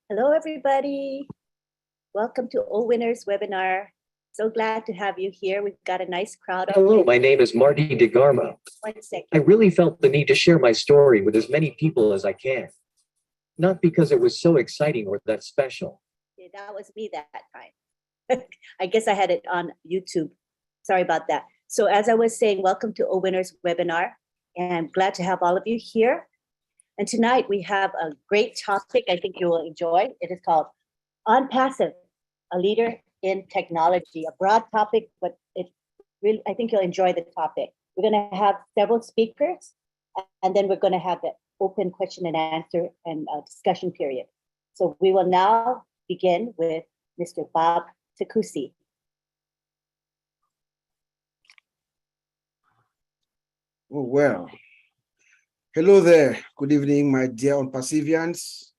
Hello, everybody. Welcome to OWinners webinar. So glad to have you here. We've got a nice crowd. Hello, my name is Marty DeGarmo. 1 second. I really felt the need to share my story with as many people as I can. Not because it was so exciting or that special. Yeah, that was me that time. I guess I had it on YouTube. Sorry about that. So as I was saying, welcome to OWinners webinar. And I'm glad to have all of you here. And tonight we have a great topic I think you will enjoy. It is called On Passive, a Leader in Technology, a broad topic, but it really, I think you'll enjoy the topic. We're going to have several speakers, and then we're going to have the open question and answer and discussion period. So we will now begin with Mr. Bob Takusi. Oh, well. Hello there. Good evening, my dear Unpassivians.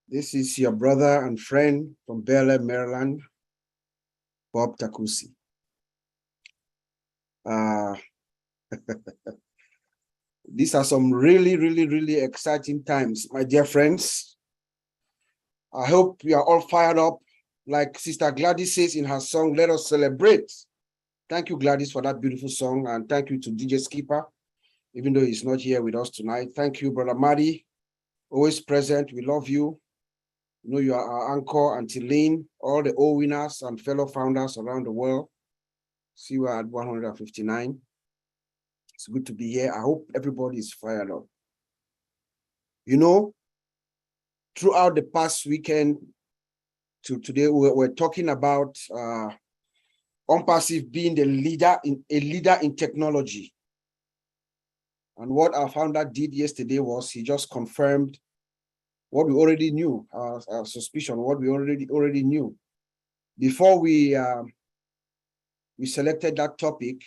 This is your brother and friend from Bel Air, Maryland, Bob Takusi. These are some really exciting times, my dear friends. I hope you are all fired up. Like Sister Gladys says in her song, let us celebrate. Thank you, Gladys, for that beautiful song. And thank you to DJ Skipper, even though he's not here with us tonight. Thank you, Brother Marty, always present. We love you. You know, you are our anchor, Auntie Lynn, all the OWinners and fellow founders around the world. See, we're at 159. It's good to be here. I hope everybody is fired up. You know, throughout the past weekend to today, we're talking about OnPassive being a leader in technology. And what our founder did yesterday was he just confirmed what we already knew, our suspicion, what we already knew. Before we selected that topic,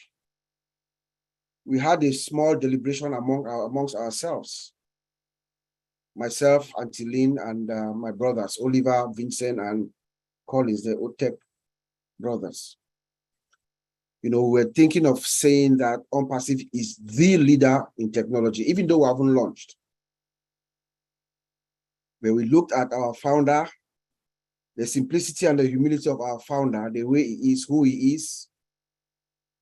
we had a small deliberation amongst ourselves. Myself, Auntie Lynn, and my brothers, Oliver, Vincent, and Collins, the OTEC brothers. You know, we're thinking of saying that OnPassive is the leader in technology, even though we haven't launched. When we looked at our founder, the simplicity and the humility of our founder, the way he is, who he is,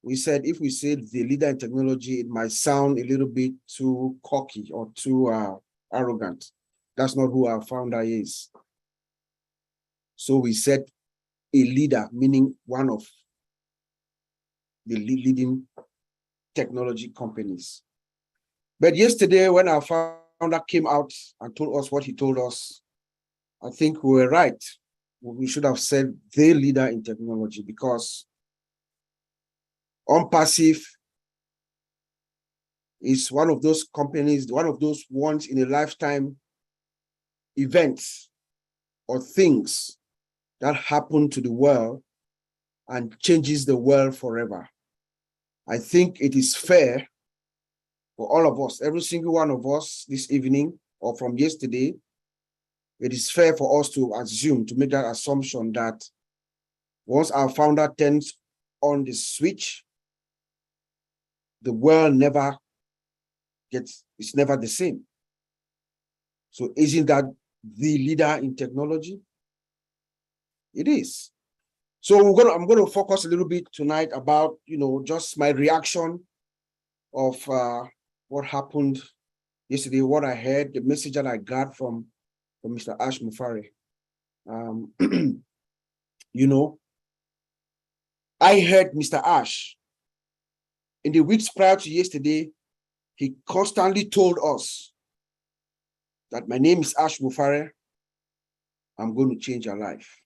we said if we say the leader in technology, it might sound a little bit too cocky or too arrogant. That's not who our founder is. So we said a leader, meaning one of the leading technology companies. But yesterday, when our founder came out and told us what he told us, I think we were right. We should have said the leader in technology, because OnPassive is one of those companies, one of those once in a lifetime events or things that happen to the world and changes the world forever. I think it is fair for all of us, every single one of us this evening or from yesterday, it is fair for us to assume, to make that assumption that once our founder turns on the switch, the world never gets, it's never the same. So isn't that the leader in technology? It is. So I'm going to focus a little bit tonight about, you know, just my reaction of what happened yesterday, what I heard, the message that I got from Mr. Ash Mufari. You know, I heard Mr. Ash in the weeks prior to yesterday. He constantly told us that my name is Ash Mufari. I'm going to change your life.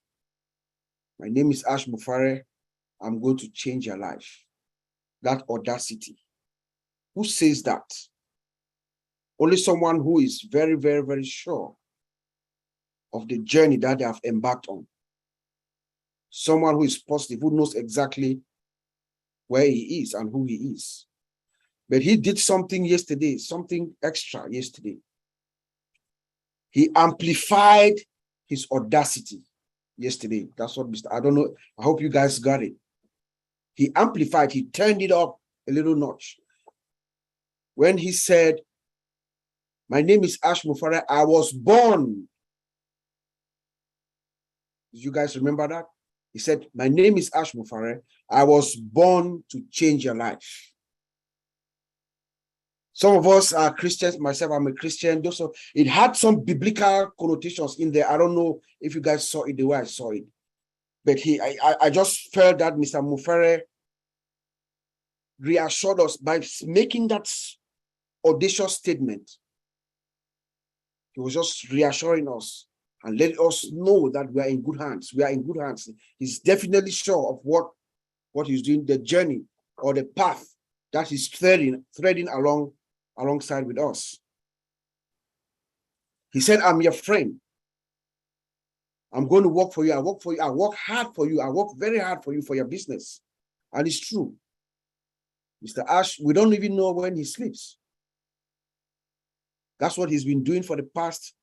My name is Ash Mufari. I'm going to change your life. That audacity. Who says that? Only someone who is very sure of the journey that they have embarked on. Someone who is positive, who knows exactly where he is and who he is. But he did something yesterday, something extra yesterday. He amplified his audacity yesterday. That's what Mr. I don't know. I hope you guys got it. He amplified, he turned it up a little notch. When he said, my name is Ash Mufari, I was born You guys remember that? He said, my name is Ash Mufare. I was born to change your life. Some of us are Christians. Myself, I'm a Christian. So it had some biblical connotations in there. I don't know if you guys saw it the way I saw it. But I just felt that Mr. Mufare reassured us by making that audacious statement. He was just reassuring us and let us know that we are in good hands. We are in good hands. He's definitely sure of what he's doing, the journey or the path that he's threading alongside with us. He said, I'm your friend. I'm going to work for you. I work for you. I work hard for you. I work very hard for you for your business. And it's true. Mr. Ash, we don't even know when he sleeps. That's what he's been doing for the past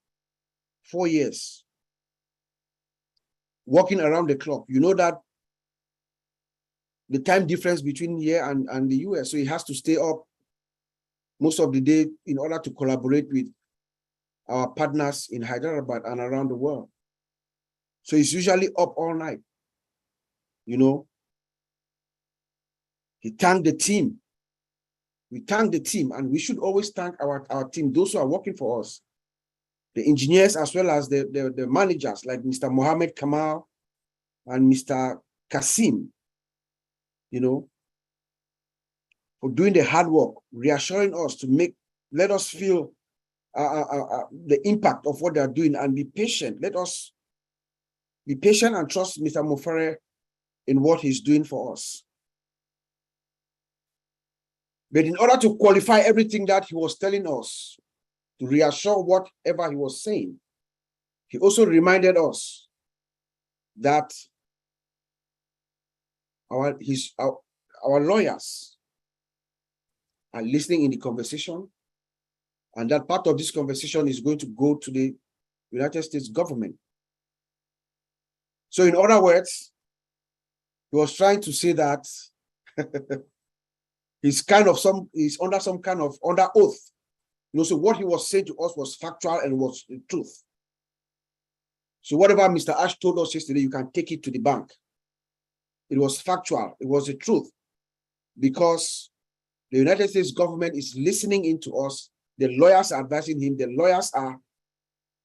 4 years. Working around the clock. You know that the time difference between here and the US. So he has to stay up most of the day in order to collaborate with our partners in Hyderabad and around the world. So he's usually up all night. You know, he thanked the team. We thank the team, and we should always thank our team, those who are working for us, the engineers as well as the managers like Mr. Mohammed Kamal and Mr. Kasim, you know, for doing the hard work, reassuring us to let us feel the impact of what they are doing and be patient. Let us be patient and trust Mr. Mufare in what he's doing for us. But in order to qualify everything that he was telling us, to reassure whatever he was saying, he also reminded us that our lawyers are listening in the conversation, and that part of this conversation is going to go to the United States government. So in other words, he was trying to say that he's under some kind of under oath. You know, so what he was saying to us was factual and was the truth. So whatever Mr. Ash told us yesterday, you can take it to the bank. It was factual. It was the truth. Because the United States government is listening into us. The lawyers are advising him. The lawyers are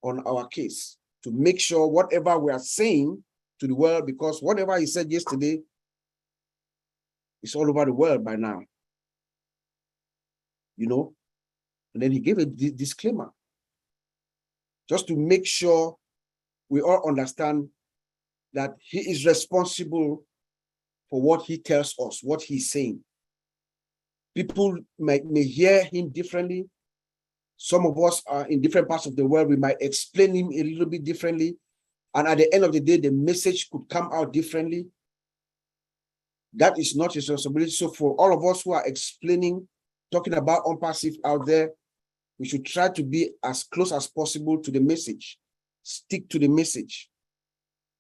on our case to make sure whatever we are saying to the world, because whatever he said yesterday is all over the world by now. You know? And then he gave a disclaimer just to make sure we all understand that he is responsible for what he tells us, what he's saying. People may hear him differently. Some of us are in different parts of the world. We might explain him a little bit differently. And at the end of the day, the message could come out differently. That is not his responsibility. So for all of us who are explaining, talking about OWinners out there, we should try to be as close as possible to the message. Stick to the message.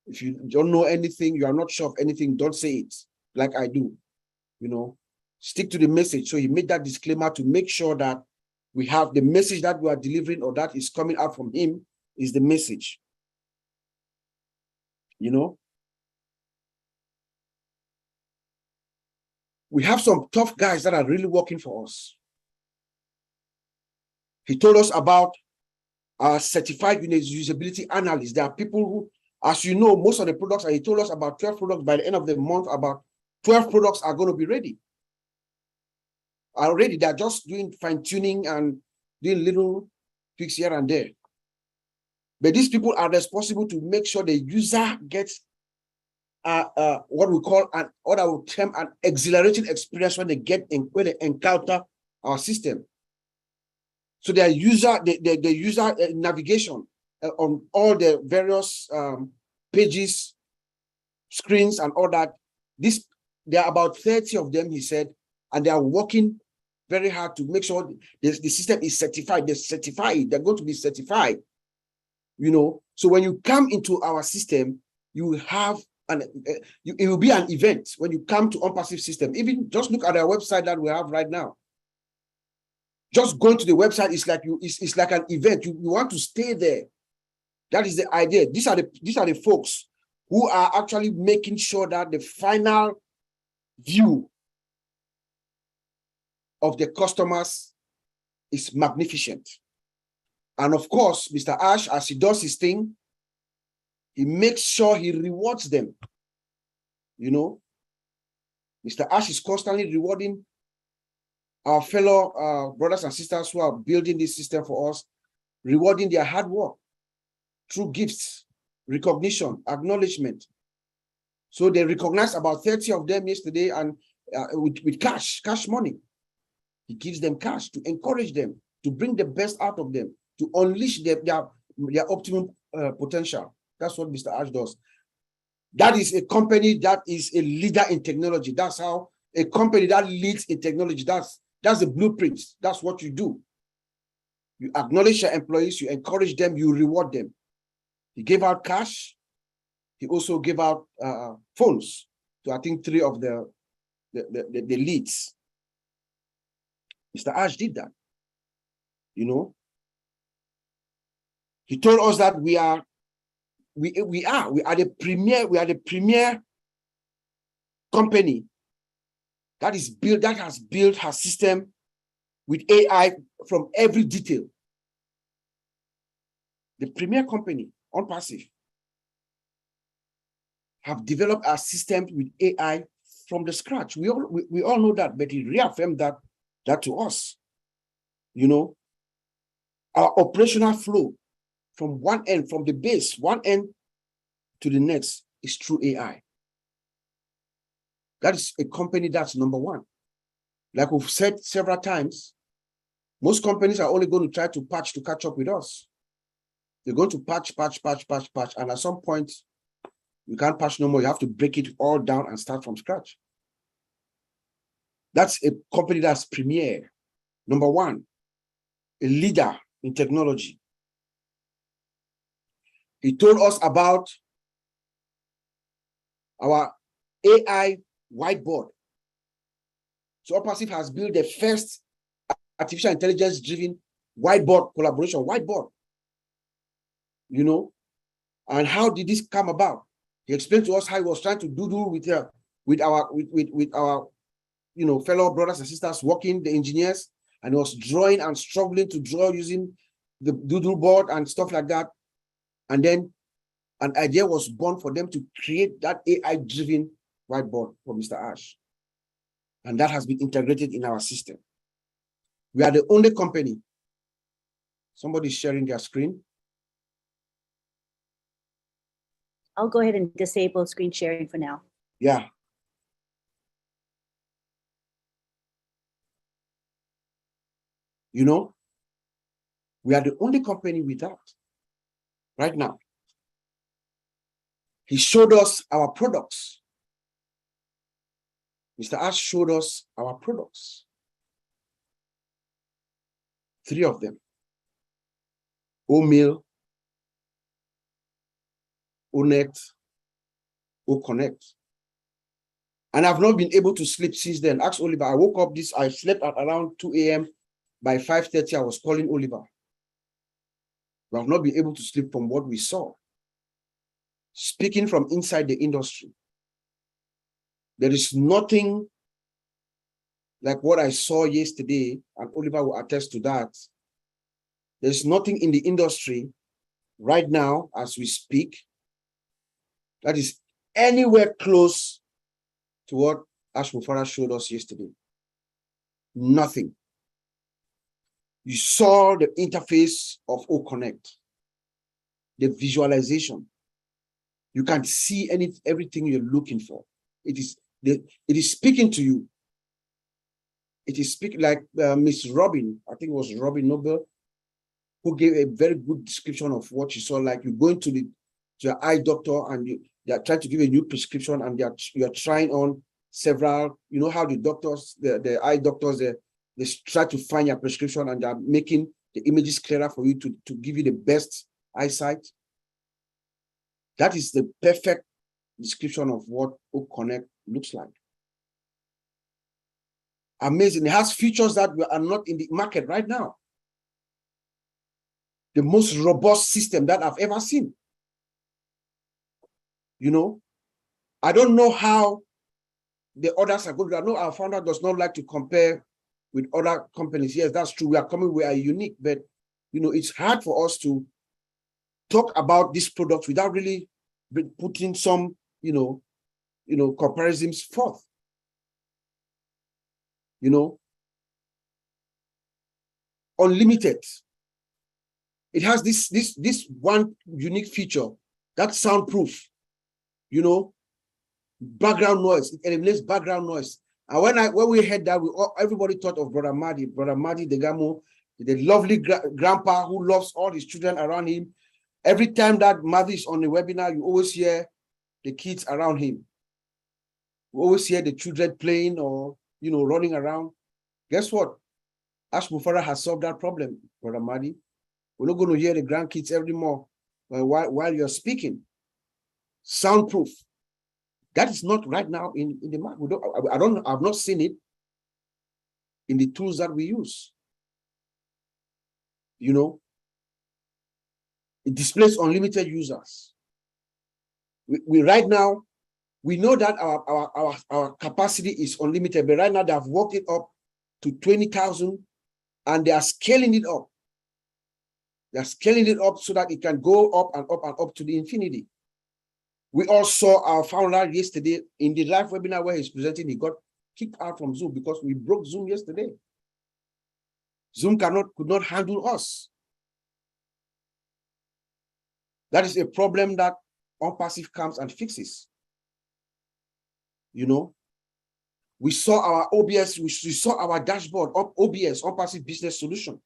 If you don't know anything, you are not sure of anything, don't say it like I do. You know, stick to the message. So he made that disclaimer to make sure that we have the message that we are delivering or that is coming out from him is the message. You know, we have some tough guys that are really working for us. He told us about our certified usability analysts. There are people who, as you know, most of the products, and he told us about 12 products by the end of the month, about 12 products are going to be ready. Already, they're just doing fine-tuning and doing little tweaks here and there. But these people are responsible to make sure the user gets what we call what I would term an exhilarating experience when they encounter our system. So their user, the user navigation on all the various pages, screens, and all that. There are about 30 of them, he said, and they are working very hard to make sure the system is certified. They're certified. They're going to be certified. You know, so when you come into our system, you have it will be an event when you come to OWinners system. Even just look at our website that we have right now. Just going to the website is like it's like an event. You want to stay there. That is the idea. These are the folks who are actually making sure that the final view of the customers is magnificent. And of course, Mr. Ash, as he does his thing, he makes sure he rewards them. You know, Mr. Ash is constantly rewarding our fellow brothers and sisters who are building this system for us, rewarding their hard work through gifts, recognition, acknowledgement. So they recognized about 30 of them yesterday, and with cash money. He gives them cash to encourage them, to bring the best out of them, to unleash their optimum potential. That's what Mr. Ash does. That is a company that is a leader in technology. That's how a company that leads in technology, that's the blueprint. That's what you do. You acknowledge your employees, you encourage them, you reward them. He gave out cash. He also gave out phones to, I think, 3 of the leads. Mr. Ash did that. You know, he told us that we are the premier company that has built her system with AI from every detail. The premier company on passive have developed our system with AI from the scratch. We all know that, but he reaffirmed that to us. You know, our operational flow from one end, from the base, one end to the next is through AI. That is a company that's number one. Like we've said several times, most companies are only going to try to patch to catch up with us. They're going to patch, and at some point, you can't patch no more. You have to break it all down and start from scratch. That's a company that's premier. Number one, a leader in technology. He told us about our AI whiteboard. So OPASIF has built the first artificial intelligence-driven whiteboard collaboration, whiteboard. You know, and how did this come about? He explained to us how he was trying to doodle with our fellow brothers and sisters working, the engineers, and he was drawing and struggling to draw using the doodle board and stuff like that. And then an idea was born for them to create that AI-driven whiteboard for Mr. Ash. And that has been integrated in our system. We are the only company. Somebody's sharing their screen. I'll go ahead and disable screen sharing for now. Yeah. You know, we are the only company with that right now. He showed us our products. Mr. Ash showed us our products. 3 of them. OMill, ONet, OConnect. And I've not been able to sleep since then. Ask Oliver. I woke up I slept at around 2 a.m. By 5:30, I was calling Oliver. We have not been able to sleep from what we saw. Speaking from inside the industry, there is nothing like what I saw yesterday, and Oliver will attest to that. There's nothing in the industry right now, as we speak, that is anywhere close to what Ash Mufara showed us yesterday. Nothing. You saw the interface of OConnect, the visualization. You can see everything you're looking for. It is speaking to you. It is speaking like Miss Robin, I think it was Robin Noble, who gave a very good description of what you saw. Like you going to your eye doctor and they are trying to give a new prescription, and you are trying on several. You know how the doctors, the eye doctors, they try to find your prescription and they are making the images clearer for you to give you the best eyesight. That is the perfect description of what OConnect looks like. Amazing. It has features that are not in the market right now. The most robust system that I've ever seen. You know, I don't know how the others are going to. I know our founder does not like to compare with other companies. Yes, that's true. We are unique, but you know, it's hard for us to talk about this product without really putting some, comparisons forth. You know, unlimited. It has this one unique feature, that's soundproof. You know, background noise. It eliminates background noise. And when we heard that, everybody thought of Brother Madi Degamo, the lovely grandpa who loves all his children around him. Every time that Madi is on the webinar, you always hear the kids around him. You always hear the children playing or running around. Guess what? Ash Mufara has solved that problem, Brother Madi. We're not going to hear the grandkids every more while you're speaking. Soundproof. That is not right now in the market. I've not seen it in the tools that we use. You know, it displays unlimited users. We right now, we know that our capacity is unlimited, but right now they have worked it up to 20,000 and they are scaling it up. They're scaling it up so that it can go up and up and up to the infinity. We all saw our founder yesterday in the live webinar where he's presenting. He got kicked out from Zoom because we broke Zoom yesterday. Zoom could not handle us. That is a problem that OnPassive comes and fixes. You know, we saw our OBS, we saw our dashboard of OBS, OnPassive Business Solution.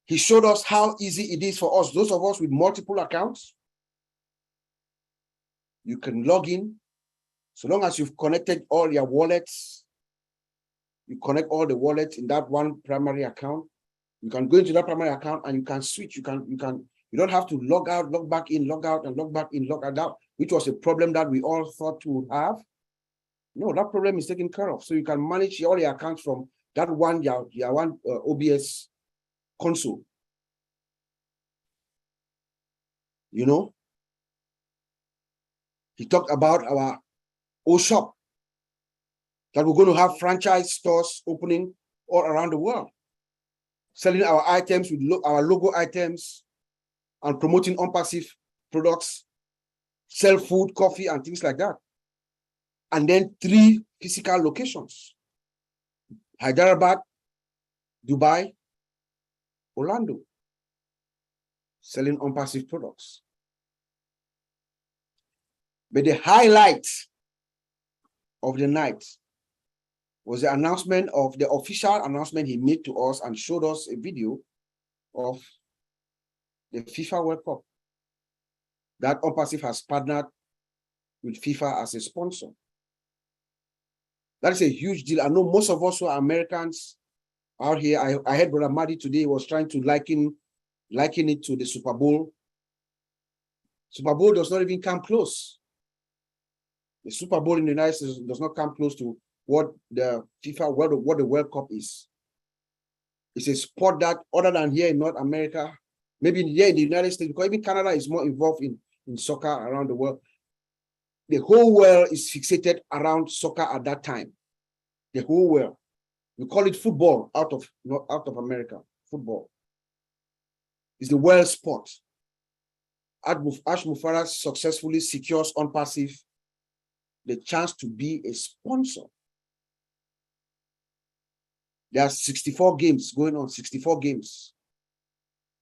He showed us how easy it is for us, those of us with multiple accounts. You can log in, so long as you've connected all your wallets, you connect all the wallets in that one primary account. You can go into that primary account and you can switch. You don't have to log out, log back in, log out, and log back in, log out, which was a problem that we all thought we would have. No, that problem is taken care of. So you can manage all your accounts from that one, your one OBS console. You know, he talked about our O-shop, that we're going to have franchise stores opening all around the world, selling our items with our logo items and promoting OnPassive products, sell food, coffee, and things like that. And then 3 physical locations: Hyderabad, Dubai, Orlando, selling OnPassive products. But the highlight of the night was the announcement of the official announcement he made to us and showed us a video of the FIFA World Cup that OnPassive has partnered with FIFA as a sponsor. That is a huge deal. I know most of us who are Americans out here. I heard Brother Madi today was trying to liken it to the Super Bowl. Super Bowl does not even come close. The Super Bowl in the United States does not come close to what the FIFA, what the World Cup is. It's a sport that, other than here in North America, maybe here in the United States, because even Canada is more involved in soccer around the world. The whole world is fixated around soccer at that time. The whole world. We call it football out of America. Football. It's the world sport. Ash Mufara successfully secures OnPassive the chance to be a sponsor. There are 64 games going on, 64 games.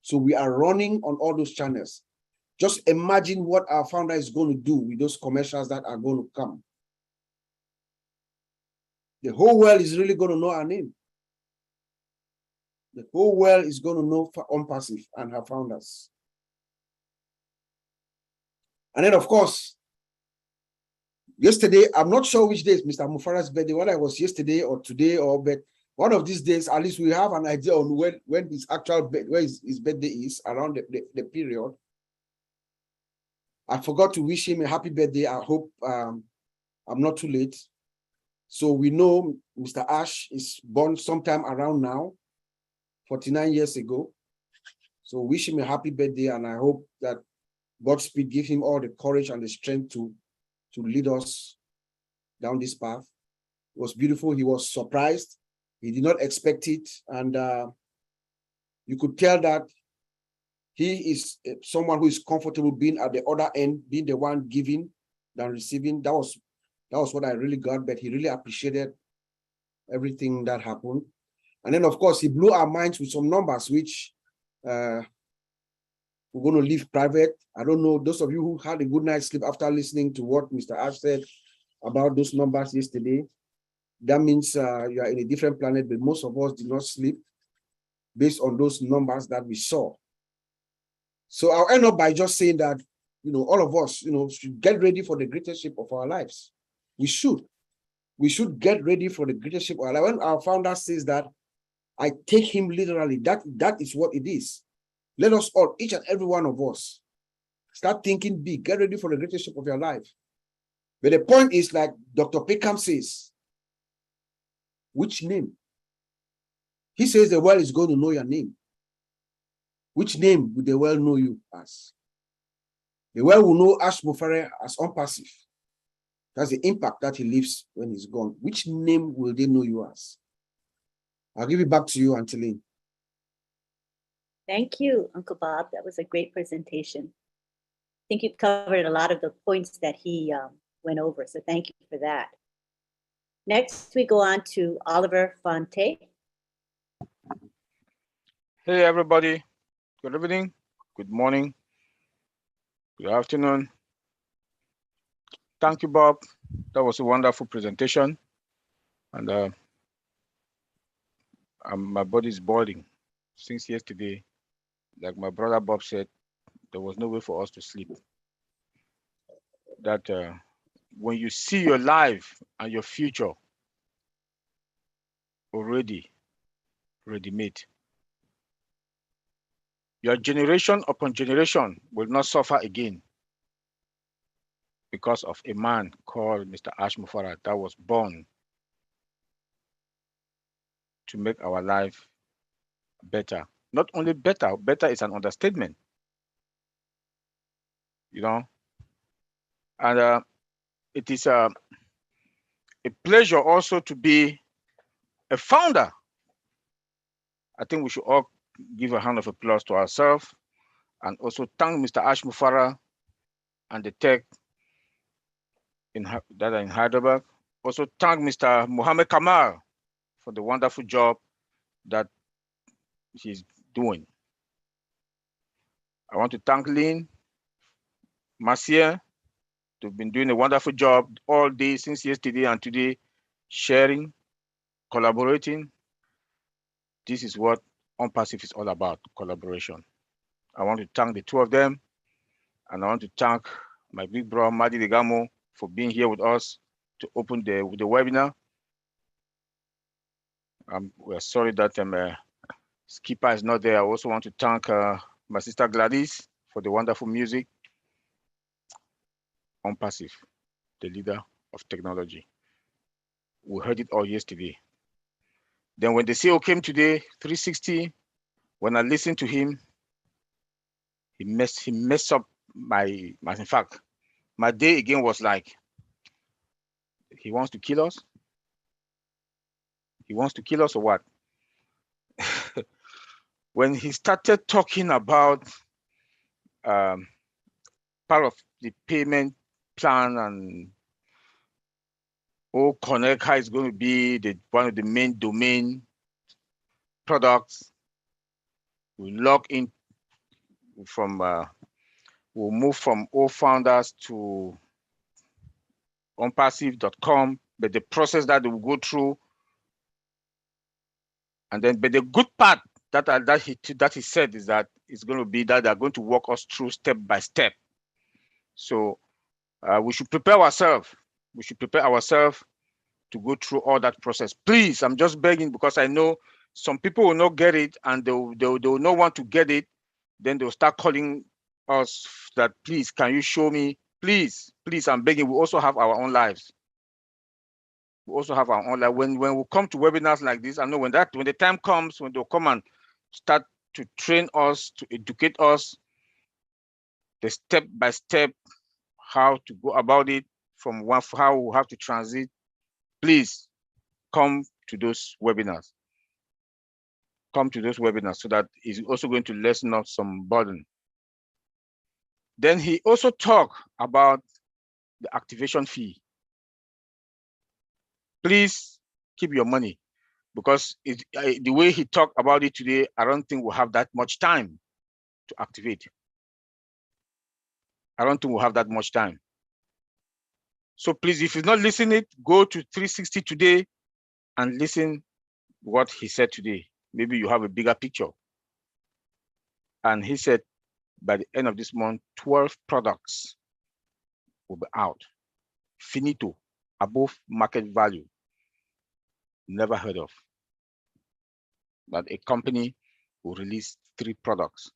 So we are running on all those channels. Just imagine what our founder is going to do with those commercials that are going to come. The whole world is really going to know our name. The whole world is going to know OnPassive and her founders. And then, of course, yesterday, I'm not sure which day is Mr. Mufara's birthday, whether it was yesterday or today, but one of these days, at least we have an idea on when his actual where his birthday is, around the period. I forgot to wish him a happy birthday. I hope I'm not too late. So we know Mr. Ash is born sometime around now, 49 years ago. So wish him a happy birthday, and I hope that Godspeed, give him all the courage and the strength to lead us down this path. It was beautiful. He was surprised. He did not expect it. And you could tell that he is someone who is comfortable being at the other end, being the one giving than receiving. That was what I really got, but he really appreciated everything that happened. And then, of course, he blew our minds with some numbers, which we're going to leave private. I don't know, those of you who had a good night's sleep after listening to what Mr. Ash said about those numbers yesterday, that means you are in a different planet, but most of us did not sleep based on those numbers that we saw. So I'll end up by just saying that, all of us, should get ready for the greatest shape of our lives. We should get ready for the greatest shape of our life. When our founder says that, I take him literally. That is what it is. Let us all, each and every one of us, start thinking big. Get ready for the greatest shape of your life. But the point is, like Dr. Peckham says, which name? He says the world is going to know your name. Which name would the world know you as? The world will know Ash Mufare as unpassive. That's the impact that he leaves when he's gone. Which name will they know you as? I'll give it back to you, Anteline. Thank you, Uncle Bob. That was a great presentation. I think you've covered a lot of the points that he went over, so thank you for that. Next, we go on to Oliver Fonte. Hey, everybody. Good evening, good morning, good afternoon. Thank you, Bob. That was a wonderful presentation. And my body is boiling since yesterday. Like my brother Bob said, there was no way for us to sleep. That when you see your life and your future already ready-made, your generation upon generation will not suffer again because of a man called Mr. Ash Mufara that was born to make our life better. Not only better, better is an understatement, And it is a pleasure also to be a founder. I think we should all give a hand of applause to ourselves and also thank Mr. Ash Mufara and the tech that are in Hyderabad. Also thank Mr. Mohammed Kamal for the wonderful job that he's doing. I want to thank Lynn, Marcia. They've been doing a wonderful job all day since yesterday and today, sharing, collaborating. This is what OwnPassive is all about, collaboration. I want to thank the two of them, and I want to thank my big brother, Madi Degamo, for being here with us to open the webinar. We're sorry that Skipper is not there. I also want to thank my sister Gladys for the wonderful music. OwnPassive, the leader of technology. We heard it all yesterday. Then when the CEO came today, 360, when I listened to him, he messed up my in fact, my day again was like, he wants to kill us? He wants to kill us or what? When he started talking about part of the payment plan and Connect is going to be one of the main domain products. We log in from, we'll move from founders to onpassive.com, but the process that they will go through, and then, but the good part that he said is that it's going to be that they're going to walk us through step by step. So we should prepare ourselves. We should prepare ourselves to go through all that process. Please, I'm just begging, because I know some people will not get it and they will not want to get it. Then they'll start calling us that, please, can you show me? Please, please, I'm begging. We also have our own lives. We also have our own life. When we come to webinars like this, I know when the time comes, when they'll come and start to train us, to educate us, the step-by-step how to go about it, from how we have to transit, please come to those webinars. Come to those webinars so that it's also going to lessen us some burden. Then he also talked about the activation fee. Please keep your money, because the way he talked about it today, I don't think we'll have that much time to activate. I don't think we'll have that much time. So please, if you're not listening, go to 360 today and listen what he said today. Maybe you have a bigger picture. And he said, by the end of this month, 12 products will be out. Finito, above market value. Never heard of. That a company will release 12 products,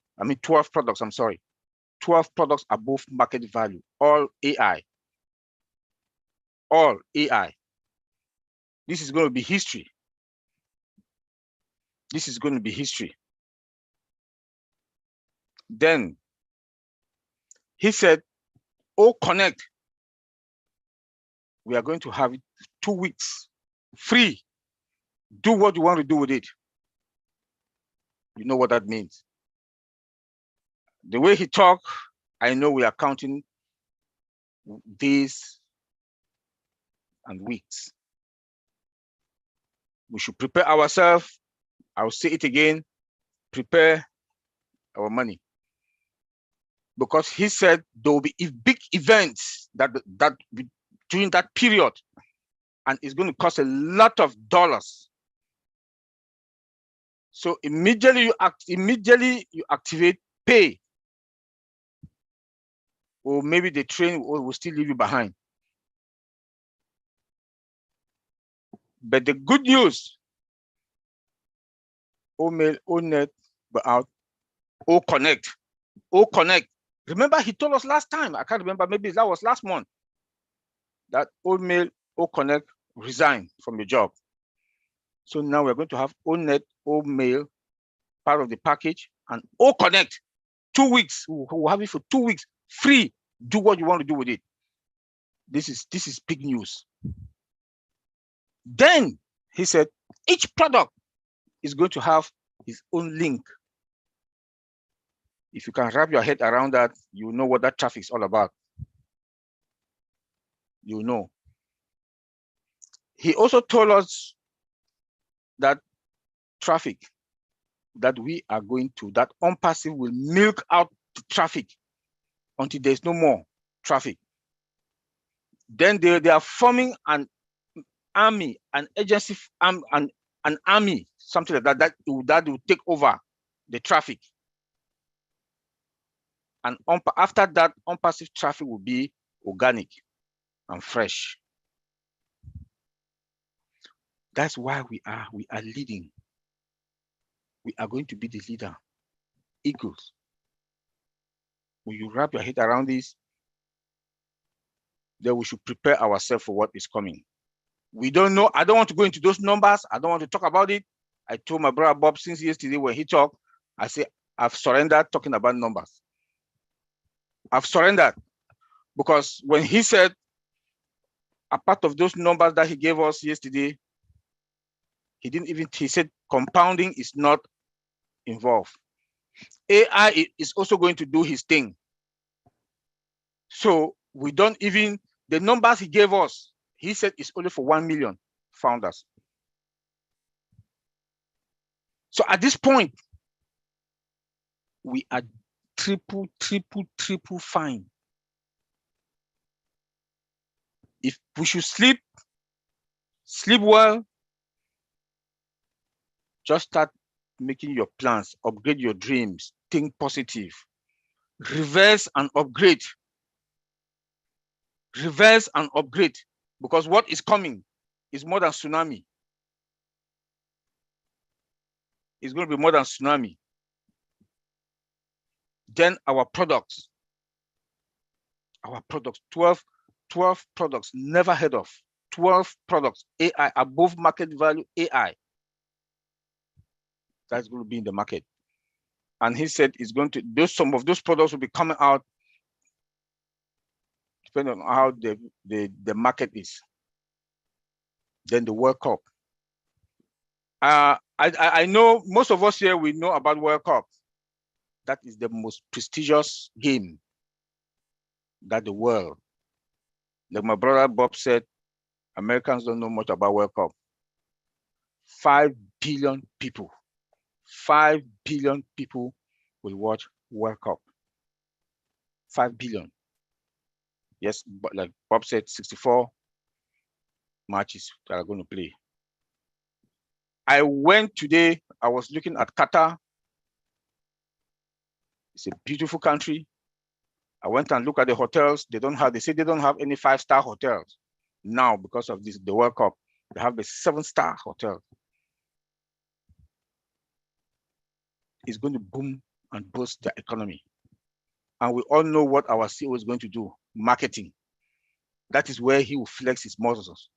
I'm sorry. 12 products above market value, all AI. All AI. This is going to be history. This is going to be history. Then he said, OWinners, we are going to have it 2 weeks free. Do what you want to do with it. You know what that means. The way he talked, I know we are counting days and weeks. We should prepare ourselves. I'll say it again, prepare our money. Because he said there will be big events that during that period, and it's going to cost a lot of dollars. So immediately you activate, pay, or maybe the train will still leave you behind. But the good news, OWinners, but out, OWinners. Remember, he told us last time, I can't remember, maybe that was last month, that OWinners resigned from the job. So now we're going to have OWinners part of the package, and OWinners 2 weeks. We'll have it for 2 weeks free. Do what you want to do with it. This is big news. Then he said each product is going to have its own link. If you can wrap your head around that, you know what that traffic is all about. You know. He also told us that traffic that we are going to, that OnPassive will milk out the traffic until there's no more traffic. Then they are forming an army, an agency, an army, something like that will take over the traffic. And after that, OnPassive traffic will be organic and fresh. That's why we are leading. We are going to be the leader. Eagles. When you wrap your head around this, then we should prepare ourselves for what is coming. We don't know. I don't want to go into those numbers. I don't want to talk about it. I told my brother Bob since yesterday when he talked, I said, I've surrendered talking about numbers. I've surrendered, because when he said, a part of those numbers that he gave us yesterday, he said compounding is not involved. AI is also going to do his thing. So we don't even, the numbers he gave us, he said it's only for 1 million founders. So at this point, we are triple fine. If we should sleep well, just start making your plans, upgrade your dreams, think positive, reverse and upgrade. Reverse and upgrade, because what is coming is more than tsunami. It's going to be more than tsunami. Then our products, 12 products, never heard of, 12 products, AI, above market value AI. That's going to be in the market. And he said it's going to, some of those products will be coming out depending on how the market is. Then the World Cup. I know most of us here, we know about World Cup. That is the most prestigious game that the world, like my brother Bob said, Americans don't know much about World Cup. 5 billion people, 5 billion people will watch World Cup. 5 billion. Yes, but like Bob said, 64 matches that are going to play. I went today, I was looking at Qatar. It's a beautiful country. I went and looked at the hotels. They say they don't have any 5-star hotels now because of this, the World Cup. They have a 7-star hotel. It's going to boom and boost the economy. And we all know what our CEO is going to do, marketing. That is where he will flex his muscles.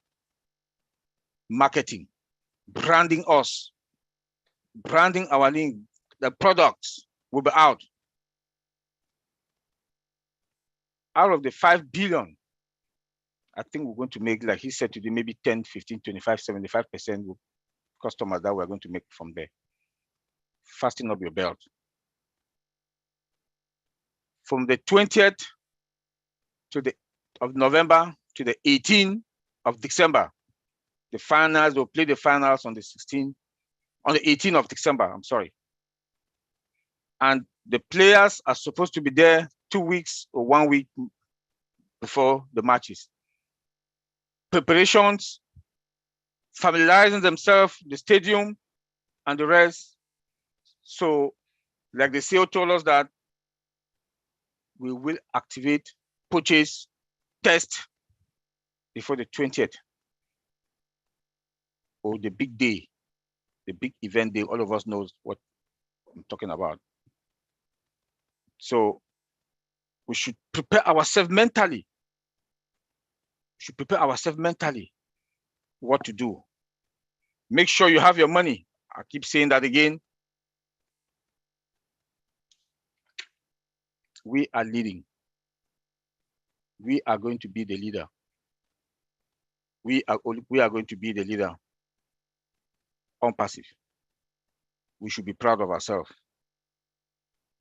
Marketing, branding us, branding our link, the products will be out. Out of the 5 billion, I think we're going to make, like he said today, maybe 10, 15, 25, 75% customers that we're going to make from there. Fasten up your belt. From the 20th of November to the 18th of December, the finals will play the finals on the 18th of December, I'm sorry. And the players are supposed to be there 2 weeks or 1 week before the matches. Preparations, familiarizing themselves, the stadium, and the rest. So, like the CEO told us that we will activate, purchase, test before the 20th. Or the big day, the big event day, all of us knows what I'm talking about. So we should prepare ourselves mentally. We should prepare ourselves mentally what to do. Make sure you have your money. I keep saying that again. We are leading. We are going to be the leader. We are going to be the leader on passive. We should be proud of ourselves.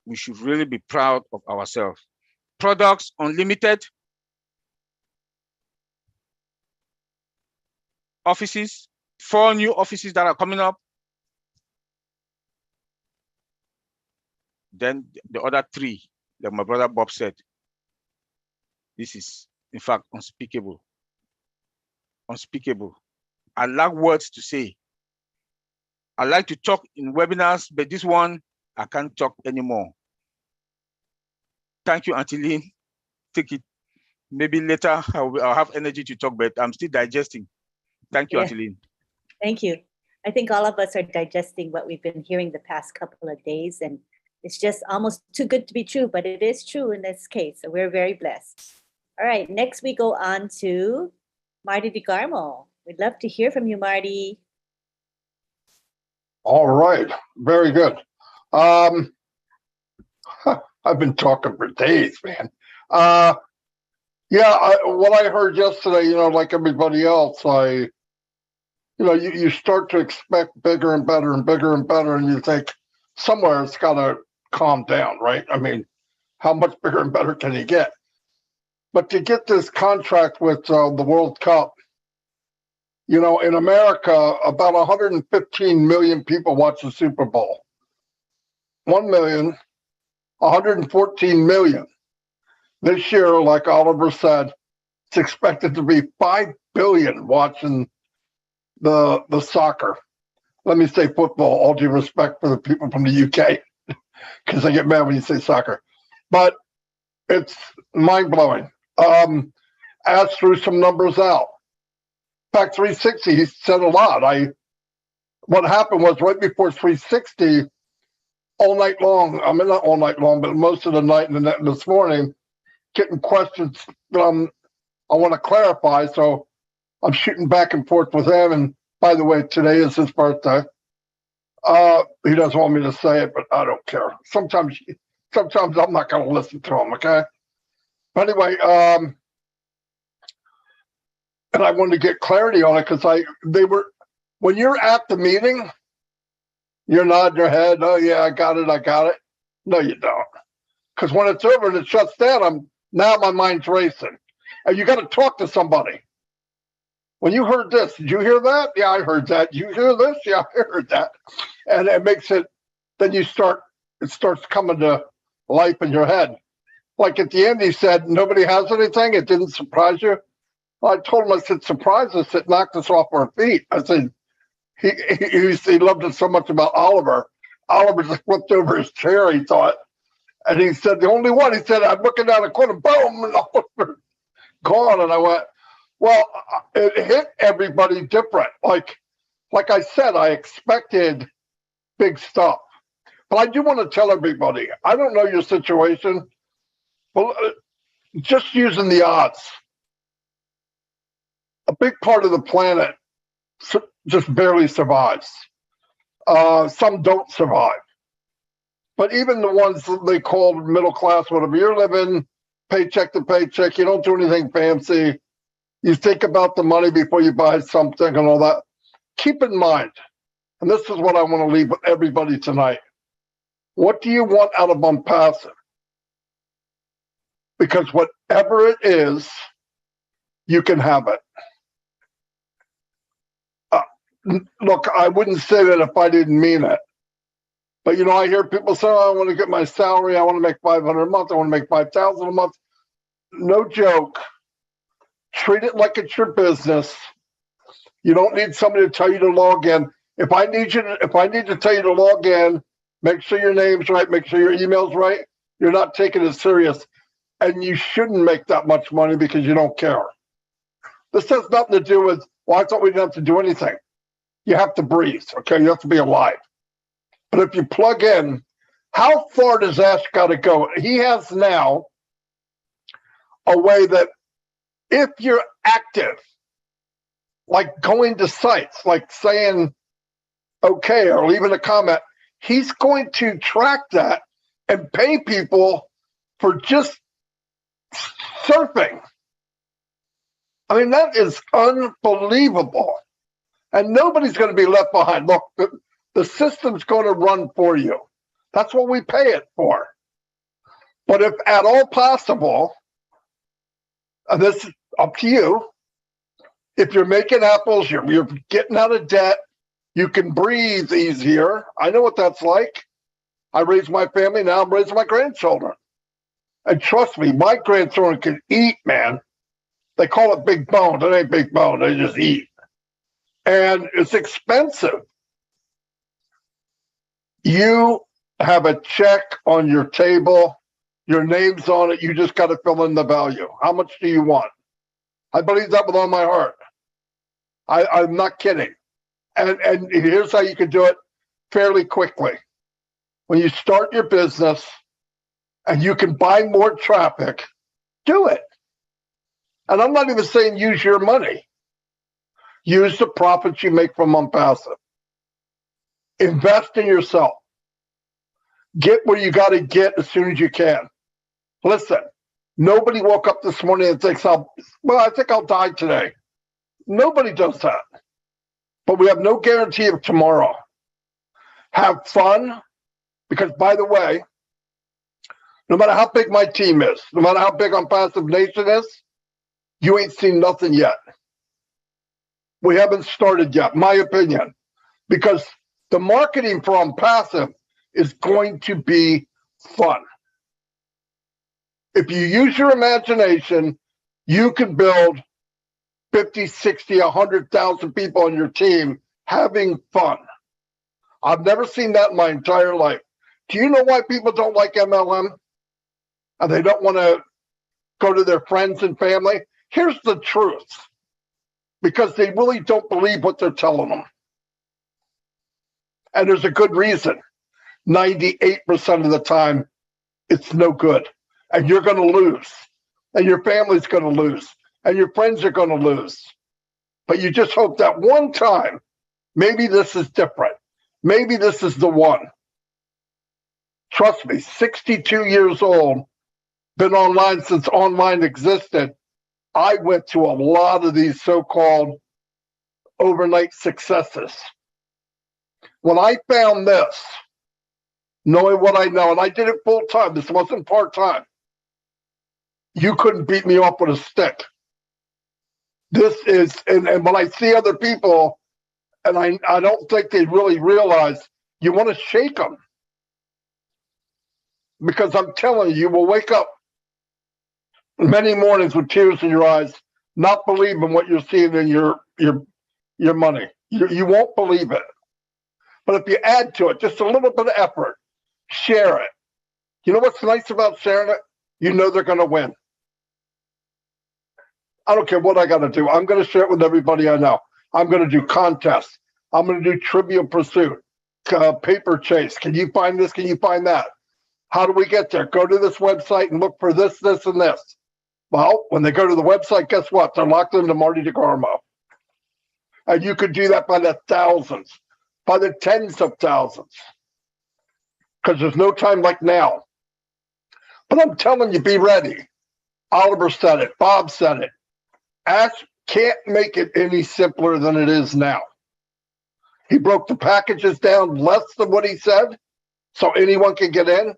We should really be proud of ourselves. Products Unlimited, offices, 4 new offices that are coming up. Then the other 3, like my brother Bob said, this is, in fact, unspeakable. Unspeakable. I lack words to say. I like to talk in webinars, but this one, I can't talk anymore. Thank you, Auntie Lynn. Take it. Maybe later I'll have energy to talk, but I'm still digesting. Thank you, Auntie Lynn. Thank you. I think all of us are digesting what we've been hearing the past couple of days, and it's just almost too good to be true, but it is true in this case. So we're very blessed. All right, next we go on to Marty DeGarmo. We'd love to hear from you, Marty. All right, very good. I've been talking for days, man. What I heard yesterday, like everybody else, you start to expect bigger and better and bigger and better, and you think somewhere it's got to calm down, right? I mean, how much bigger and better can you get? But to get this contract with the World Cup, in America, about 115 million people watch the Super Bowl. 114 million. This year, like Oliver said, it's expected to be 5 billion watching the soccer. Let me say football, all due respect for the people from the UK, because I get mad when you say soccer. But it's mind-blowing. Ash threw some numbers out. In fact, 360, he said a lot. What happened was right before 360, all night long, I mean, not all night long, but most of the night and this morning, getting questions I want to clarify. So I'm shooting back and forth with him. And by the way, today is his birthday. He doesn't want me to say it, but I don't care. Sometimes I'm not going to listen to him, okay? But anyway, and I wanted to get clarity on it because when you're at the meeting, you're nodding your head. Oh yeah, I got it. No, you don't. Because when it's over and it shuts down, now my mind's racing. And you got to talk to somebody. When you heard this, did you hear that? Yeah, I heard that. Did you hear this? Yeah, I heard that. And it makes it, then it starts coming to life in your head. Like at the end, he said, nobody has anything. It didn't surprise you. Well, I told him, I said, surprise us. It knocked us off our feet. I said, he loved it so much about Oliver. Oliver just flipped over his chair, he thought. And he said, the only one, he said, I'm looking down the corner, boom, and Oliver gone. And I went, well, it hit everybody different. Like I said, I expected big stuff. But I do want to tell everybody, I don't know your situation, but just using the odds, a big part of the planet just barely survives. Some don't survive. But even the ones that they call middle class, whatever, you're living paycheck to paycheck, you don't do anything fancy. You think about the money before you buy something and all that. Keep in mind, and this is what I want to leave with everybody tonight. What do you want out of OnePassive? Because whatever it is, you can have it. Look, I wouldn't say that if I didn't mean it. But, I hear people say, oh, I want to get my salary. I want to make $500 a month. I want to make $5,000 a month. No joke. Treat it like it's your business. You don't need somebody to tell you to log in. If I need to tell you to log in, make sure your name's right, make sure your email's right. You're not taking it serious. And you shouldn't make that much money because you don't care. This has nothing to do with, well, I thought we didn't have to do anything. You have to breathe, okay? You have to be alive. But if you plug in, how far does Ash got to go? He has now a way that if you're active, like going to sites, like saying okay or leaving a comment, he's going to track that and pay people for just surfing. I mean, that is unbelievable. And nobody's going to be left behind. Look, the system's going to run for you. That's what we pay it for. But if at all possible, and this is up to you, if you're making apples, you're getting out of debt, you can breathe easier. I know what that's like. I raised my family, now I'm raising my grandchildren. And trust me, my grandchildren can eat, man. They call it big bone. It ain't big bone, they just eat. And it's expensive. You have a check on your table, your name's on it, you just got to fill in the value. How much do you want? I believe that with all my heart. I'm not kidding. And here's how you can do it fairly quickly. When you start your business and you can buy more traffic, do it. And I'm not even saying use your money. Use the profits you make from OnePassive. Invest in yourself. Get where you got to get as soon as you can. Listen, nobody woke up this morning and thinks, I think I'll die today. Nobody does that. But we have no guarantee of tomorrow. Have fun, because by the way, no matter how big my team is, no matter how big OnePassive Nation is, you ain't seen nothing yet. We haven't started yet, my opinion, because the marketing for OnePassive is going to be fun. If you use your imagination, you can build 50, 60, 100,000 people on your team having fun. I've never seen that in my entire life. Do you know why people don't like MLM? And they don't want to go to their friends and family? Here's the truth. Because they really don't believe what they're telling them. And there's a good reason. 98% of the time, it's no good. And you're going to lose. And your family's going to lose. And your friends are going to lose. But you just hope that one time, maybe this is different. Maybe this is the one. Trust me, 62 years old, been online since online existed. I went to a lot of these so-called overnight successes. When I found this, knowing what I know, and I did it full time, this wasn't part time, you couldn't beat me up with a stick. This is, and when I see other people, and I don't think they really realize, you want to shake them. Because I'm telling you, you will wake up many mornings with tears in your eyes, not believing what you're seeing in your money. You won't believe it. But if you add to it just a little bit of effort, share it. You know what's nice about sharing it? You know they're going to win. I don't care what I got to do. I'm going to share it with everybody I know. I'm going to do contests. I'm going to do Trivial Pursuit, Paper Chase. Can you find this? Can you find that? How do we get there? Go to this website and look for this, this, and this. Well, when they go to the website, guess what? They're locked into Marty DeGarmo. And you could do that by the thousands, by the tens of thousands. Because there's no time like now. But I'm telling you, be ready. Oliver said it. Bob said it. Ash can't make it any simpler than it is now. He broke the packages down less than what he said, so anyone can get in.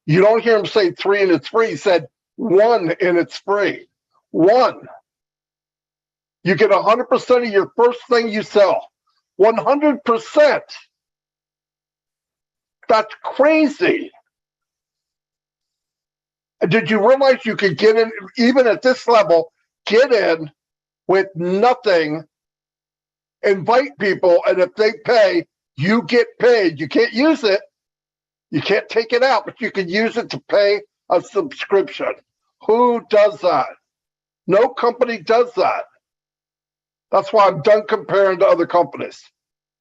You don't hear him say 3 and it's free. He said 1 and it's free. 1. You get 100% of your first thing you sell. 100%. That's crazy. Did you realize you could get in, even at this level, get in with nothing, invite people, and if they pay, you get paid. You can't use it. You can't take it out, but you can use it to pay a subscription. Who does that? No company does that. That's why I'm done comparing to other companies.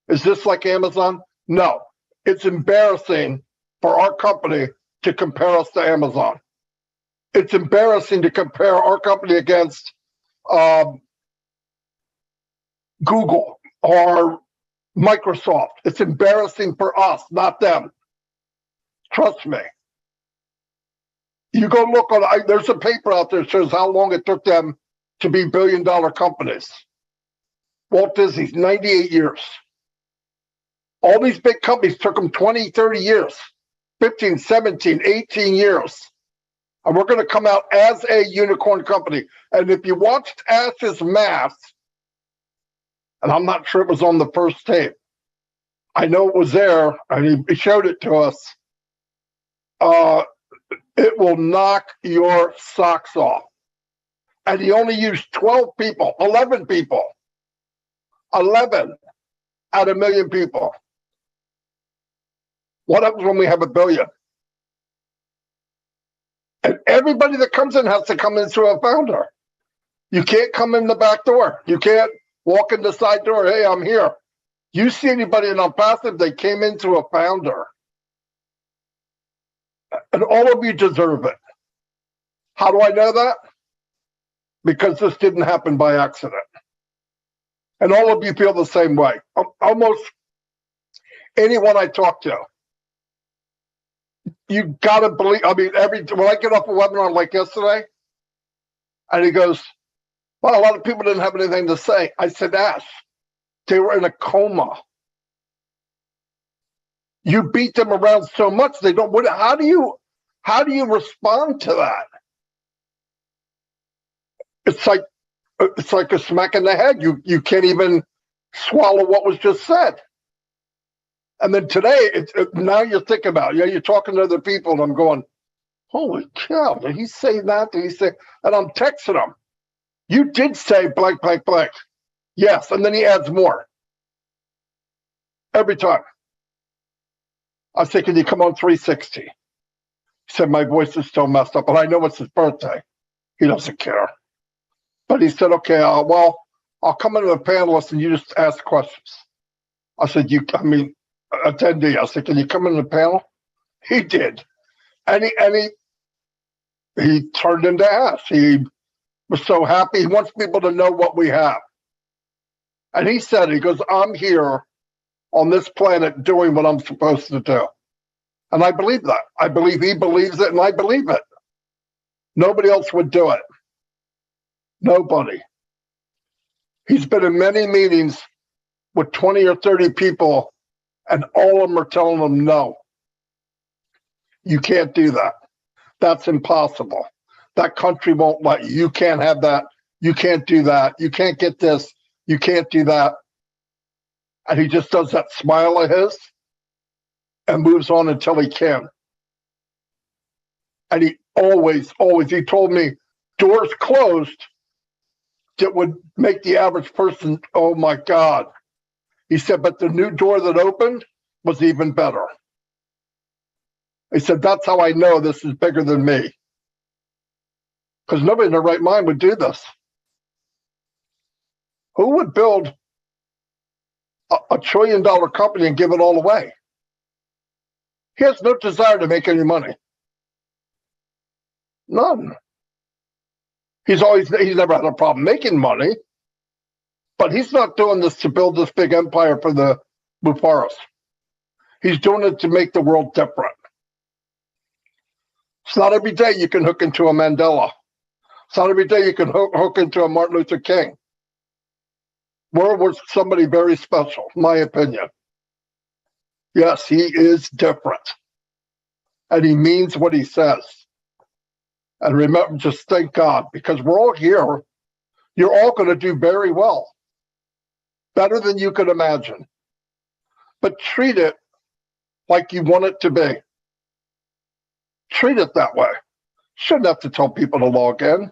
Is this like Amazon? No. It's embarrassing for our company to compare us to Amazon. It's embarrassing to compare our company against Google or Microsoft. It's embarrassing for us, not them. Trust me. You go look on, there's a paper out there that shows how long it took them to be billion-dollar companies. Walt Disney's 98 years. All these big companies took them 20, 30 years, 15, 17, 18 years. And we're going to come out as a unicorn company. And if you watched Ash's math, and I'm not sure it was on the first tape, I know it was there, and he showed it to us. It will knock your socks off. And he only used 12 people, 11 people, 11 out of 1 million people. What happens when we have 1 billion? And everybody that comes in has to come in through a founder. You can't come in the back door. You can't walk in the side door. Hey, I'm here. You see anybody in passive, they came in through a founder. And all of you deserve it. How do I know that? Because this didn't happen by accident. And all of you feel the same way. Almost anyone I talk to. You gotta believe, I mean, when I get off a webinar like yesterday, and he goes, well, a lot of people didn't have anything to say. I said, Ash, they were in a coma. You beat them around so much, they don't, how do you respond to that? It's like a smack in the head. You can't even swallow what was just said. And then today, now you're thinking about it. You're talking to other people, and I'm going, holy cow, did he say that? Did he say? And I'm texting him. You did say blank, blank, blank. Yes, and then he adds more. Every time. I say, can you come on 360? He said, my voice is still messed up, and I know it's his birthday. He doesn't care. But he said, okay, well, I'll come into the panelist and you just ask questions. I said, attendee. I said, can you come in the panel? He did. And he turned into Ash. He was so happy. He wants people to know what we have. And he said, he goes, I'm here on this planet doing what I'm supposed to do. And I believe that. I believe he believes it, and I believe it. Nobody else would do it. Nobody. He's been in many meetings with 20 or 30 people, and all of them are telling him, no, you can't do that. That's impossible. That country won't let you. You can't have that. You can't do that. You can't get this. You can't do that. And he just does that smile of his and moves on until he can. And he always, he told me doors closed that would make the average person, oh my God. He said, but the new door that opened was even better. He said, that's how I know this is bigger than me. Because nobody in their right mind would do this. Who would build a $1 trillion company and give it all away? He has no desire to make any money. None. He's never had a problem making money, but he's not doing this to build this big empire for the Mufaras. He's doing it to make the world different. It's not every day you can hook into a Mandela. It's not every day you can hook into a Martin Luther King. World was somebody very special, in my opinion. Yes, he is different. And he means what he says. And remember, just thank God, because we're all here. You're all going to do very well. Better than you could imagine. But treat it like you want it to be. Treat it that way. Shouldn't have to tell people to log in.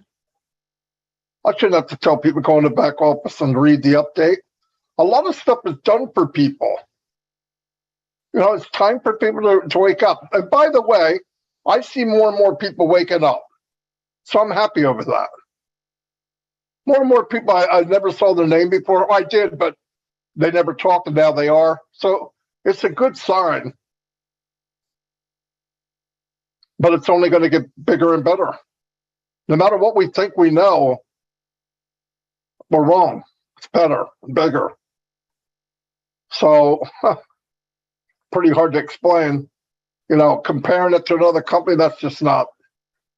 I shouldn't have to tell people to go in the back office and read the update. A lot of stuff is done for people. You know, it's time for people to wake up. And by the way, I see more and more people waking up. So I'm happy over that. More and more people, I never saw their name before. I did, but they never talked, and now they are. So it's a good sign. But it's only going to get bigger and better. No matter what we think we know, we're wrong. It's better and bigger. So, pretty hard to explain. You know, comparing it to another company, that's just not,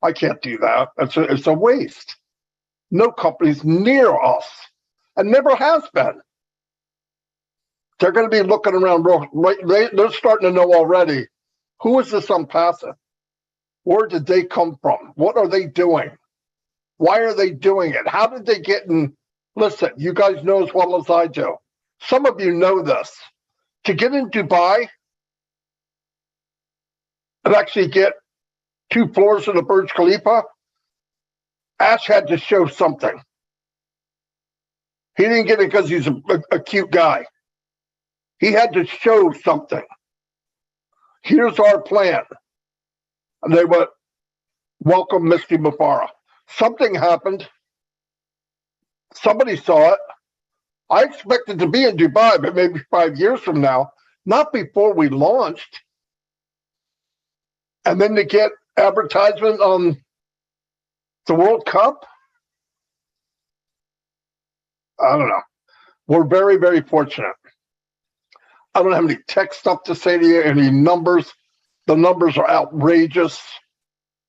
I can't do that. It's a waste. No company's near us and never has been. They're going to be looking around. They're starting to know already, who is this Unpassive? Where did they come from? What are they doing? Why are they doing it? How did they get in? Listen, you guys know as well as I do. Some of you know this. To get in Dubai and actually get 2 floors of the Burj Khalifa, Ash had to show something. He didn't get it because he's a cute guy. He had to show something. Here's our plan. And they went, welcome, Mr. Mufara. Something happened. Somebody saw it. I expected to be in Dubai, but maybe 5 years from now, not before we launched. And then to get advertisement on the World Cup? I don't know. We're very, very fortunate. I don't have any tech stuff to say to you, any numbers. The numbers are outrageous.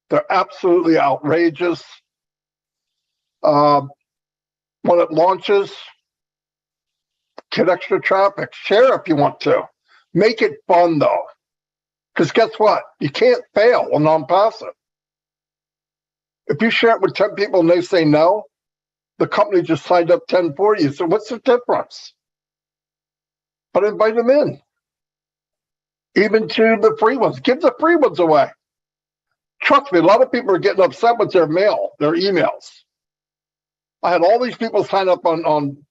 They're absolutely outrageous. When it launches, get extra traffic. Share if you want to. Make it fun, though. Because guess what? You can't fail on non-passive. If you share it with 10 people and they say no, the company just signed up 10 for you. So what's the difference? But invite them in. Even to the free ones. Give the free ones away. Trust me, a lot of people are getting upset with their mail, their emails. I had all these people sign up on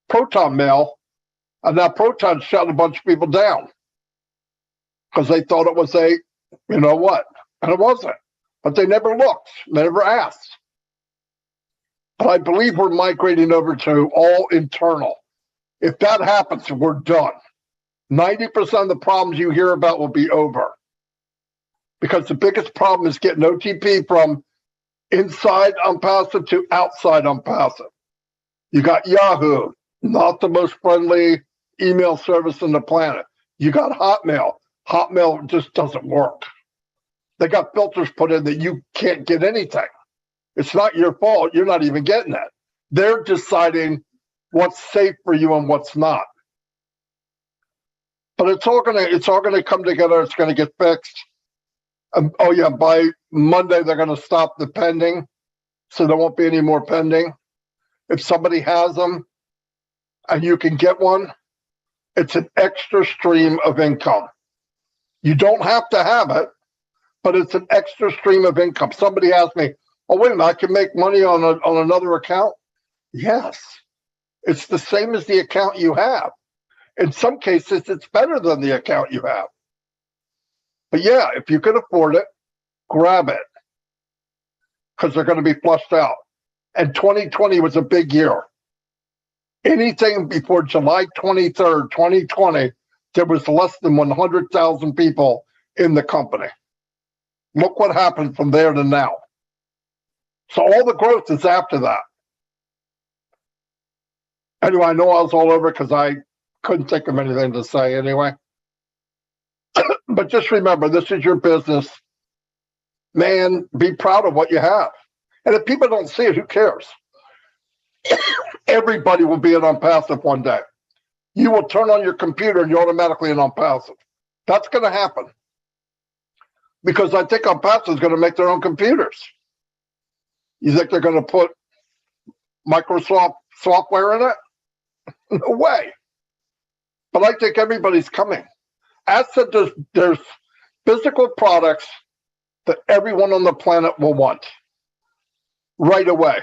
Proton Mail, and now Proton shut a bunch of people down because they thought it was a, you know what, and it wasn't. But they never looked, they never asked. But I believe we're migrating over to all internal. If that happens, we're done. 90% of the problems you hear about will be over. Because the biggest problem is getting OTP from inside Unpassive to outside Unpassive. You got Yahoo, not the most friendly email service on the planet. You got Hotmail. Hotmail just doesn't work. They got filters put in that you can't get anything. It's not your fault. You're not even getting that. They're deciding what's safe for you and what's not. But it's all gonna come together. It's gonna get fixed. Oh yeah, by Monday they're gonna stop the pending, so there won't be any more pending. If somebody has them and you can get one, it's an extra stream of income. You don't have to have it, but it's an extra stream of income. Somebody asked me, "Oh, wait a minute, I can make money on another account?" Yes, it's the same as the account you have. In some cases, it's better than the account you have. But yeah, if you can afford it, grab it, because they're going to be flushed out. And 2020 was a big year. Anything before July 23rd, 2020, there was less than 100,000 people in the company. Look what happened from there to now. So all the growth is after that. Anyway, I know I was all over because I couldn't think of anything to say anyway. But just remember, this is your business. Man, be proud of what you have. And if people don't see it, who cares? Everybody will be an unpassive one day. You will turn on your computer and you're automatically an unpassive. That's going to happen. Because I think unpassive is going to make their own computers. You think they're going to put Microsoft software in it? No way. But I think everybody's coming. As said, there's physical products that everyone on the planet will want right away.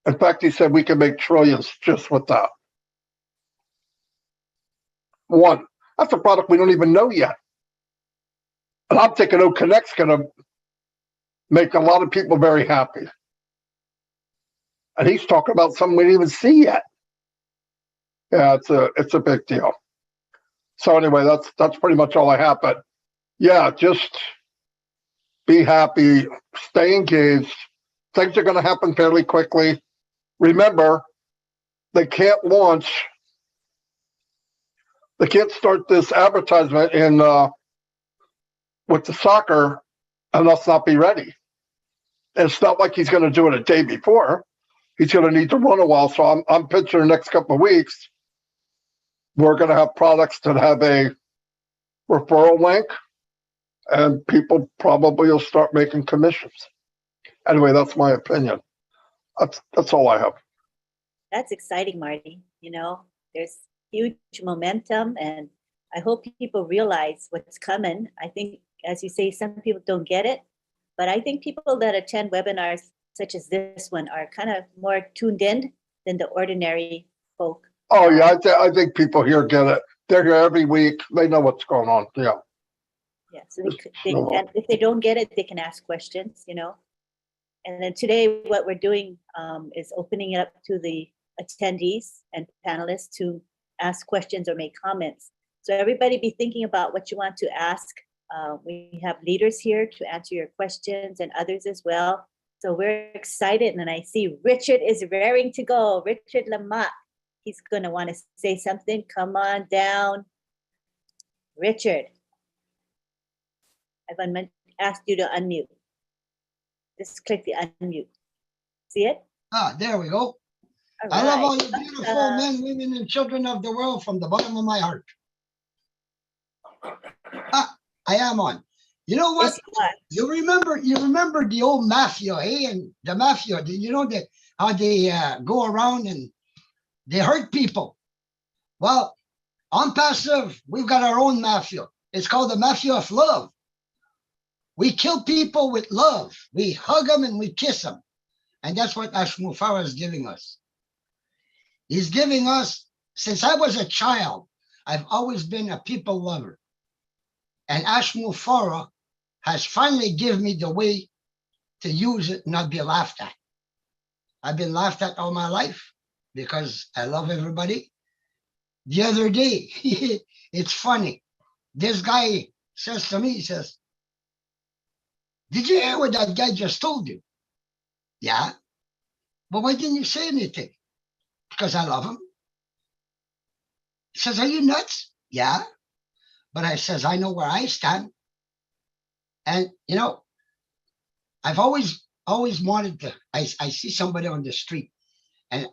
In fact, he said we can make trillions just with that. One, that's a product we don't even know yet. And I'm thinking OConnect's going to make a lot of people very happy. And he's talking about something we didn't even see yet. Yeah, it's a big deal. So anyway, that's pretty much all I have. But yeah, just be happy, stay engaged. Things are going to happen fairly quickly. Remember, they can't start this advertisement in with the soccer and us not be ready. And it's not like he's going to do it a day before. He's going to need to run a while. So I'm picturing the next couple of weeks, we're going to have products that have a referral link, and people probably will start making commissions. Anyway, that's my opinion. That's all I have. That's exciting, Marty. There's huge momentum, and I hope people realize what's coming. I think, as you say, some people don't get it, but I think people that attend webinars such as this one are kind of more tuned in than the ordinary folk. Oh yeah, I think people here get it. They're here every week. They know what's going on. Yeah. Yeah. So if they don't get it, they can ask questions. And then today, what we're doing is opening it up to the attendees and panelists to ask questions or make comments. So everybody be thinking about what you want to ask. We have leaders here to answer your questions and others as well. So we're excited. And I see Richard is raring to go. Richard Lamott, he's going to want to say something. Come on down. Richard, I've asked you to unmute. Just click the unmute. See it? There we go. I love all you beautiful men, women, and children of the world from the bottom of my heart. I am on. You know what? You remember the old mafia, eh? And the mafia, how they go around and they hurt people. Well, on Passive, we've got our own mafia. It's called the Mafia of Love. We kill people with love. We hug them and we kiss them. And that's what Ash Mufara is giving us. He's giving us, since I was a child, I've always been a people lover. And Ash Mufara has finally given me the way to use it and not be laughed at. I've been laughed at all my life because I love everybody. The other day, it's funny. This guy says to me, he says, "Did you hear what that guy just told you?" Yeah. But why didn't you say anything? Because I love him. He says, "Are you nuts?" Yeah. But I says, I know where I stand. And, I've always always wanted to. I see somebody on the street, and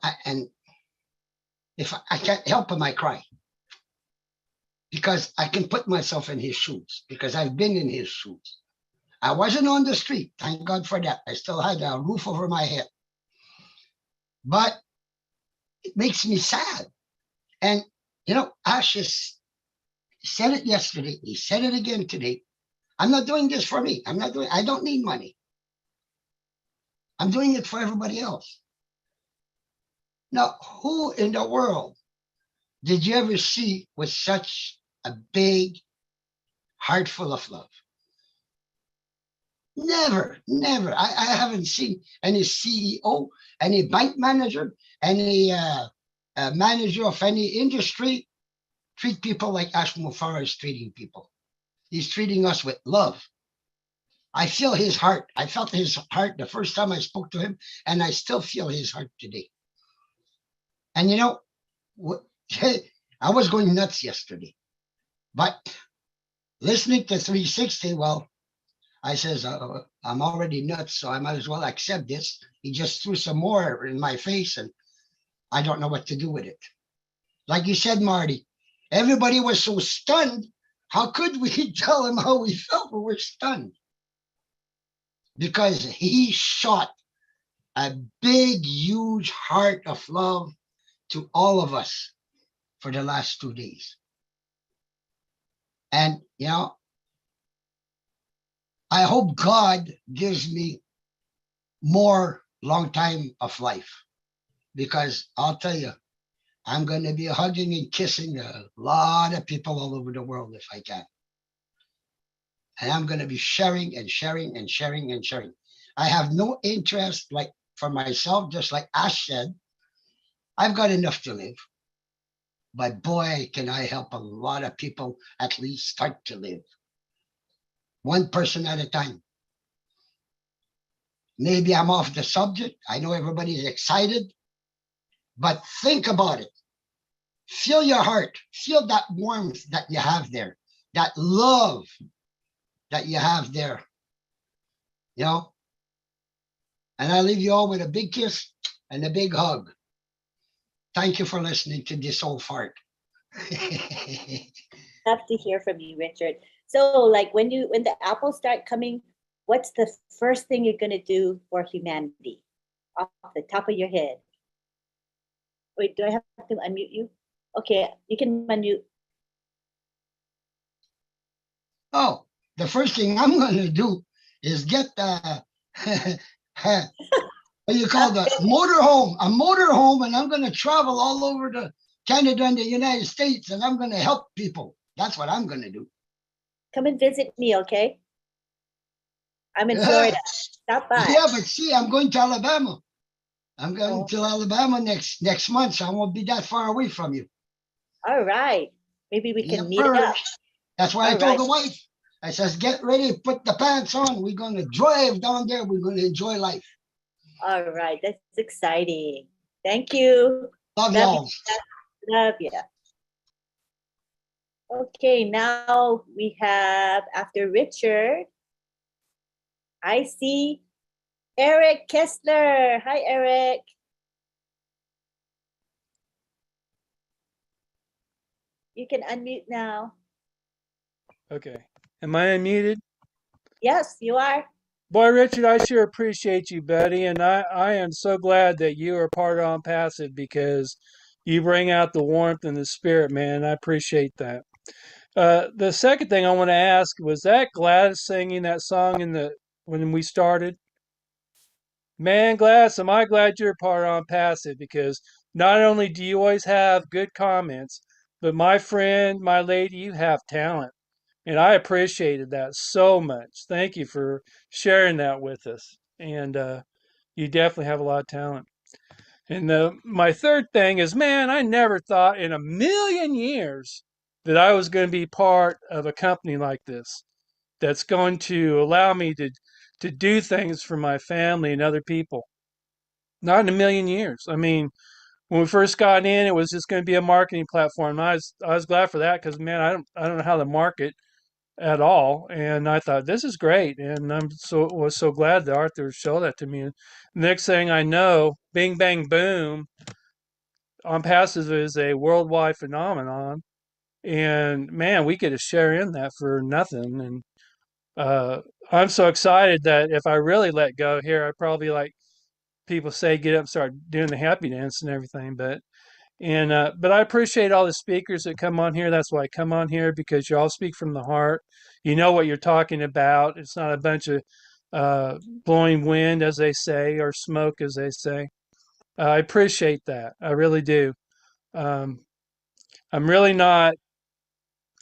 if I can't help him, I cry because I can put myself in his shoes because I've been in his shoes. I wasn't on the street, thank God for that. I still had a roof over my head, but it makes me sad. And Ashes said it yesterday. He said it again today. I'm not doing this for me. I don't need money. I'm doing it for everybody else. Now, who in the world did you ever see with such a big heart full of love? Never, never. I haven't seen any CEO, any bank manager, any manager of any industry treat people like Ash Mufara is treating people. He's treating us with love. I feel his heart. I felt his heart the first time I spoke to him, and I still feel his heart today. And I was going nuts yesterday, but listening to 360, well, I says, I'm already nuts, so I might as well accept this. He just threw some more in my face, and I don't know what to do with it. Like you said, Marty, everybody was so stunned. How could we tell him how we felt? We were stunned. Because he shot a big, huge heart of love to all of us for the last 2 days. And, I hope God gives me more long time of life, because I'll tell you, I'm going to be hugging and kissing a lot of people all over the world if I can. And I'm going to be sharing and sharing and sharing and sharing. I have no interest, like for myself, just like Ash said, I've got enough to live. But boy, can I help a lot of people at least start to live. One person at a time. Maybe I'm off the subject. I know everybody's excited, but think about it. Feel your heart. Feel that warmth that you have there, that love that you have there. And I leave you all with a big kiss and a big hug. Thank you for listening to this old fart. Love to hear from you, Richard. So, like when the apples start coming, what's the first thing you're going to do for humanity off the top of your head? Wait, do I have to unmute you? Okay, you can unmute. Oh, the first thing I'm going to do is get what do you call the motorhome? A motorhome, and I'm going to travel all over the Canada and the United States, and I'm going to help people. That's what I'm going to do. Come and visit me, okay? I'm in Florida. Stop by. Yeah, but see, I'm going to Alabama. I'm going to Alabama next month, so I won't be that far away from you. All right. Maybe we can meet up. That's why I told the wife. I says, get ready, put the pants on. We're going to drive down there. We're going to enjoy life. All right. That's exciting. Thank you. Love y'all. Love you. Okay, now we have, after Richard, I see Eric Kessler. Hi, Eric. You can unmute now. Okay. Am I unmuted? Yes, you are. Boy, Richard, I sure appreciate you, buddy. And I am so glad that you are part of On Passive, because you bring out the warmth and the spirit, man. I appreciate that. The second thing I want to ask, was that Gladys singing that song when we started? Man, Gladys, am I glad you're part of On Passive, because not only do you always have good comments, but my friend, my lady, you have talent. And I appreciated that so much. Thank you for sharing that with us. And you definitely have a lot of talent. And my third thing is, man, I never thought in a million years that I was going to be part of a company like this that's going to allow me to do things for my family and other people. Not in a million years. I mean, when we first got in, it was just going to be a marketing platform. I was glad for that, because man, I don't know how to market. at all. And I thought, this is great. And was so glad that Arthur showed that to me. And next thing I know, bing, bang, boom, On Passive is a worldwide phenomenon. And man, we get a share in that for nothing. And I'm so excited that if I really let go here, I probably, like people say, get up and start doing the happy dance and everything. But I appreciate all the speakers that come on here. That's why I come on here, because you all speak from the heart. You know what you're talking about. It's not a bunch of blowing wind, as they say, or smoke, as they say. I appreciate that. I really do. Um, I'm really not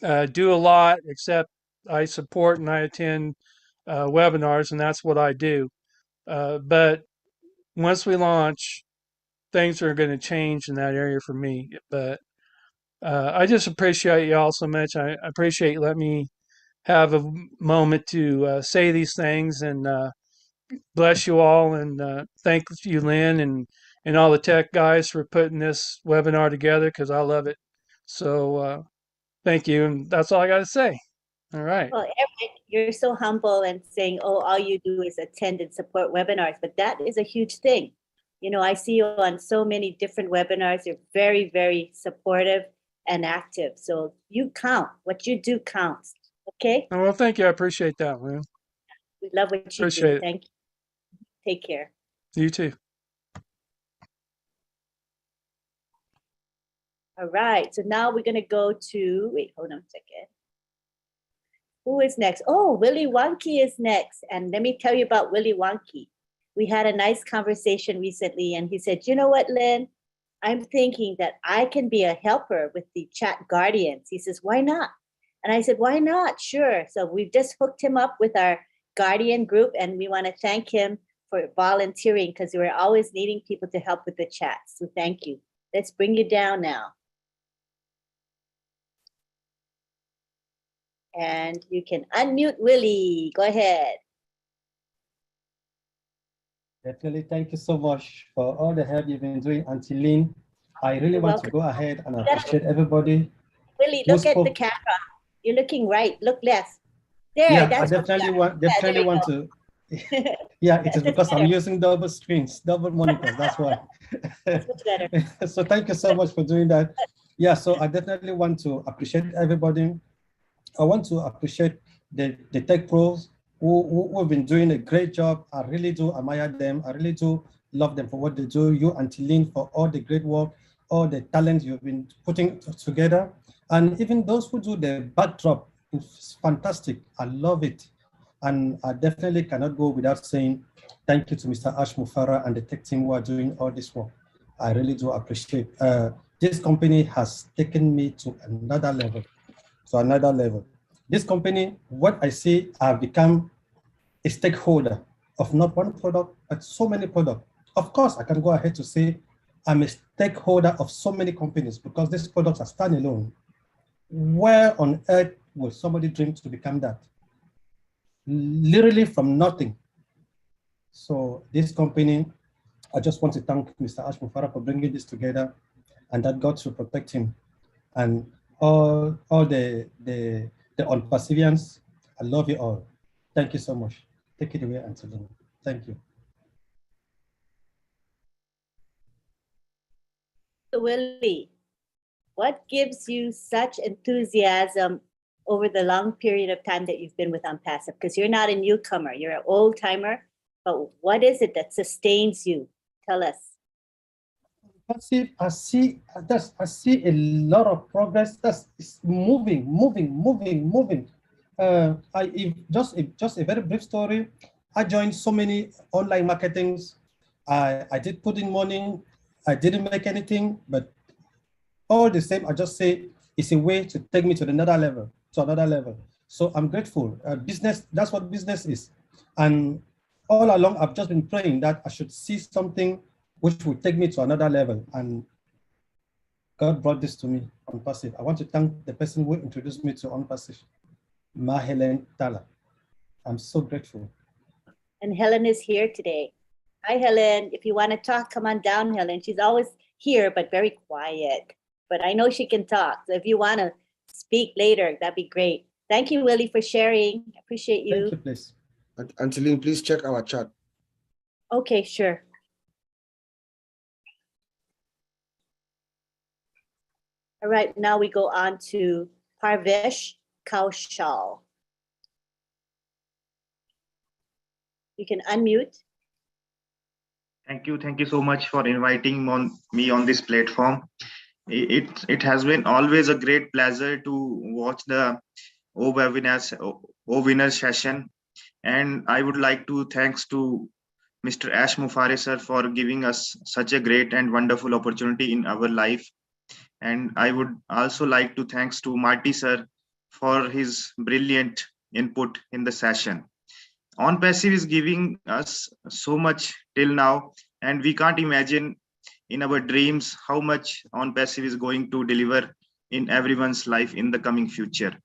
do a lot, except I support and I attend webinars, and that's what I do. But once we launch, things are going to change in that area for me. But I just appreciate you all so much. I appreciate you letting me have a moment to say these things, and bless you all, and thank you, Lynn, and all the tech guys for putting this webinar together, because I love it. So thank you, and that's all I got to say. All right. Well, Eric, you're so humble and saying, oh, all you do is attend and support webinars, but that is a huge thing. You know, I see you on so many different webinars. You're very, very supportive and active. So you count. What you do counts. Okay? Oh, well, thank you. I appreciate that, Lynn. We love what you Appreciate do. it. Thank you. Take care. You too. All right. So now we're going to go to, wait, hold on a second. Who is next? Oh, Willy Wonky is next. And let me tell you about Willy Wonky. We had a nice conversation recently, and he said, you know what, Lynn? I'm thinking that I can be a helper with the chat guardians. He says, why not? And I said, why not? Sure. So we've just hooked him up with our guardian group, and we want to thank him for volunteering, because we're always needing people to help with the chat. So thank you. Let's bring you down now. And you can unmute Willie. Go ahead. Definitely. Thank you so much for all the help you've been doing, Auntie Lynn. I really want to go ahead and appreciate everybody. Willie, look at the camera. You're looking right. Look left. There, yeah, that's I definitely want to. Yeah, it is because I'm using double screens, double monitors. That's why. That's much better. So thank you so much for doing that. Yeah, so I definitely want to appreciate everybody. I want to appreciate the tech pros who have been doing a great job. I really do admire them. I really do love them for what they do. You, Auntie Lynn, for all the great work, all the talent you've been putting together. And even those who do the backdrop, it's fantastic. I love it. And I definitely cannot go without saying thank you to Mr. Ash Mufara and the tech team who are doing all this work. I really do appreciate. This company has taken me to another level. So another level. This company, what I see, I've become a stakeholder of not one product, but so many products. Of course, I can go ahead to say I'm a stakeholder of so many companies, because these products are standalone. Where on earth will somebody dream to become that? Literally from nothing. So this company, I just want to thank Mr. Ash Mufara for bringing this together, and that God should protect him. And all the on perseverance. I love you all. Thank you so much. Take it away, Anthony. Thank you. So Willie, what gives you such enthusiasm over the long period of time that you've been with OnPassive? Because you're not a newcomer, you're an old timer, but what is it that sustains you? Tell us. I see a lot of progress. That's moving. Just a very brief story. I joined so many online marketings. I did put in money. I didn't make anything, but all the same, I just say it's a way to take me to another level. So I'm grateful. Business, that's what business is. And all along, I've just been praying that I should see something which will take me to another level. And God brought this to me on Passive. I want to thank the person who introduced me to OnPassive, Ma Helen Tala. I'm so grateful. And Helen is here today. Hi, Helen. If you want to talk, come on down, Helen. She's always here, but very quiet. But I know she can talk. So if you want to speak later, that'd be great. Thank you, Willie, for sharing. Appreciate Thank you. you, please. Angeline, please check our chat. Okay, sure. All right, now we go on to Parvesh Kaushal. You can unmute. Thank you so much for inviting me on this platform. It has been always a great pleasure to watch the OWinners session, and I would like to thanks to Mr. Ash Mufare sir for giving us such a great and wonderful opportunity in our life. And I would also like to thanks to Marty sir for his brilliant input in the session. On passive is giving us so much till now, and we can't imagine in our dreams how much on passive is going to deliver in everyone's life in the coming future.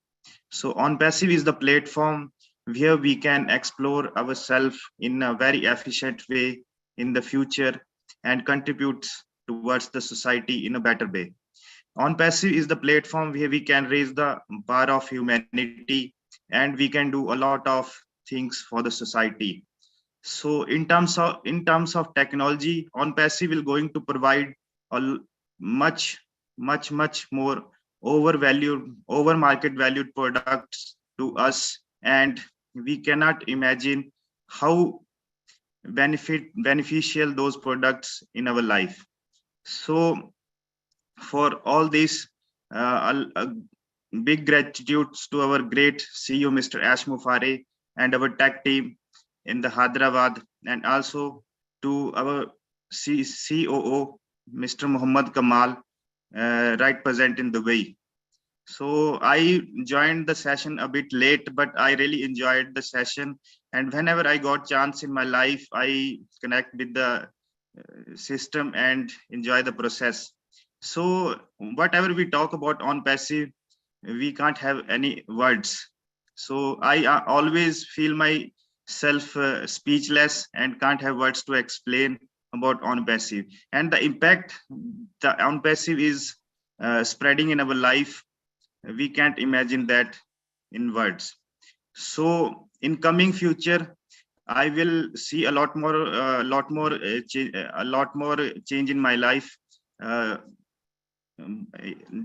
So on passive is the platform where we can explore ourselves in a very efficient way in the future and contribute towards the society in a better way. On passive is the platform where we can raise the bar of humanity, and we can do a lot of things for the society. So in terms of technology, on passive will going to provide a much more over market valued products to us, and we cannot imagine how beneficial those products in our life. So for all this, a big gratitude to our great CEO, Mr. Ash Mufare, and our tech team in the Hyderabad, and also to our COO, Mr. Muhammad Kamal, right present in Dubai. So I joined the session a bit late, but I really enjoyed the session. And whenever I got chance in my life, I connect with the system and enjoy the process. So whatever we talk about on passive, we can't have any words. So I always feel myself speechless and can't have words to explain about on passive, and the impact the on passive is spreading in our life. We can't imagine that in words. So in coming future, I will see a lot more change in my life uh,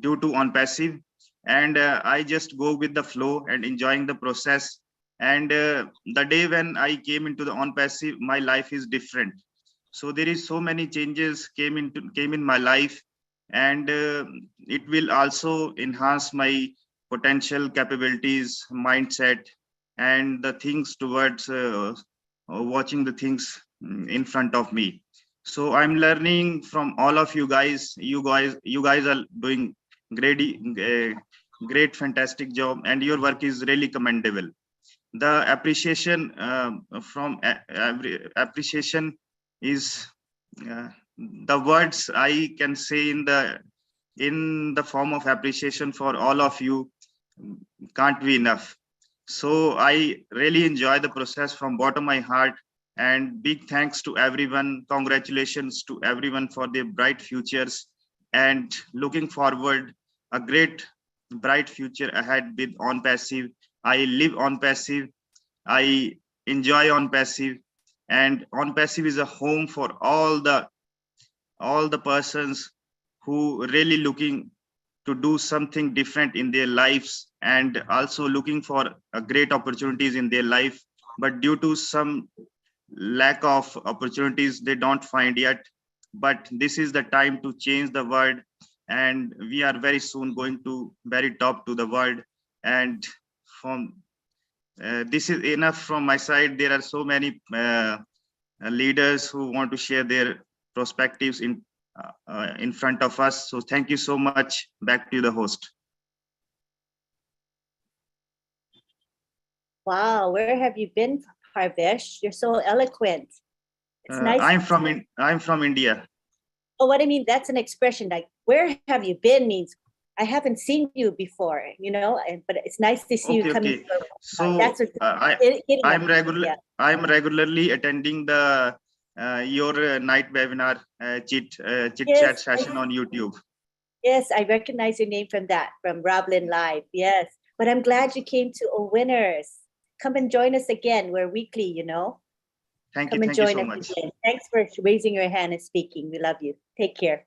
due to on passive, and I just go with the flow and enjoying the process. And the day when I came into the on passive, my life is different. So there is so many changes came in my life, and it will also enhance my potential capabilities, mindset, and the things towards watching the things in front of me. So I'm learning from all of you guys. You guys are doing great fantastic job, and your work is really commendable. The appreciation from appreciation is the words I can say in the form of appreciation for all of you can't be enough. So I really enjoy the process from bottom of my heart, and big thanks to everyone. Congratulations to everyone for their bright futures, and looking forward a great bright future ahead with on passive. I live on passive, I enjoy on passive, and on passive is a home for all the persons who really looking to do something different in their lives, and also looking for great opportunities in their life, but due to some lack of opportunities they don't find yet. But this is the time to change the world, and we are very soon going to very top to the world. And from this is enough from my side. There are so many leaders who want to share their perspectives in front of us. So thank you so much. Back to the host. Wow, where have you been, Parvesh? You're so eloquent. It's nice. I'm from India. Oh, what I mean, that's an expression. Like, where have you been means I haven't seen you before, but it's nice to see you coming. Okay. So that's what I'm regularly attending the your night webinar chit chat session on YouTube. Yes, I recognize your name from Roblin Live. Yes. But I'm glad you came to OWinners. Come and join us again. We're weekly, you know. Thank Come you. and Thank you join so us much. again. Thanks for raising your hand and speaking. We love you. Take care.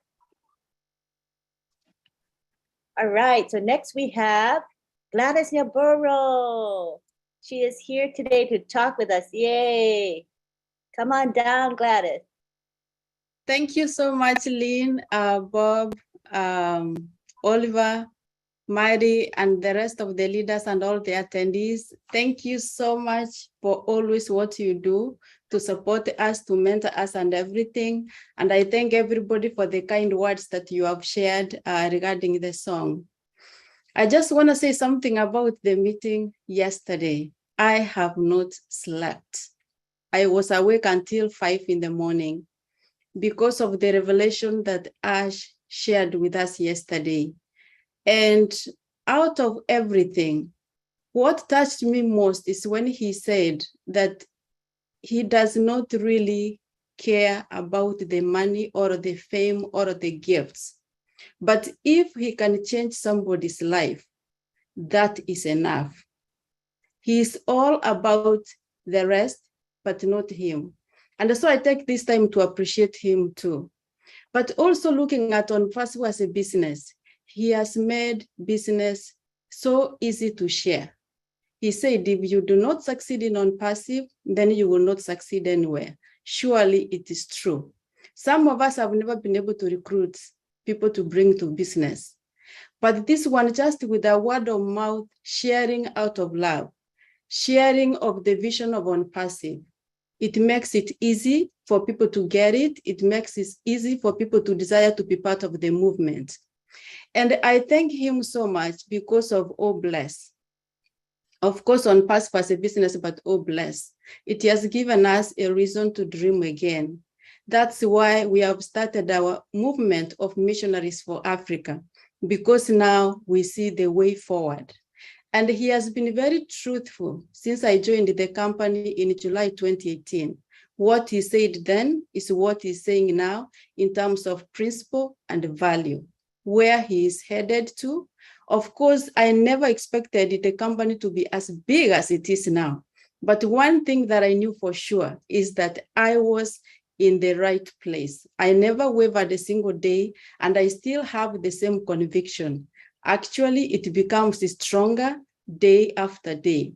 All right. So next we have Gladys Yaburo. She is here today to talk with us. Yay. Come on down, Gladys. Thank you so much, Lynn, Bob, Oliver, Mary, and the rest of the leaders and all the attendees. Thank you so much for always what you do to support us, to mentor us and everything. And I thank everybody for the kind words that you have shared regarding the song. I just want to say something about the meeting yesterday. I have not slept. I was awake until 5 in the morning because of the revelation that Ash shared with us yesterday. And out of everything, what touched me most is when he said that he does not really care about the money or the fame or the gifts. But if he can change somebody's life, that is enough. He is all about the rest, but not him. And so I take this time to appreciate him too. But also looking at ONPASSIVE as a business, he has made business so easy to share. He said, if you do not succeed in ONPASSIVE, then you will not succeed anywhere. Surely it is true. Some of us have never been able to recruit people to bring to business. But this one, just with a word of mouth, sharing out of love, sharing of the vision of ONPASSIVE, it makes it easy for people to get it. It makes it easy for people to desire to be part of the movement. And I thank him so much because of OBless. Of course, ONPASSIVE as a business, but OBless. It has given us a reason to dream again. That's why we have started our movement of missionaries for Africa, because now we see the way forward. And he has been very truthful since I joined the company in July 2018. What he said then is what he's saying now in terms of principle and value, where he is headed to. Of course, I never expected the company to be as big as it is now. But one thing that I knew for sure is that I was in the right place. I never wavered a single day, and I still have the same conviction. Actually, it becomes stronger day after day.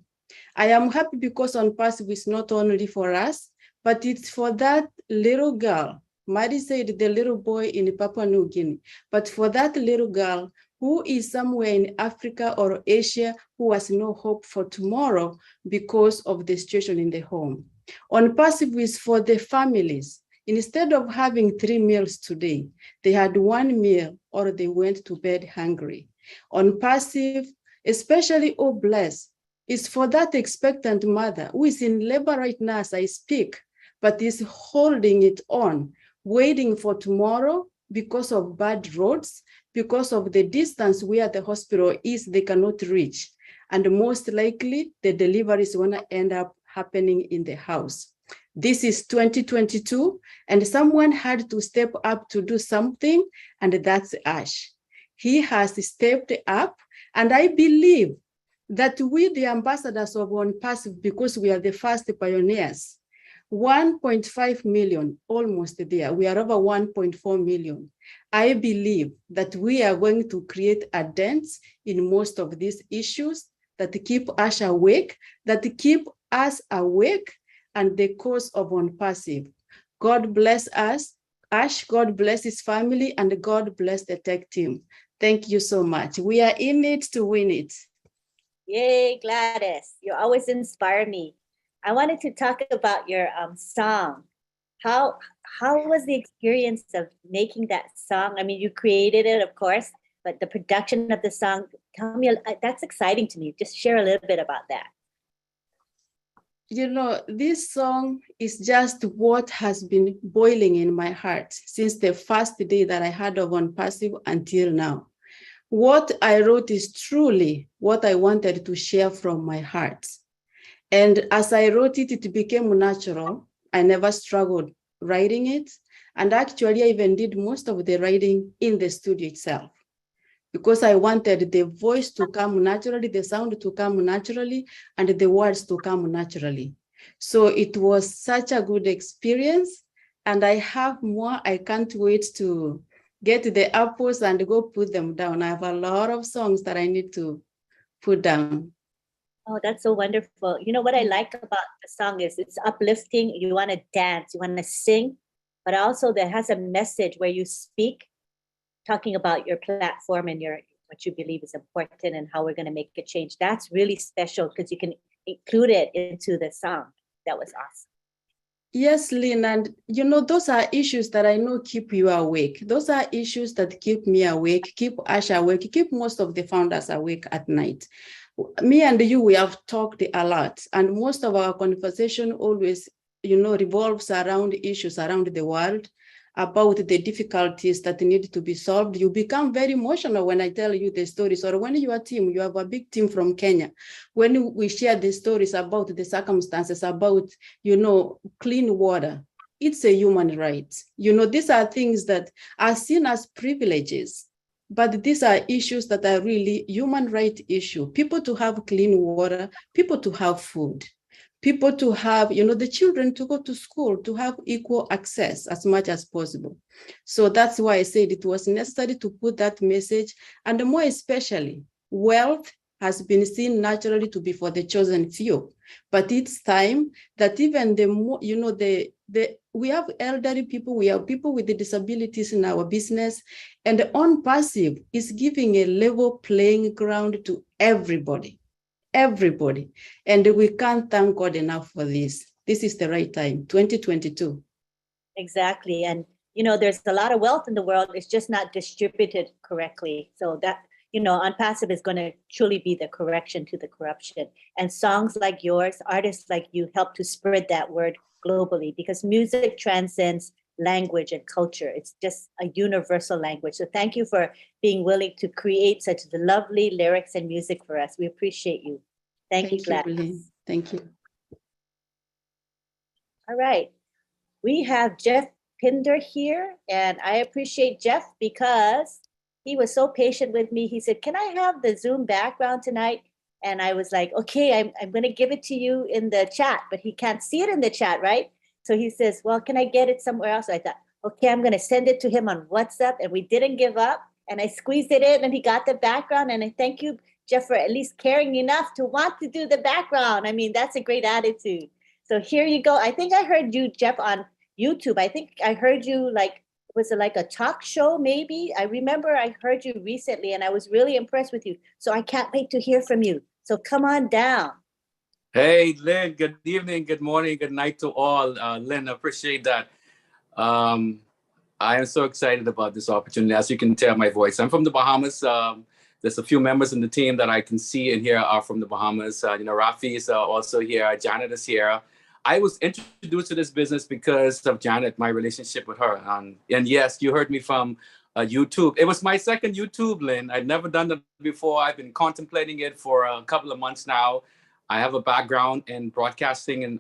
I am happy because ONPASSIVE is not only for us, but it's for that little girl. Mary said the little boy in Papua New Guinea, but for that little girl who is somewhere in Africa or Asia who has no hope for tomorrow because of the situation in the home. ONPASSIVE is for the families. Instead of having 3 meals today, they had 1 meal or they went to bed hungry. ONPASSIVE, especially OBless, is for that expectant mother who is in labor right now as I speak, but is holding it on, waiting for tomorrow because of bad roads, because of the distance where the hospital is, they cannot reach. And most likely the delivery is gonna end up happening in the house. This is 2022, and someone had to step up to do something, and that's Ash. He has stepped up, and I believe that we, the ambassadors of ONPASSIVE, because we are the first pioneers, 1.5 million, almost there. We are over 1.4 million. I believe that we are going to create a dent in most of these issues that keep Ash awake, that keep us awake, and the cause of ONPASSIVE. God bless us, Ash, God bless his family, and God bless the tech team. Thank you so much. We are in it to win it. Yay, Gladys. You always inspire me. I wanted to talk about your song. How was the experience of making that song? I mean, you created it, of course, but the production of the song, tell me, that's exciting to me. Just share a little bit about that. You know, this song is just what has been boiling in my heart since the first day that I heard of ONPASSIVE until now. What I wrote is truly what I wanted to share from my heart. And as I wrote it, it became natural. I never struggled writing it. And actually, I even did most of the writing in the studio itself. because I wanted the voice to come naturally, the sound to come naturally, and the words to come naturally. So it was such a good experience, and I have more. I can't wait to get the apples and go put them down. I have a lot of songs that I need to put down. Oh, that's so wonderful. You know what I like about the song is it's uplifting. You want to dance, you want to sing, but also there has a message where you speak, talking about your platform and your what you believe is important and how we're going to make a change. That's really special because you can include it into the song. That was awesome. Yes, Lynn, and you know, those are issues that I know keep you awake. Those are issues that keep me awake, keep Ash awake, keep most of the founders awake at night. Me and you, we have talked a lot, and most of our conversation always, you know, revolves around issues around the world, about the difficulties that need to be solved. You become very emotional when I tell you the stories, or when your team, you have a big team from Kenya, when we share the stories about the circumstances, about, you know, clean water. It's a human right. You know, these are things that are seen as privileges, but these are issues that are really human right issue. People to have clean water, people to have food, people to have, you know, the children to go to school, to have equal access as much as possible. So that's why I said it was necessary to put that message, and more especially, wealth has been seen naturally to be for the chosen few, but it's time that even the more, you know, we have elderly people, we have people with the disabilities in our business, and on passive is giving a level playing ground to everybody. And we can't thank God enough for this. This is the right time, 2022. Exactly. And, you know, there's a lot of wealth in the world. It's just not distributed correctly. So that, you know, Unpassive is going to truly be the correction to the corruption. And songs like yours, artists like you help to spread that word globally, because music transcends language and culture. It's just a universal language. So thank you for being willing to create such lovely lyrics and music for us. We appreciate you. Thank you, Gladys. Thank you. All right. We have Jeff Pinder here, and I appreciate Jeff because he was so patient with me. He said, can I have the Zoom background tonight? And I was like, okay, I'm going to give it to you in the chat, but he can't see it in the chat, right? So he says, well, can I get it somewhere else? So I thought, okay, I'm going to send it to him on WhatsApp. And we didn't give up. And I squeezed it in and he got the background. And I thank you, Jeff, for at least caring enough to want to do the background. I mean, that's a great attitude. So here you go. I think I heard you, Jeff, on YouTube. I think I heard you like, was it like a talk show maybe? I remember I heard you recently and I was really impressed with you. So I can't wait to hear from you. So come on down. Hey, Lynn, good evening, good morning, good night to all. Lynn, I appreciate that. I am so excited about this opportunity. As you can tell my voice, I'm from the Bahamas. There's a few members in the team that I can see and hear are from the Bahamas. You know, Rafi is also here. Janet is here. I was introduced to this business because of Janet, my relationship with her. And yes, you heard me from YouTube. It was my second YouTube, Lynn. I'd never done that before. I've been contemplating it for a couple of months now. I have a background in broadcasting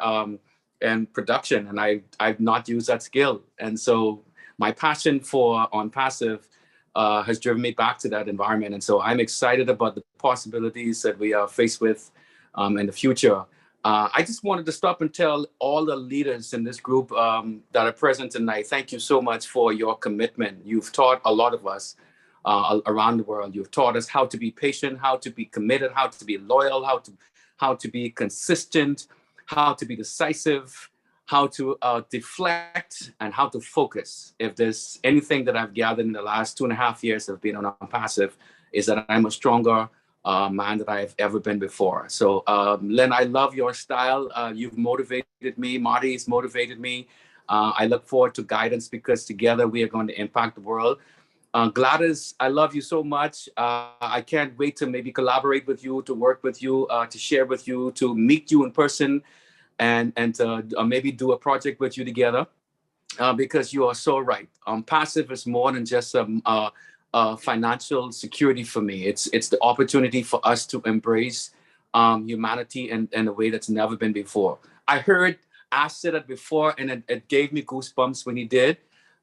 and production, and I've not used that skill. And so my passion for Unpassive has driven me back to that environment. And so I'm excited about the possibilities that we are faced with in the future. I just wanted to stop and tell all the leaders in this group that are present tonight, thank you so much for your commitment. You've taught a lot of us around the world. You've taught us how to be patient, how to be committed, how to be loyal, how to be consistent, how to be decisive, how to deflect, and how to focus. If there's anything that I've gathered in the last 2.5 years of being on Unpassive, is that I'm a stronger man that I've ever been before. So Len, I love your style. You've motivated me. Marty's motivated me. I look forward to guidance because together we are going to impact the world. Gladys, I love you so much. I can't wait to maybe collaborate with you, to work with you, to share with you, to meet you in person, and to maybe do a project with you together, because you are so right. Passive is more than just financial security for me. It's the opportunity for us to embrace humanity in a way that's never been before. I heard Ash said it before, and it gave me goosebumps when he did.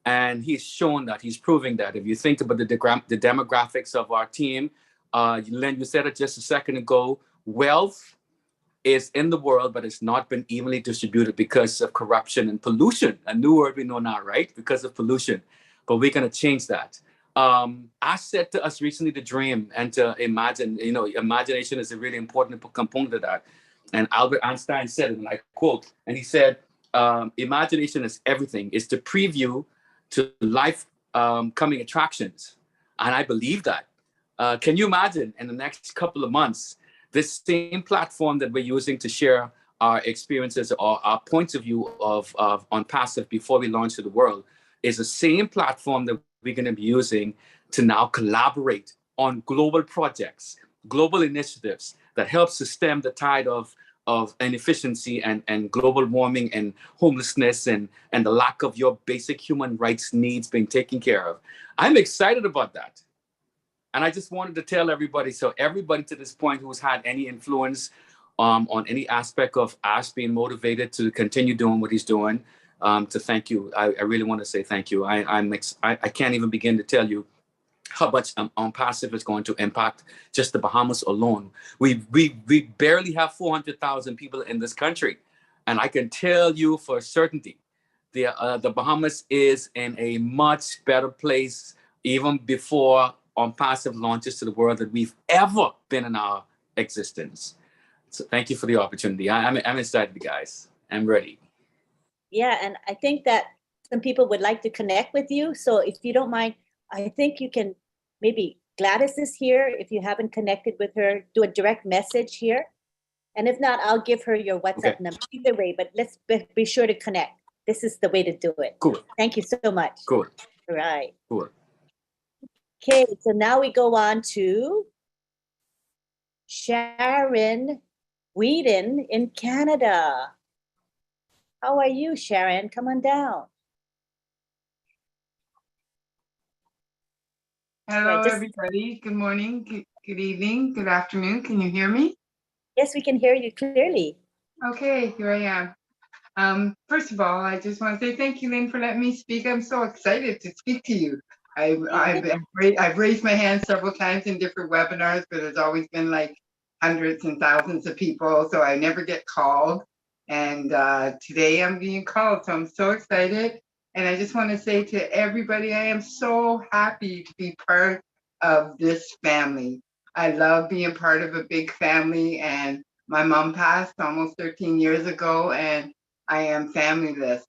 And he's shown that, he's proving that. If you think about the demographics of our team, Lynn, you said it just a second ago, wealth is in the world, but it's not been evenly distributed because of corruption and pollution. A new word we know now, right? Because of pollution. But we're going to change that. I said to us recently to dream and to imagine, imagination is a really important component of that. And Albert Einstein said it, and I quote, and he said, imagination is everything. It's the preview to life coming attractions. And I believe that. Can you imagine in the next couple of months, this same platform that we're using to share our experiences or our points of view of on passive before we launch to the world is the same platform that we're going to be using to now collaborate on global projects, global initiatives that help to stem the tide of inefficiency and global warming and homelessness and the lack of your basic human rights needs being taken care of. I'm excited about that. And I just wanted to tell everybody, so everybody to this point who's had any influence on any aspect of Ash being motivated to continue doing what he's doing, to thank you. I really want to say thank you. I can't even begin to tell you how much on passive is going to impact just the Bahamas alone. We barely have 400,000 people in this country. And I can tell you for certainty, the Bahamas is in a much better place even before on passive launches to the world that we've ever been in our existence. So thank you for the opportunity. I'm excited, guys. I'm ready. Yeah, and I think that some people would like to connect with you. So if you don't mind, I think you can, maybe Gladys is here. If you haven't connected with her, do a direct message here. And if not, I'll give her your WhatsApp number. Either way, but let's be sure to connect. This is the way to do it. Cool. Thank you so much. Cool. All right. Cool. Okay, so now we go on to Sharon Whedon in Canada. How are you, Sharon? Come on down. Hello, everybody. Good morning, good evening, good afternoon. Can you hear me? Yes, we can hear you clearly. Okay, here I am. First of all, I just want to say thank you, Lynn, for letting me speak. I'm so excited to speak to you. I've raised my hand several times in different webinars, but there's always been like hundreds and thousands of people, so I never get called. And today I'm being called, so I'm so excited. And I just want to say to everybody, I am so happy to be part of this family. I love being part of a big family, and my mom passed almost 13 years ago, and I am familyless.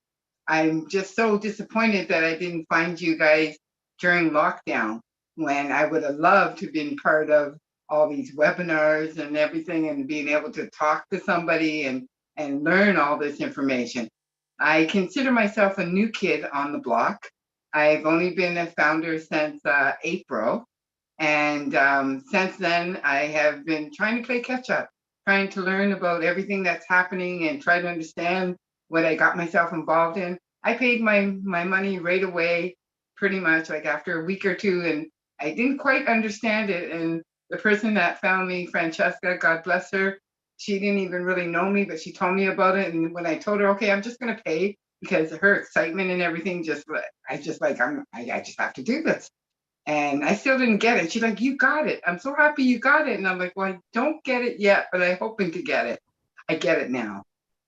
I'm just so disappointed that I didn't find you guys during lockdown, when I would have loved to have been part of all these webinars and everything, and being able to talk to somebody and learn all this information. I consider myself a new kid on the block. I've only been a founder since April. And since then, I have been trying to play catch up, trying to learn about everything that's happening and try to understand what I got myself involved in. I paid my money right away, pretty much like after a week or two, and I didn't quite understand it. And the person that found me, Francesca, God bless her, she didn't even really know me, but she told me about it. And when I told her, okay, I'm just going to pay, because her excitement and everything, I just have to do this. And I still didn't get it. She's like, you got it. I'm so happy you got it. And I'm like, well, I don't get it yet, but I'm hoping to get it. I get it now.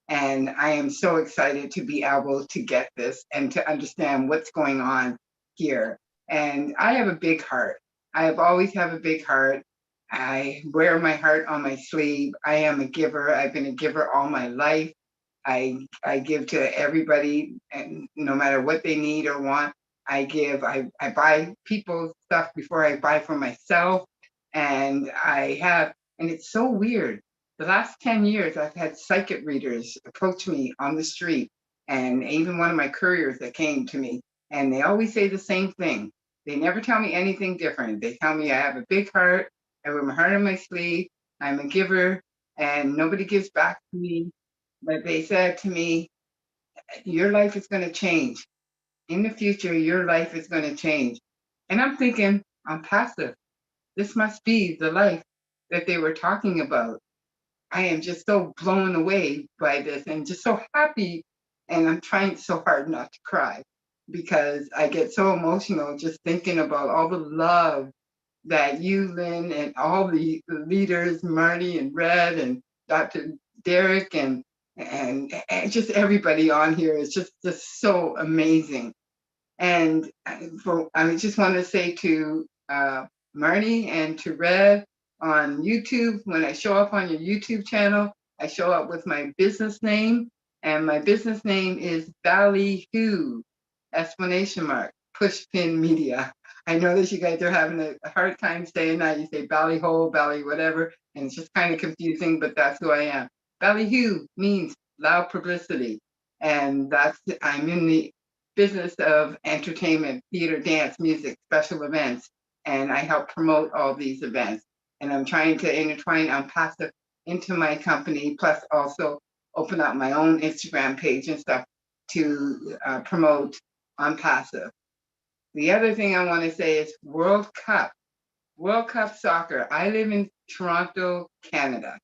And I am so excited to be able to get this and to understand what's going on here. And I have a big heart. I have always have a big heart. I wear my heart on my sleeve. I am a giver. I've been a giver all my life. I give to everybody, and no matter what they need or want, I give. I buy people stuff before I buy for myself. And it's so weird. The last 10 years, I've had psychic readers approach me on the street, and even one of my couriers that came to me, and they always say the same thing. They never tell me anything different. They tell me I have a big heart. I wear my heart on my sleeve. I'm a giver, and nobody gives back to me. But they said to me, your life is going to change. In the future, your life is going to change. And I'm thinking, I'm passive. This must be the life that they were talking about. I am just so blown away by this and just so happy. And I'm trying so hard not to cry. because I get so emotional just thinking about all the love that you, Lynn, and all the leaders, Marty and Red and Dr. Derek and just everybody on here is just so amazing. And I just want to say to Marty and to Red on YouTube, when I show up on your YouTube channel, I show up with my business name, and my business name is Ballyhoo, ! Pushpin Media. I know that you guys are having a hard time saying that. You say Ballyhole, Bally whatever, and it's just kind of confusing, but that's who I am. Ballyhoo means loud publicity, and I'm in the business of entertainment, theater, dance, music, special events, and I help promote all these events. And I'm trying to intertwine OnPassive into my company, plus also open up my own Instagram page and stuff to promote OnPassive. The other thing I want to say is World Cup soccer. I live in Toronto, Canada.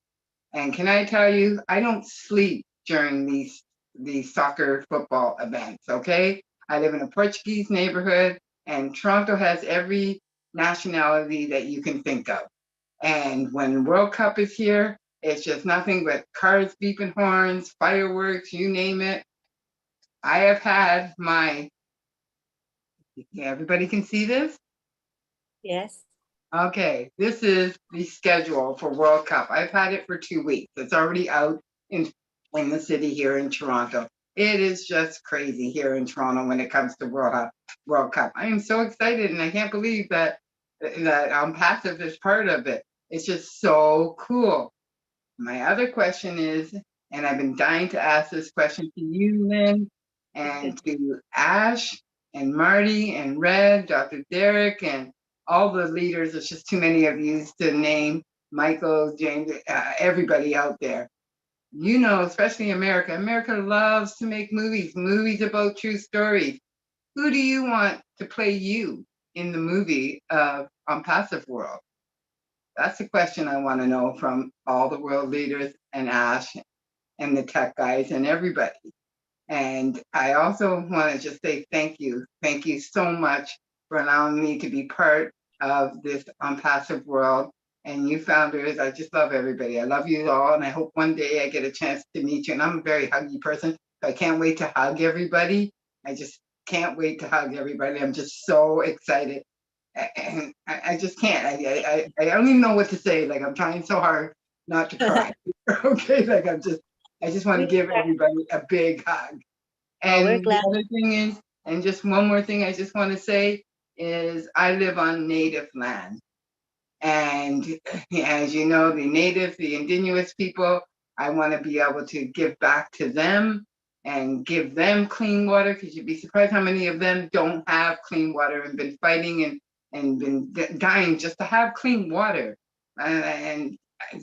And can I tell you, I don't sleep during these soccer football events, okay? I live in a Portuguese neighborhood, and Toronto has every nationality that you can think of. And when World Cup is here, it's just nothing but cars beeping horns, fireworks, you name it. I have had everybody can see this? Yes. Okay, this is the schedule for World Cup. I've had it for 2 weeks. It's already out in the city here in Toronto. It is just crazy here in Toronto when it comes to World Cup. I am so excited, and I can't believe that OnPassive is part of it. It's just so cool. My other question is, and I've been dying to ask this question to you, Lynn, and to Ash and Marty and Red, Dr. Derek, and all the leaders. There's just too many of you to name. Michael, James, everybody out there. You know, especially America. America loves to make movies about true stories. Who do you want to play you in the movie of OnPassive World? That's the question I want to know from all the world leaders and Ash and the tech guys and everybody. And I also want to just say thank you. Thank you so much for allowing me to be part of this OnPassive World. And you founders, I just love everybody. I love you all. And I hope one day I get a chance to meet you. And I'm a very huggy person, so I can't wait to hug everybody. I just can't wait to hug everybody. I'm just so excited. And I just can't. I don't even know what to say. Like, I'm trying so hard not to cry. Okay, like I just want to give everybody a big hug. And the other thing is, and just one more thing I just want to say is, I live on Native land. And as you know, the Native, the Indigenous people, I want to be able to give back to them and give them clean water, because you'd be surprised how many of them don't have clean water and been fighting and been dying just to have clean water. And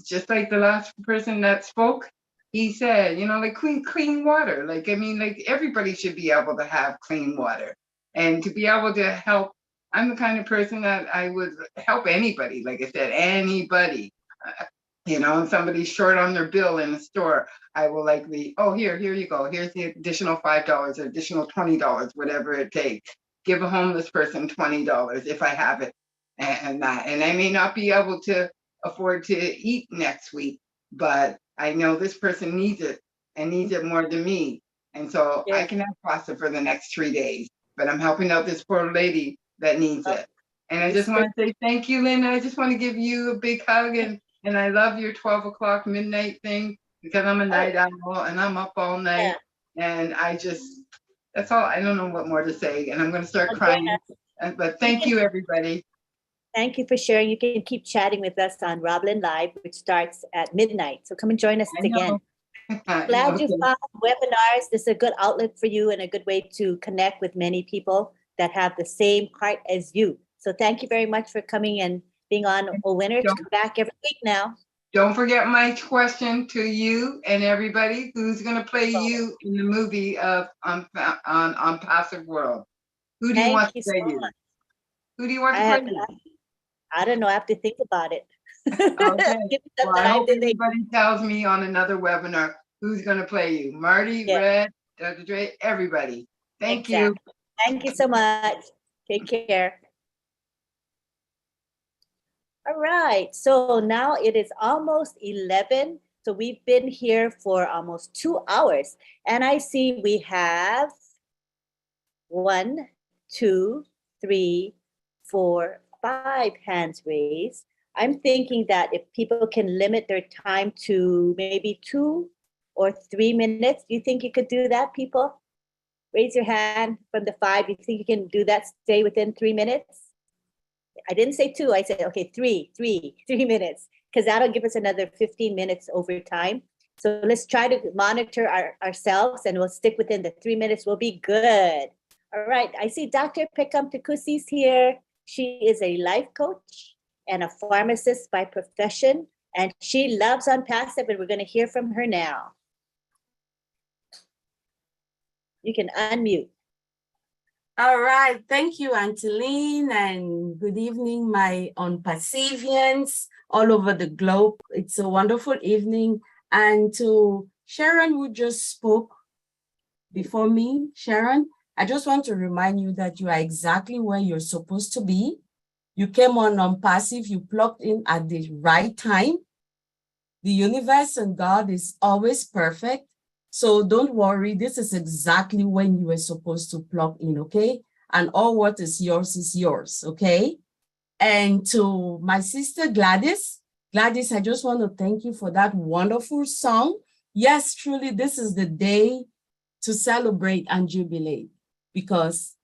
just like the last person that spoke, he said, you know, like clean water. Like, I mean, like everybody should be able to have clean water, and to be able to help. I'm the kind of person that I would help anybody. Like I said, anybody. You know, if somebody's short on their bill in the store, I will likely, oh, here you go. Here's the additional $5 or additional $20, whatever it takes. Give a homeless person $20 if I have it, and that. And I may not be able to afford to eat next week, but I know this person needs it and needs it more than me. And so I can have pasta for the next 3 days, but I'm helping out this poor lady that needs it. And I just want to say thank you, Lynn. I just want to give you a big hug, and I love your 12 o'clock midnight thing, because I'm a night owl and I'm up all night. And that's all. I don't know what more to say, and I'm going to start crying. But thank you, everybody. Thank you for sharing. You can keep chatting with us on Roblin Live, which starts at midnight. So come and join us again. Glad you found webinars. This is a good outlet for you and a good way to connect with many people that have the same heart as you. So thank you very much for coming and being on OWinners. Come back every week now. Don't forget my question to you and everybody: who's going to play you in the movie of OnPassive World? Who do you want to play you? Who do you want to play you? I don't know. I have to think about it. Okay. Well, I hope everybody tells me on another webinar who's going to play you. Marty, Red, Dr. Dre, everybody. Thank you. Thank you so much. Take care. All right, so now it is almost 11. So we've been here for almost 2 hours. And I see we have 1, 2, 3, 4, 5 hands raised. I'm thinking that if people can limit their time to maybe 2 or 3 minutes, do you think you could do that, people? Raise your hand from the 5. You think you can do that, stay within 3 minutes? I didn't say 2, I said, okay, 3 minutes, because that'll give us another 15 minutes over time. So let's try to monitor ourselves and we'll stick within the 3 minutes. We'll be good. All right, I see Dr. Pekam Tukusi's here. She is a life coach and a pharmacist by profession, and she loves OnPassive, and we're going to hear from her now. You can unmute. All right, thank you, Auntie Lynn, and good evening, my OnPassivians all over the globe. It's a wonderful evening. And to Sharon, who just spoke before me, Sharon, I just want to remind you that you are exactly where you're supposed to be. You came on Passive, you plugged in at the right time. The universe and God is always perfect. So don't worry, this is exactly when you were supposed to plug in, okay? And all what is yours, okay? And to my sister Gladys, I just want to thank you for that wonderful song. Yes, truly, this is the day to celebrate and jubilate, because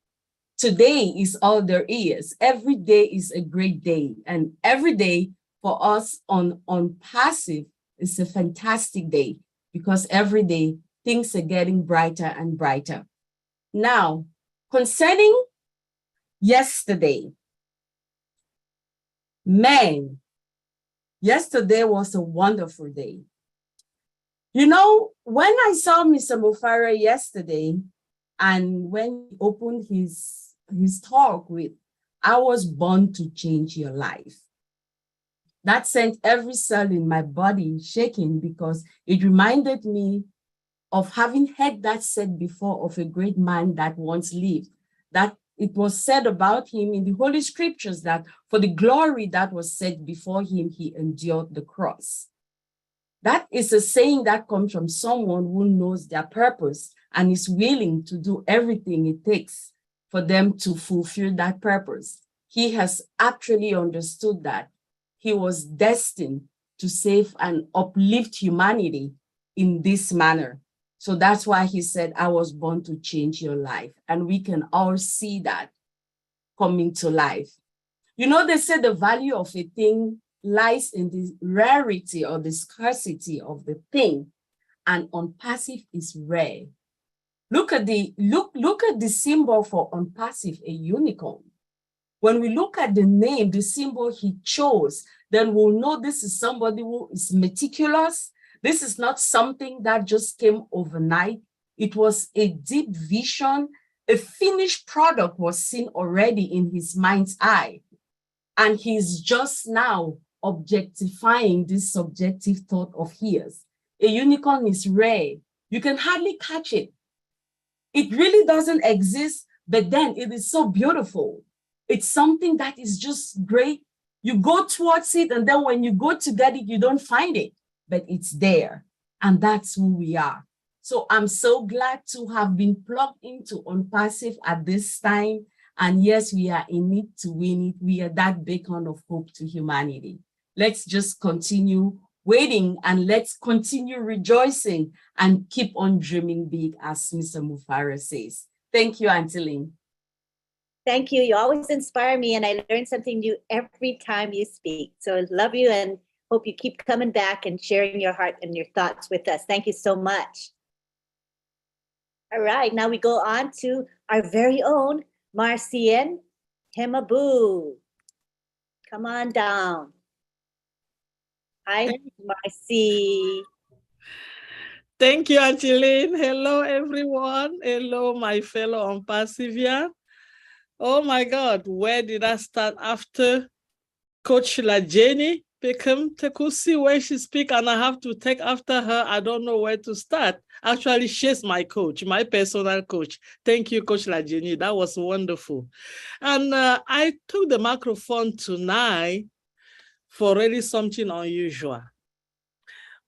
today is all there is. Every day is a great day. And every day for us on Passive is a fantastic day, because every day things are getting brighter and brighter. Now, concerning yesterday, man, yesterday was a wonderful day. You know, when I saw Mr. Mufara yesterday, and when he opened his talk with, I was born to change your life. That sent every cell in my body shaking, because it reminded me of having heard that said before of a great man that once lived, that it was said about him in the Holy Scriptures that for the glory that was set before him, he endured the cross. That is a saying that comes from someone who knows their purpose and is willing to do everything it takes for them to fulfill that purpose. He has actually understood that he was destined to save and uplift humanity in this manner. So that's why he said, I was born to change your life. And we can all see that coming to life. You know, they say the value of a thing lies in the rarity or the scarcity of the thing, and OnPassive is rare. Look at the symbol for OnPassive, a unicorn. When we look at the name, the symbol he chose, then we'll know this is somebody who is meticulous. This is not something that just came overnight. It was a deep vision. A finished product was seen already in his mind's eye. And he's just now objectifying this subjective thought of his. A unicorn is rare. You can hardly catch it. It really doesn't exist, but then it is so beautiful. It's something that is just great. You go towards it, and then when you go to get it, you don't find it, but it's there. And that's who we are. So I'm so glad to have been plugged into OnPassive at this time. And yes, we are in it to win it. We are that beacon of hope to humanity. Let's just continue waiting, and let's continue rejoicing and keep on dreaming big, as Mr. Mufara says. Thank you, Auntie Lynn. Thank you. You always inspire me, and I learn something new every time you speak. So I love you and hope you keep coming back and sharing your heart and your thoughts with us. Thank you so much. All right, now we go on to our very own Marcian Himabu. Come on down. Hi, Marcy. Thank you, Auntie Lynn. Hello, everyone. Hello, my fellow OnPassivian. Oh my God, where did I start after Coach Lajeni? Become Tekusi where she speak and I have to take after her. I don't know where to start. Actually, she's my coach, my personal coach. Thank you, Coach Lajini. That was wonderful. And I took the microphone tonight for really something unusual.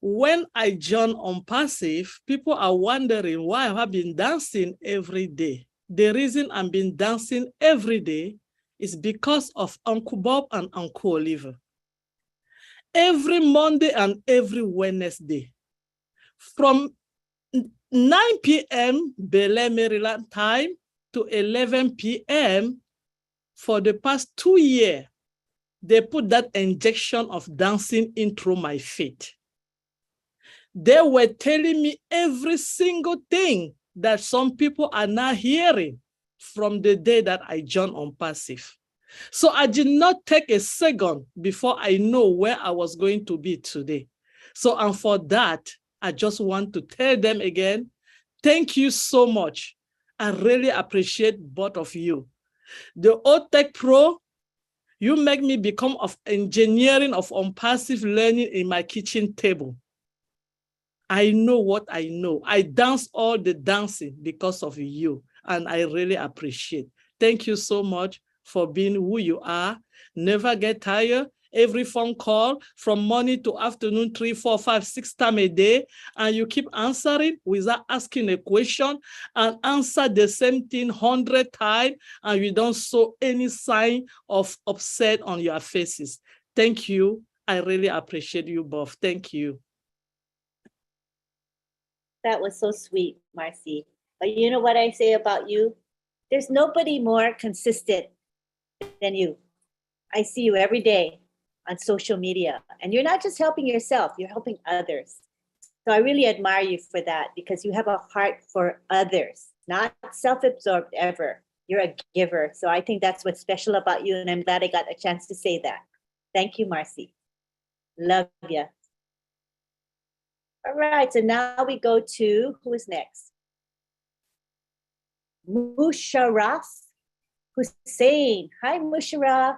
When I joined on Passive, people are wondering why I have been dancing every day. The reason I've been dancing every day is because of Uncle Bob and Uncle Oliver. Every Monday and every Wednesday, from 9 p.m. Bel Maryland time to 11 p.m. for the past 2 years, they put that injection of dancing in through my feet. They were telling me every single thing that some people are now hearing from the day that I joined on Passive. So I did not take a second before I know where I was going to be today. So, and for that, I just want to tell them again, thank you so much. I really appreciate both of you. The OTech Pro, you make me become of engineering of passive learning in my kitchen table. I know what I know. I dance all the dancing because of you, and I really appreciate. Thank you so much for being who you are. Never get tired. Every phone call from morning to afternoon, 3, 4, 5, 6 times a day, and you keep answering without asking a question and answer the same thing 100 times, and you don't show any sign of upset on your faces. Thank you. I really appreciate you both. Thank you. That was so sweet, Marcy. But you know what I say about you? There's nobody more consistent than you. I see you every day on social media, and you're not just helping yourself, you're helping others. So I really admire you for that because you have a heart for others, not self-absorbed ever. You're a giver. So I think that's what's special about you, and I'm glad I got a chance to say that. Thank you, Marcy. Love you. All right, so now we go to, who is next? Musharraf Hussein. Hi, Musharraf.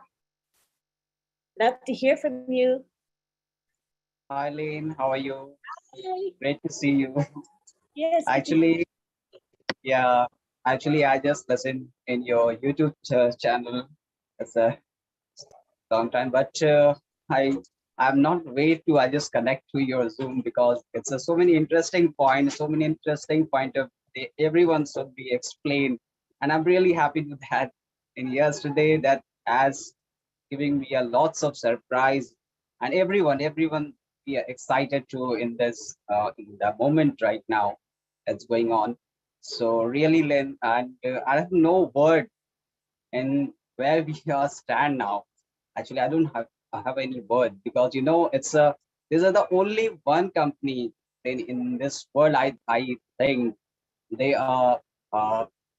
Love to hear from you. Hi, Lynn. How are you? Hi. Great to see you. Yes. Actually, yeah. Actually, I just listened in your YouTube channel. It's a long time, but I'm not wait to. I just connect to your Zoom because it's so many interesting points, so many interesting point of everyone should be explained, and I'm really happy with that. And yesterday, that as giving me a lots of surprise, and everyone be excited to in this in the moment right now that's going on. So really, Lynn, and I have no word in where we are stand now. Actually, I have any word because it's these are the only one company in this world. I think they are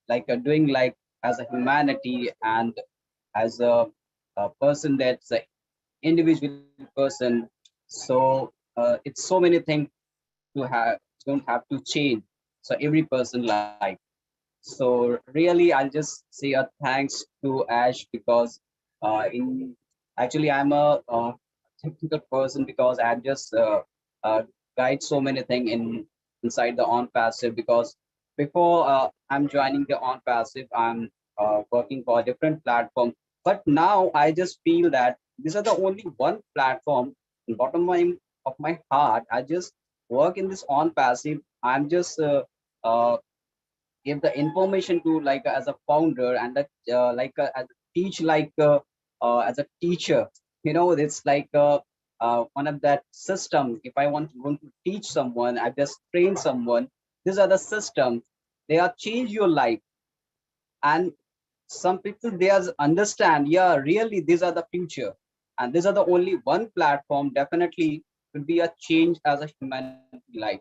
like doing like as a humanity and as a person that's an individual person. So it's so many things to have don't have to change. So every person like. So really, I'll just say a thanks to Ash because in actually I'm a technical person because I just guide so many things inside the on passive because before I'm joining the on passive, I'm working for a different platform. But now I just feel that these are the only one platform. In bottom of my heart, I just work in this on passive. I'm just give the information to like as a founder and that as a teach as a teacher. It's like one of that system. If I want to teach someone, I just train someone. These are the systems. They are change your life, and some people they understand. Yeah, really, these are the future, and these are the only one platform. Definitely will be a change as a humanity life.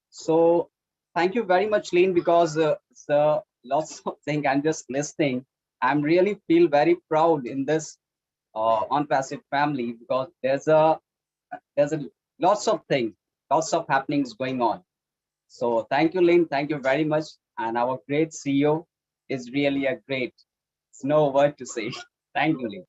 So thank you very much, Lynn, because lots of things I'm just listening. I'm really feel very proud in this on passive family because there's a lots of things, lots of happenings going on. So thank you, Lynn. Thank you very much. And our great CEO is really a great. It's no word to say. Thank you, Lynn.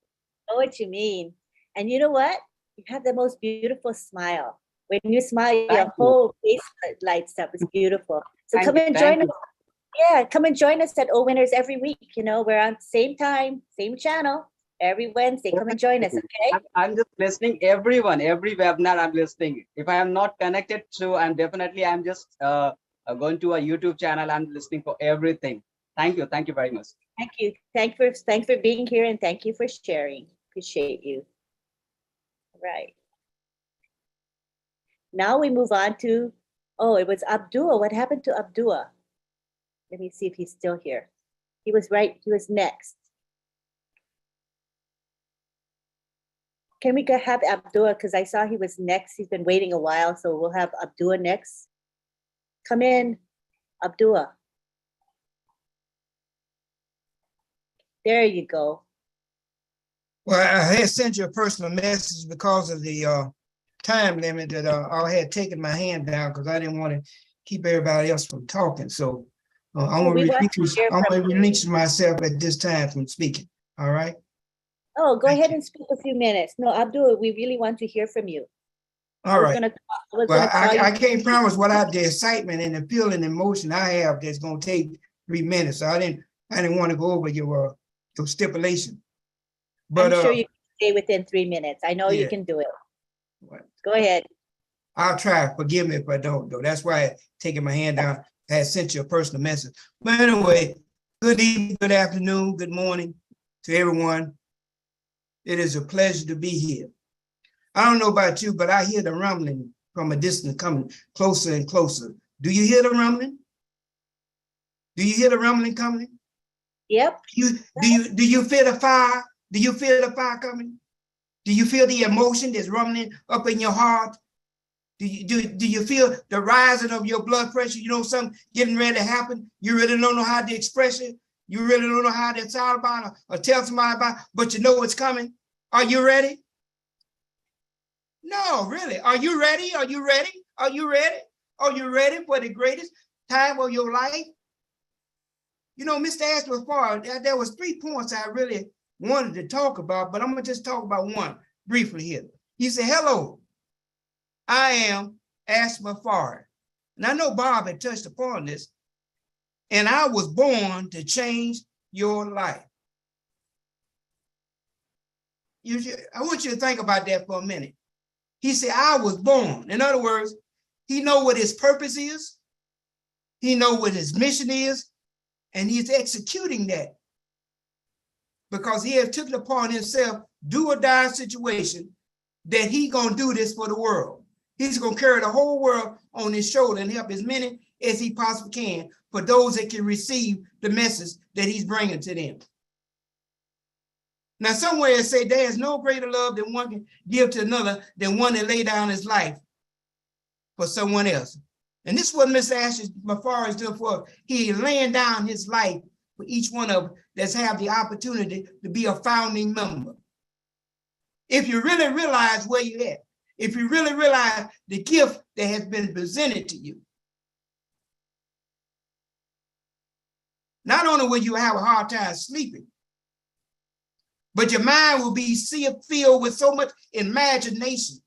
I know what you mean. And you know what? You have the most beautiful smile. When you smile, your Thank you. whole face lights up. It's beautiful. So Thank come you, and thank join you. us. Yeah, come and join us at OWinners every week. You know, we're on same time, same channel, every Wednesday. Come and join us, okay? I'm just listening everyone, every webinar I'm listening. If I am not connected to, I'm just going to a YouTube channel. I'm listening for everything. Thank you very much. Thank you. Thanks for being here and thank you for sharing. Appreciate you. Right. Now we move on to, oh, it was Abdul. What happened to Abdul? Let me see if he's still here. He was next. Can we have Abdul? Because I saw he was next. He's been waiting a while, so we'll have Abdul next. Come in, Abdul. There you go. Well, I had sent you a personal message because of the time limit that I had taken my hand down because I didn't want to keep everybody else from talking. So I'm going to release myself at this time from speaking. All right. Oh, go ahead and speak a few minutes. No, Abdul, we really want to hear from you. All right. I can't promise the excitement and the feeling and emotion I have that's going to take 3 minutes. So I didn't want to go over your stipulation. But I'm sure you can stay within 3 minutes. I know you can do it. Go ahead. I'll try. Forgive me if I don't, though. That's why I taking my hand down. I had sent you a personal message. But anyway, good evening, good afternoon, good morning to everyone. It is a pleasure to be here. I don't know about you, but I hear the rumbling from a distance coming closer and closer. Do you hear the rumbling? Do you hear the rumbling coming? Yep. Do you feel the fire? Do you feel the fire coming? Do you feel the emotion that's rumbling up in your heart? Do you feel the rising of your blood pressure? You know something getting ready to happen? You really don't know how to express it. You really don't know how to tell about it or tell somebody about it, but you know it's coming. Are you ready? No, really. Are you ready? Are you ready? Are you ready? Are you ready for the greatest time of your life? You know, Mr. Ashby before, there was 3 points I really wanted to talk about, but I'm going to just talk about one briefly here. He said, hello, I am Ashby Farr. And I know Bob had touched upon this, and I was born to change your life. I want you to think about that for a minute. He said, I was born. In other words, he knows what his purpose is. He knows what his mission is, and he's executing that because he has taken upon himself do or die situation that he gonna do this for the world. He's gonna carry the whole world on his shoulder and help as many as he possibly can for those that can receive the message that he's bringing to them. Now, somewhere it say there is no greater love that one can give to another than one that lay down his life for someone else. And this is what Mr. Ashby Farr is doing for us. He is laying down his life for each one of us that's have the opportunity to be a founding member. If you really realize where you're at, if you really realize the gift that has been presented to you, not only will you have a hard time sleeping, but your mind will be filled with so much imagination,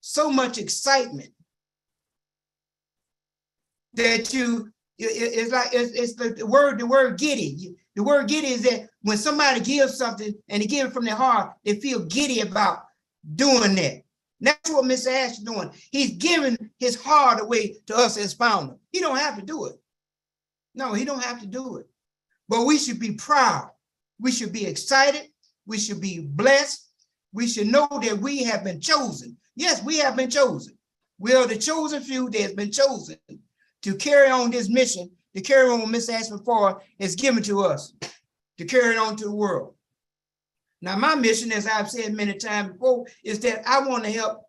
so much excitement that it's the word giddy. The word giddy is that when somebody gives something and they give it from their heart, they feel giddy about doing that. That's what Mr. Ash is doing. He's giving his heart away to us as founder. He don't have to do it. No, he don't have to do it. But we should be proud. We should be excited. We should be blessed. We should know that we have been chosen. Yes, we have been chosen. We are the chosen few that has been chosen to carry on this mission, to carry on what Mr. Ashby Farr has given to us, to carry it on to the world. Now, my mission, as I've said many times before, is that I want to help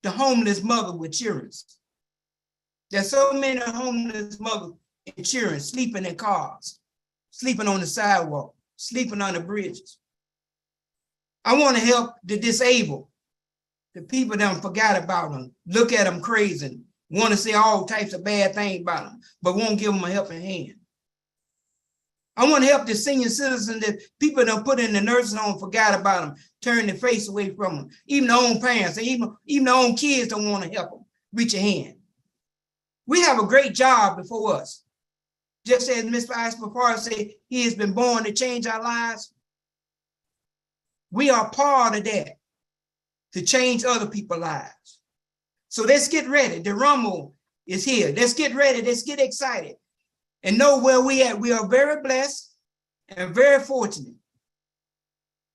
the homeless mother with children. There's so many homeless mothers and children sleeping in cars, sleeping on the sidewalk, sleeping on the bridges. I want to help the disabled, the people that forgot about them, look at them crazy, want to say all types of bad things about them, but won't give them a helping hand. I want to help the senior citizen that people don't put in the nursing home, forgot about them, turn their face away from them. Even their own parents, and even their own kids don't want to help them. Reach your hand. We have a great job before us. Just as Mr. Ispapar said, he has been born to change our lives. We are part of that, to change other people's lives. So let's get ready. The rumble is here. Let's get ready. Let's get excited and know where we at. We are very blessed and very fortunate.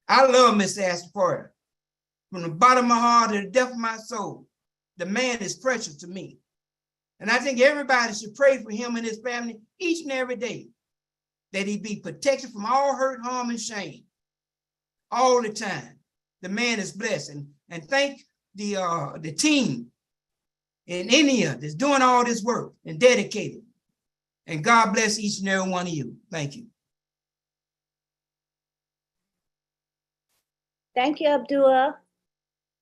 I love Mr. Ispapar. From the bottom of my heart to the depth of my soul, the man is precious to me. And I think everybody should pray for him and his family each and every day, that he be protected from all hurt, harm, and shame all the time. The man is blessed. And thank the team in India that's doing all this work and dedicated. And God bless each and every one of you. Thank you. Thank you, Abdullah.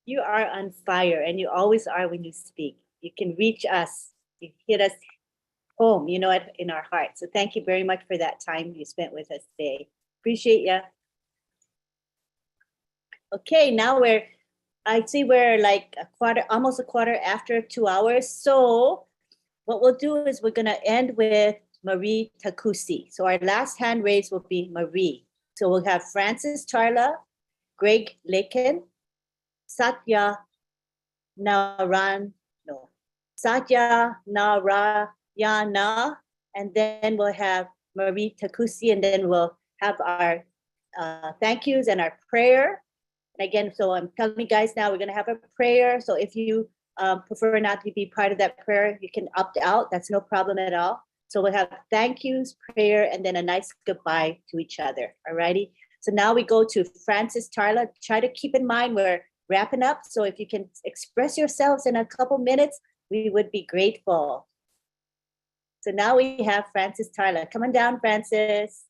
You are on fire, and you always are when you speak. You can reach us. You hit us home, you know, in our hearts. So thank you very much for that time you spent with us today. Appreciate you. Okay, now I see we're like almost a quarter after 2 hours. So what we'll do is we're gonna end with Marie Takusi. So our last hand raised will be Marie. So we'll have Francis Charla, Greg Lakin, Satya Narayana, and then we'll have Marie Takusi, and then we'll have our thank yous and our prayer. And again, so I'm telling you guys now, we're going to have a prayer. So if you prefer not to be part of that prayer, you can opt out. That's no problem at all. So we'll have thank yous, prayer, and then a nice goodbye to each other. All righty. So now we go to Francis Charla. Try to keep in mind we're wrapping up. So if you can express yourselves in a couple minutes, we would be grateful. So now we have Francis Charla. Come on down, Francis.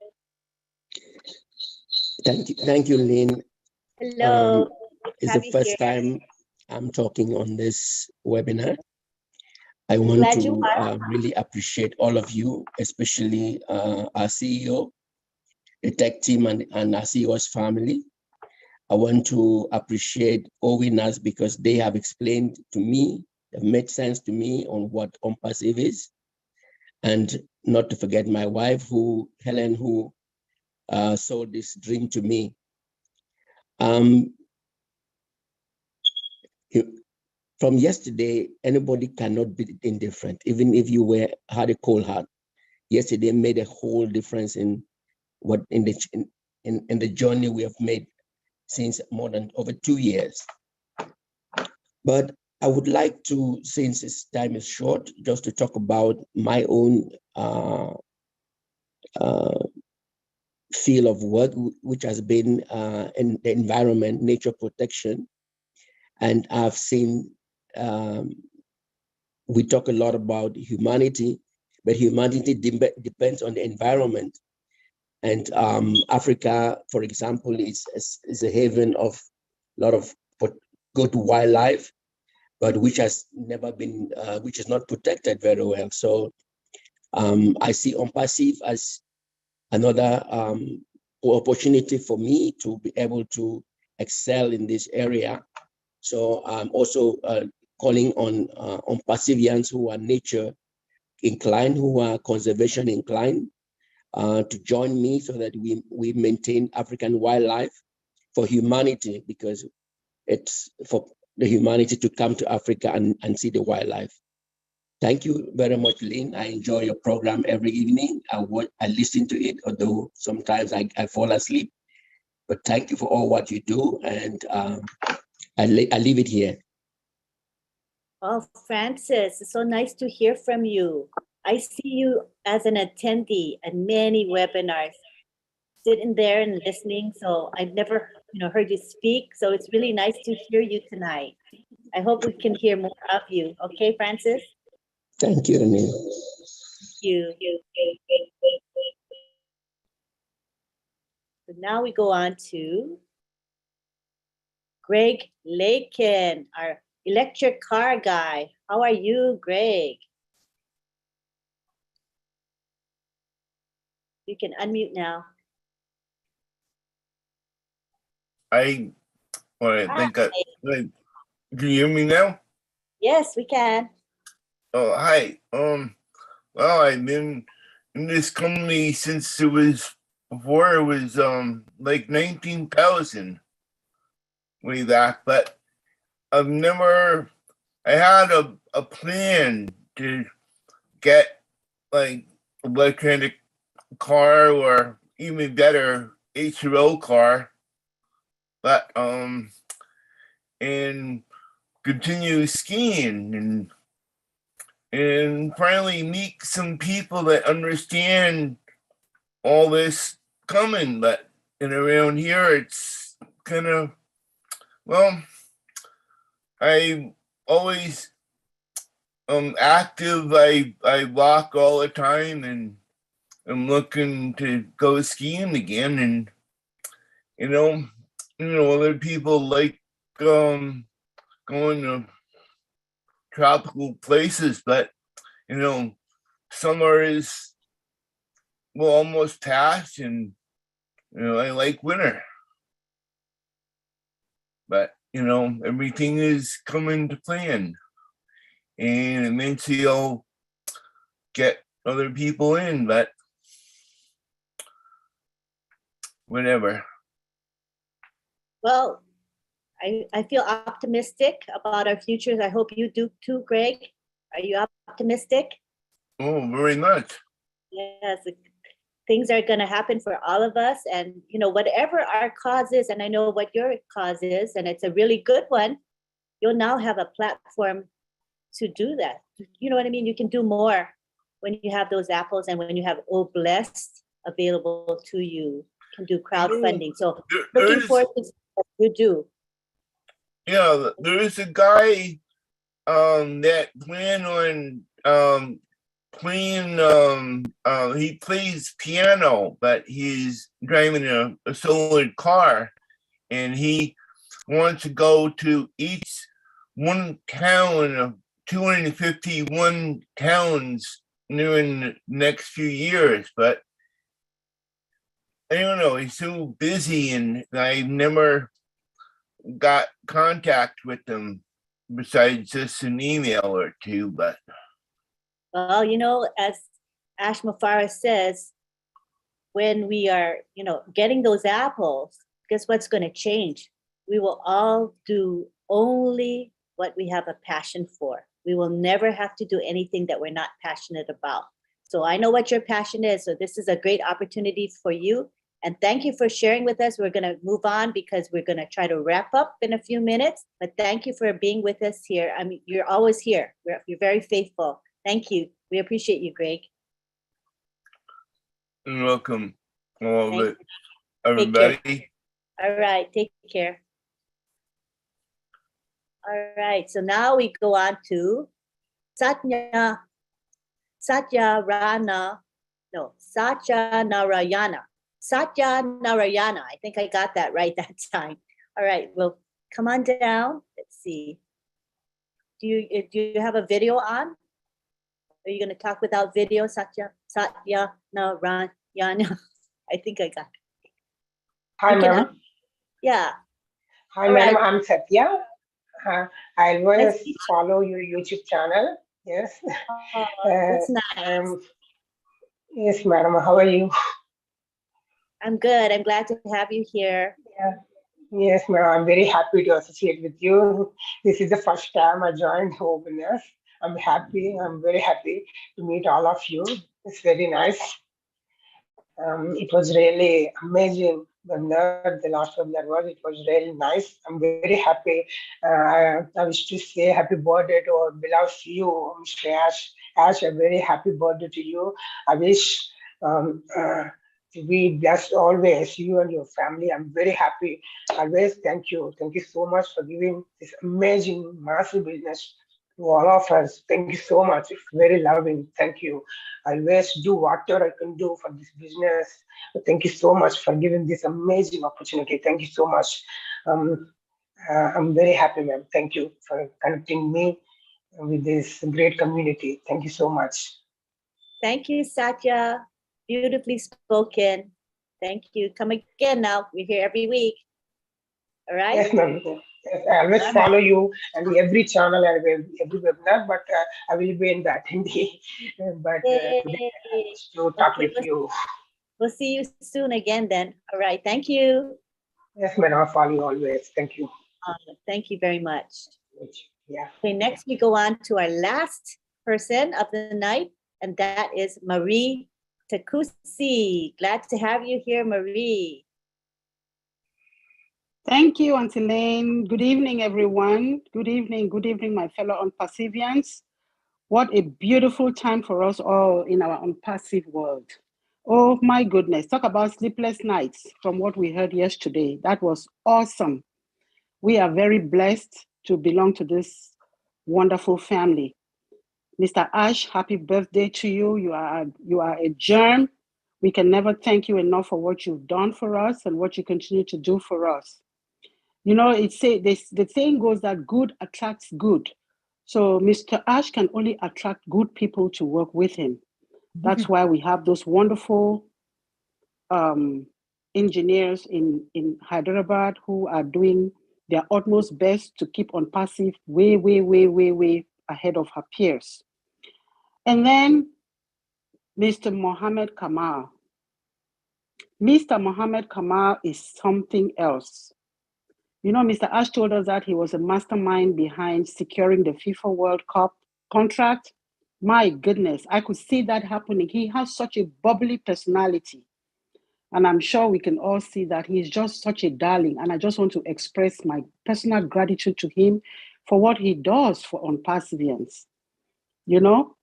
Thank you, Lynn. Hello. It's the first time I'm talking on this webinar. I want Glad to you are. really appreciate all of you, especially our CEO, the tech team, and our CEO's family. I want to appreciate OWinners because they have explained to me, have made sense to me on what OnPassive is. And not to forget my wife, Helen, who sold this dream to me. From yesterday, anybody cannot be indifferent, even if you had a cold heart. Yesterday made a whole difference in the journey we have made since more than over 2 years. But I would like to, since this time is short, just to talk about my own field of work, which has been in the environment, nature protection. And I've seen, we talk a lot about humanity, but humanity depends on the environment. And Africa, for example, is a haven of a lot of good wildlife, but which has never been, which is not protected very well. So I see OnPassive as another opportunity for me to be able to excel in this area. So I'm also calling on OnPassivians who are nature inclined, who are conservation inclined, to join me so that we maintain African wildlife for humanity, because it's for the humanity to come to Africa and see the wildlife. Thank you very much, Lynn. I enjoy your program every evening. I listen to it, although sometimes I fall asleep. But thank you for all what you do, and I leave it here. Oh, Francis, it's so nice to hear from you. I see you as an attendee at many webinars, sitting there and listening. So I've never, heard you speak. So it's really nice to hear you tonight. I hope we can hear more of you. Okay, Francis? Thank you, Lynn. Thank you. So now we go on to Greg Lakin, our electric car guy. How are you, Greg? You can unmute now. I think can you hear me now? Yes, we can. Oh, hi. Well, I've been in this company since it was before it was like 19,000 way back, but I had a plan to get like electronic car or even better HRO car, but and continue skiing and finally meet some people that understand all this coming. But around here it's kind of, well, I always active. I walk all the time and I'm looking to go skiing again. And other people like going to tropical places, but summer is almost past, and I like winter. But everything is coming to plan, and eventually I'll get other people in, but whatever. Well, I feel optimistic about our futures. I hope you do too, Greg. Are you optimistic? Oh, very much. Yes, things are going to happen for all of us. And, whatever our cause is, and I know what your cause is, and it's a really good one, you'll now have a platform to do that. You know what I mean? You can do more when you have those apples and when you have Blessed available to you. You can do crowdfunding. So looking forward to what you do. Yeah, there is a guy that plan on playing he plays piano, but he's driving a solar car, and he wants to go to each one town of 251 towns during the next few years, but I don't know, he's so busy and I never got contact with him besides just an email or two. But well, as Ash Mufara says, when we are getting those apples, guess what's going to change? We will all do only what we have a passion for. We will never have to do anything that we're not passionate about. So I know what your passion is, so this is a great opportunity for you. And thank you for sharing with us. We're going to move on because we're going to try to wrap up in a few minutes. But thank you for being with us here. I mean, you're always here. You're very faithful. Thank you. We appreciate you, Greg. You're welcome. All of it. Take care. Everybody. All right. Take care. All right. So now we go on to Satya Narayana. Satya Narayana. I think I got that right that time. All right. Well, come on down. Let's see. Do you have a video on? Are you going to talk without video, Satya Narayana? I think I got it. Hi, ma'am. Yeah. Hi, ma'am. I'm Satya. I always follow your YouTube channel. Yes. That's nice. Yes, madam. How are you? I'm good. I'm glad to have you here. Yeah. Yes, madam. I'm very happy to associate with you. This is the first time I joined OWinners. I'm happy. I'm very happy to meet all of you. It's very nice. It was really amazing. The last webinar was, it was really nice. I'm very happy. I wish to say happy birthday to our beloved you, Mr. Ash. Ash, a very happy birthday to you. I wish to be blessed always, you and your family. I'm very happy. Always thank you. Thank you so much for giving this amazing, massive business to all of us. Thank you so much. It's very loving. Thank you. I always do whatever I can do for this business. Thank you so much for giving this amazing opportunity. Thank you so much. I'm very happy, ma'am. Thank you for connecting me with this great community. Thank you so much. Thank you, Satya. Beautifully spoken. Thank you. Come again now. We're here every week. All right? Yes, ma'am. Yes, I always All follow you and every channel and every webinar, but I will be in the attendee. But today Yay. to talk Okay, with you. we'll see you soon again then. All right. Thank you. Yes, madam. I follow you always. Thank you. Thank you very much. Yeah. Okay, next we go on to our last person of the night, and that is Marie Takusi. Glad to have you here, Marie. Thank you, Auntie Lane. Good evening, everyone. Good evening, my fellow Unpassivians. What a beautiful time for us all in our unpassive world. Oh my goodness, talk about sleepless nights from what we heard yesterday. That was awesome. We are very blessed to belong to this wonderful family. Mr. Ash, happy birthday to you. You are a germ. We can never thank you enough for what you've done for us and what you continue to do for us. You know, the saying goes that good attracts good. So Mr. Ash can only attract good people to work with him. That's why we have those wonderful engineers in Hyderabad who are doing their utmost best to keep Unpassive way ahead of her peers. And then Mr. Mohammed Kamal. Mr. Mohammed Kamal is something else. You know, Mr. Ash told us that he was a mastermind behind securing the FIFA World Cup contract. My goodness, I could see that happening. He has such a bubbly personality. And I'm sure we can all see that he's just such a darling. And I just want to express my personal gratitude to him for what he does for Unpassivians. You know,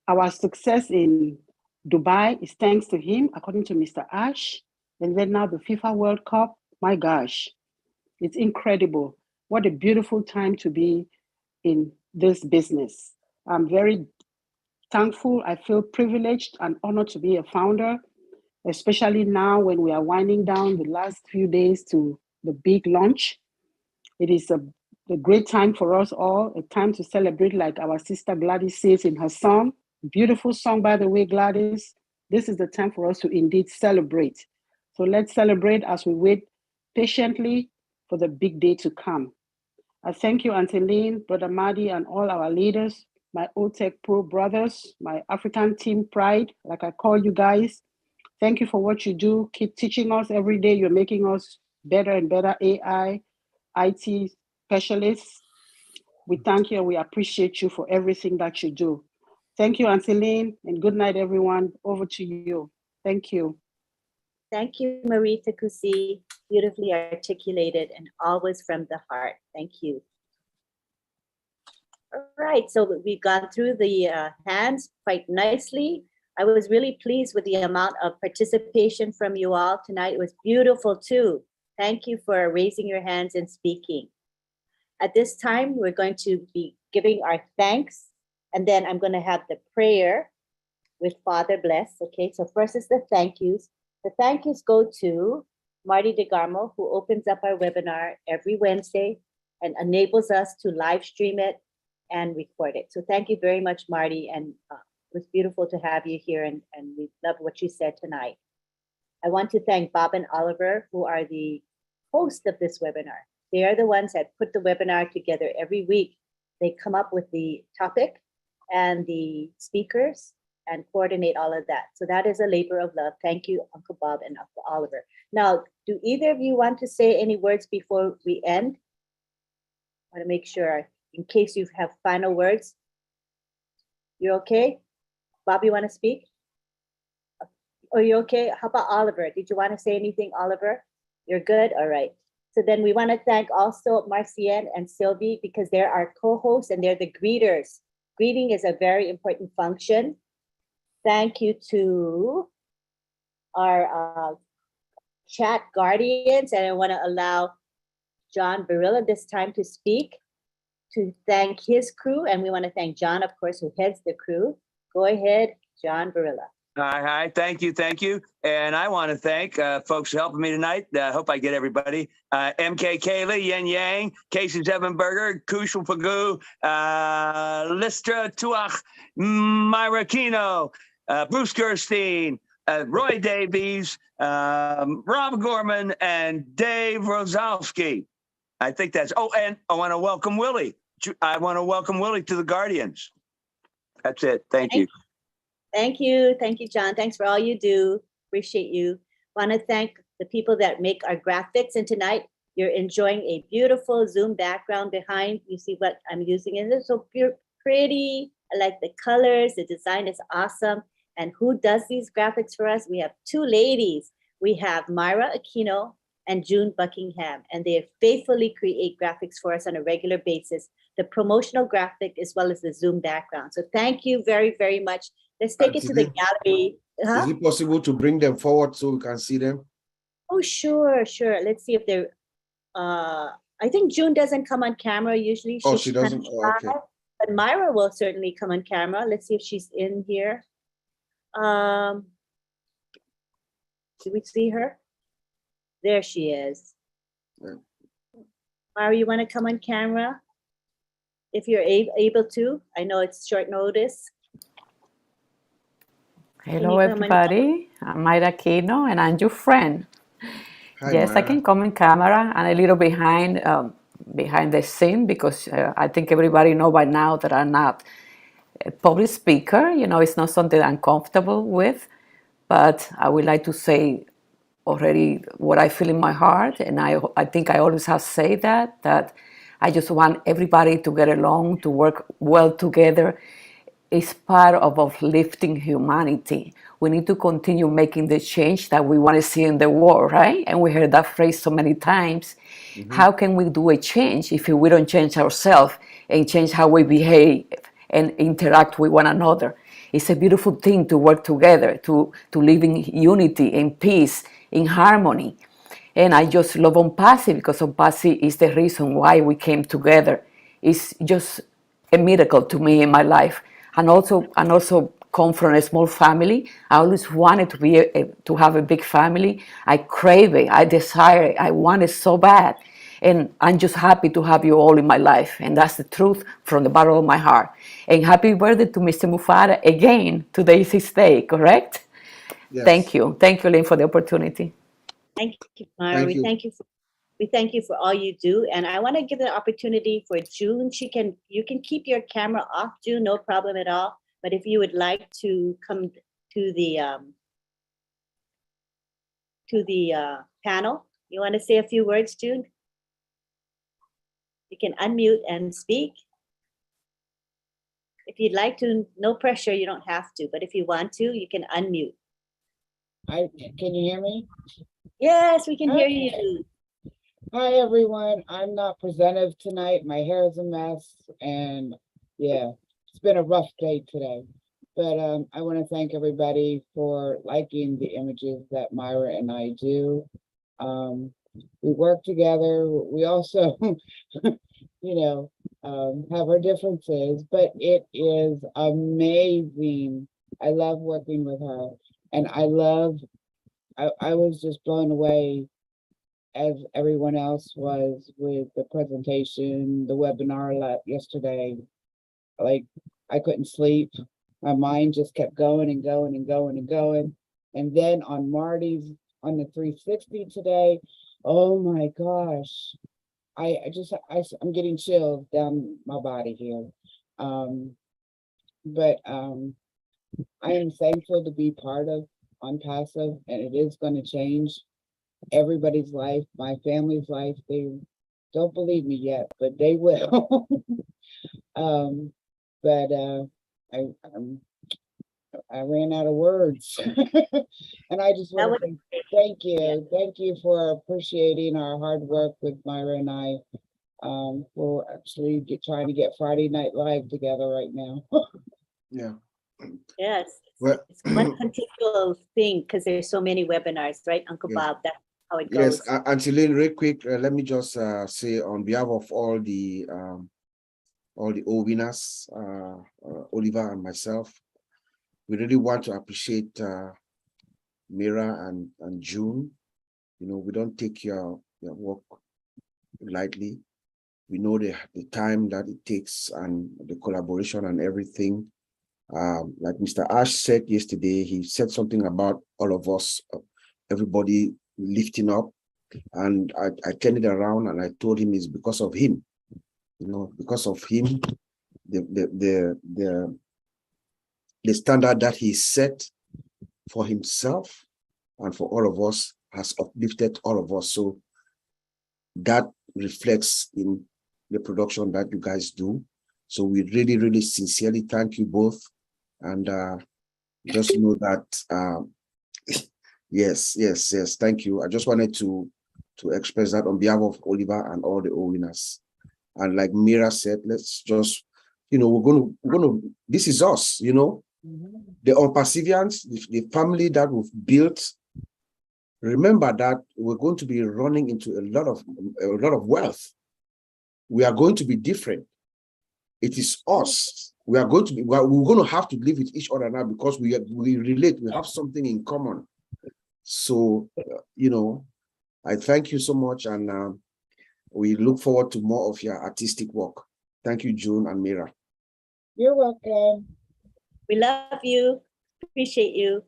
our success in Dubai is thanks to him, according to Mr. Ash. And then now the FIFA World Cup, my gosh, it's incredible. What a beautiful time to be in this business. I'm very thankful. I feel privileged and honored to be a founder, especially now when we are winding down the last few days to the big launch. It is a great time for us all, a time to celebrate, like our sister Gladys says in her song. Beautiful song, by the way, Gladys. This is the time for us to indeed celebrate. So let's celebrate as we wait patiently for the big day to come. I thank you, Auntie Lynn, Brother Madi, and all our leaders, my OTech Pro brothers, my African Team Pride, like I call you guys. Thank you for what you do. Keep teaching us every day. You're making us better and better AI, IT specialists. We thank you and we appreciate you for everything that you do. Thank you, Auntie Lynn, and good night, everyone. Over to you. Thank you. Thank you, Marie Takusi. Beautifully articulated and always from the heart. Thank you. All right, so we've gone through the hands quite nicely. I was really pleased with the amount of participation from you all tonight. It was beautiful too. Thank you for raising your hands and speaking. At this time, we're going to be giving our thanks, and then I'm going to have the prayer with Father Bless. Okay, so first is the thank yous. The thank yous go to Marty DeGarmo, who opens up our webinar every Wednesday and enables us to live stream it and record it. So thank you very much, Marty, and it was beautiful to have you here, and we love what you said tonight. I want to thank Bob and Oliver, who are the hosts of this webinar. They are the ones that put the webinar together every week. They come up with the topic and the speakers and coordinate all of that. So that is a labor of love. Thank you, Uncle Bob and Uncle Oliver. Now, do either of you want to say any words before we end? I want to make sure, in case you have final words. You're okay? Bob, you want to speak? Are you okay? How about Oliver? Did you want to say anything, Oliver? You're good? All right. So then we want to thank also Marcienne and Sylvie, because they're our co-hosts and they're the greeters. Greeting is a very important function. Thank you to our chat guardians, and I want to allow John Barilla this time to speak, to thank his crew, and we want to thank John, of course, who heads the crew. Go ahead, John Barilla. Hi, thank you. And I want to thank folks helping me tonight. I hope I get everybody. MK Kayla, Yen Yang, Casey Zevenberger, Kushal Pagu, Listra Tuach, Myra Kino, Bruce Gerstein, Roy Davies, Rob Gorman, and Dave Rozalski. I think that's, oh, and I want to welcome Willie. I want to welcome Willie to the Guardians. That's it. Thank you. Thank you. Thank you, John. Thanks for all you do. Appreciate you. Want to thank the people that make our graphics. And tonight, you're enjoying a beautiful Zoom background behind. You see what I'm using. And it's so pretty. I like the colors. The design is awesome. And who does these graphics for us? We have two ladies. We have Myra Aquino and June Buckingham. And they faithfully create graphics for us on a regular basis, the promotional graphic as well as the Zoom background. So thank you very, very much. Let's take it to the gallery. Is it possible to bring them forward so we can see them? Oh, sure, sure. Let's see if they're, I think June doesn't come on camera usually. Oh, she doesn't? Oh, okay. But Myra will certainly come on camera. Let's see if she's in here. Do we see her? There she is. Yeah. Myra, you want to come on camera? If you're able to. I know it's short notice. Hello, everybody. I'm Myra Aquino, and I'm your friend. Hi, yes, Myra. I can come in camera and a little behind the scene because I think everybody know by now that I'm not a public speaker. You know, it's not something I'm comfortable with, but I would like to say already what I feel in my heart, and I think I always have said that I just want everybody to get along, to work well together. It's part of uplifting humanity. We need to continue making the change that we want to see in the world, right? And we heard that phrase so many times. Mm-hmm. How can we do a change if we don't change ourselves and change how we behave and interact with one another? It's a beautiful thing to work together, to live in unity, in peace, in harmony. And I just love OWinners because OWinners is the reason why we came together. It's just a miracle to me in my life. And also come from a small family. I always wanted to have a big family. I crave it, I desire it, I want it so bad. And I'm just happy to have you all in my life. And that's the truth from the bottom of my heart. And happy birthday to Mr. Mufara again. Today is his day, correct? Yes. Thank you. Thank you, Lynn, for the opportunity. Thank you, Myra. We thank you for all you do. And I want to give the opportunity for June. You can keep your camera off, June, no problem at all. But if you would like to come to the panel, you want to say a few words, June? You can unmute and speak. If you'd like to, no pressure, you don't have to. But if you want to, you can unmute. Can you hear me? Yes, we can hear you. Hi, everyone. I'm not presentative tonight. My hair is a mess. And yeah, it's been a rough day today. But I want to thank everybody for liking the images that Myra and I do. We work together. We also, have our differences, but it is amazing. I love working with her. And I was just blown away, as everyone else was, with the presentation, the webinar yesterday. Like, I couldn't sleep. My mind just kept going and going and going and going. And then on Marty's, on the 360 today, oh my gosh, I'm getting chills down my body here. I am thankful to be part of OWinners, and it is going to change everybody's life, my family's life. They don't believe me yet, but they will. I ran out of words. And I just want to say thank you. Thank you for appreciating our hard work with Myra and I. We're actually trying to get Friday Night Live together right now. Yeah. Yes. It's one continual thing because there's so many webinars, right, Uncle Bob? That's how it goes. Yes, Auntie Lynn, real quick, let me just say on behalf of all the OWinners, Oliver and myself, we really want to appreciate Mira and June. We don't take your work lightly. We know the time that it takes and the collaboration and everything. Like Mr. Ash said yesterday, he said something about all of us, everybody lifting up. And I turned it around and I told him it's because of him. You know, because of him, the standard that he set for himself and for all of us has uplifted all of us. So that reflects in the production that you guys do. So we really, really sincerely thank you both. And just know that, yes, thank you. I just wanted to express that on behalf of Oliver and all the OWinners. And like Mira said, let's just, you know, we're gonna, this is us, you know, the perseverance, the family that we've built. Remember that we're going to be running into a lot of wealth. We are going to be different. It is us. We are going to be, we're going to have to live with each other now because we relate, we have something in common. So, you know, I thank you so much, and we look forward to more of your artistic work. Thank you, June and Mira. You're welcome. We love you. Appreciate you.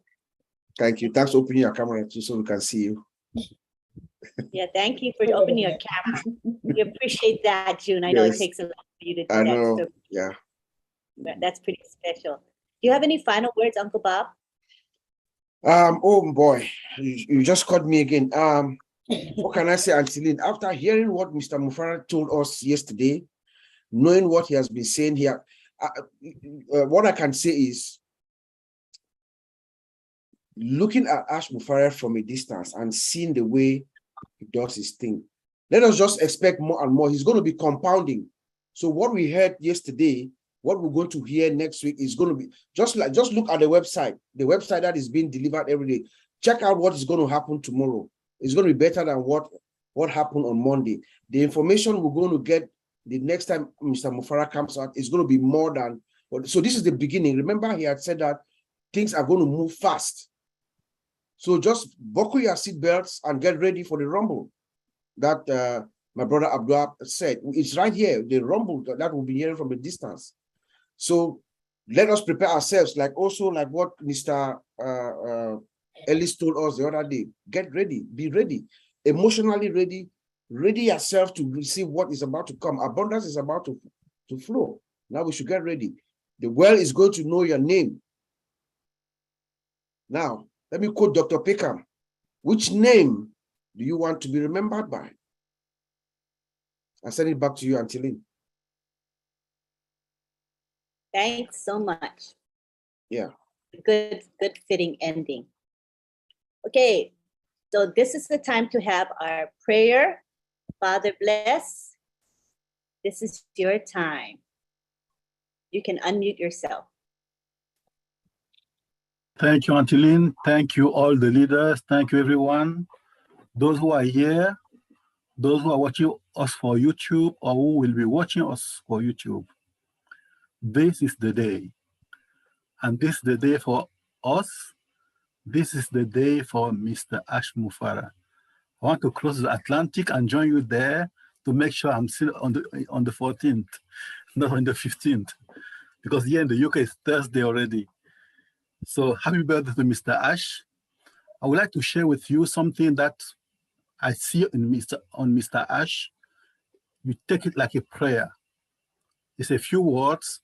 Thank you. Thanks for opening your camera too so we can see you. Yeah, thank you for opening your camera. We appreciate that, June. I know Yes. it takes a lot for you to do I that. know. So Yeah. that's pretty special. Do you have any final words, Uncle Bob? Oh boy, you just caught me again. What can I say, Auntie? After hearing what Mr. Mufara told us yesterday, knowing what he has been saying here, what I can say is, looking at Ash Mufara from a distance and seeing the way he does his thing, let us just expect more and more. He's going to be compounding. So what we heard yesterday, what we're going to hear next week is going to be just look at the website that is being delivered every day. Check out what is going to happen tomorrow. It's going to be better than what happened on Monday. The information we're going to get the next time Mr. Mufara comes out is going to be more than. So this is the beginning. Remember, he had said that things are going to move fast. So just buckle your seatbelts and get ready for the rumble that my brother Abdul said. It's right here, the rumble that we'll be hearing from a distance. So let us prepare ourselves, like what Mr. Ellis told us the other day. Get ready, be ready, emotionally ready, ready yourself to receive what is about to come. Abundance is about to flow. Now we should get ready. The world is going to know your name. Now, let me quote Dr. Peckham. Which name do you want to be remembered by? I send it back to you, Auntie Lynn. Thanks so much. Yeah. Good fitting ending. Okay, so this is the time to have our prayer. Father bless. This is your time. You can unmute yourself. Thank you, Auntie Lynn. Thank you, all the leaders. Thank you, everyone. Those who are here, those who are watching us for YouTube, or who will be watching us for YouTube. This is the day. And this is the day for us. This is the day for Mr. Ash Mufara. I want to cross the Atlantic and join you there to make sure I'm still on the 14th, not on the 15th, because here in the UK it's Thursday already. So happy birthday to Mr. Ash. I would like to share with you something that I see on Mr. Ash. You take it like a prayer. It's a few words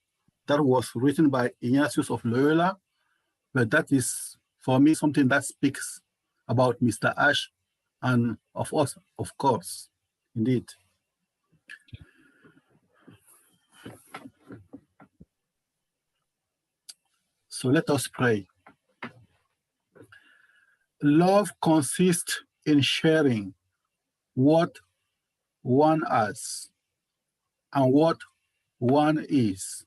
that was written by Ignatius of Loyola, but that is, for me, something that speaks about Mr. Ash and of us, of course, indeed. So let us pray. Love consists in sharing what one has and what one is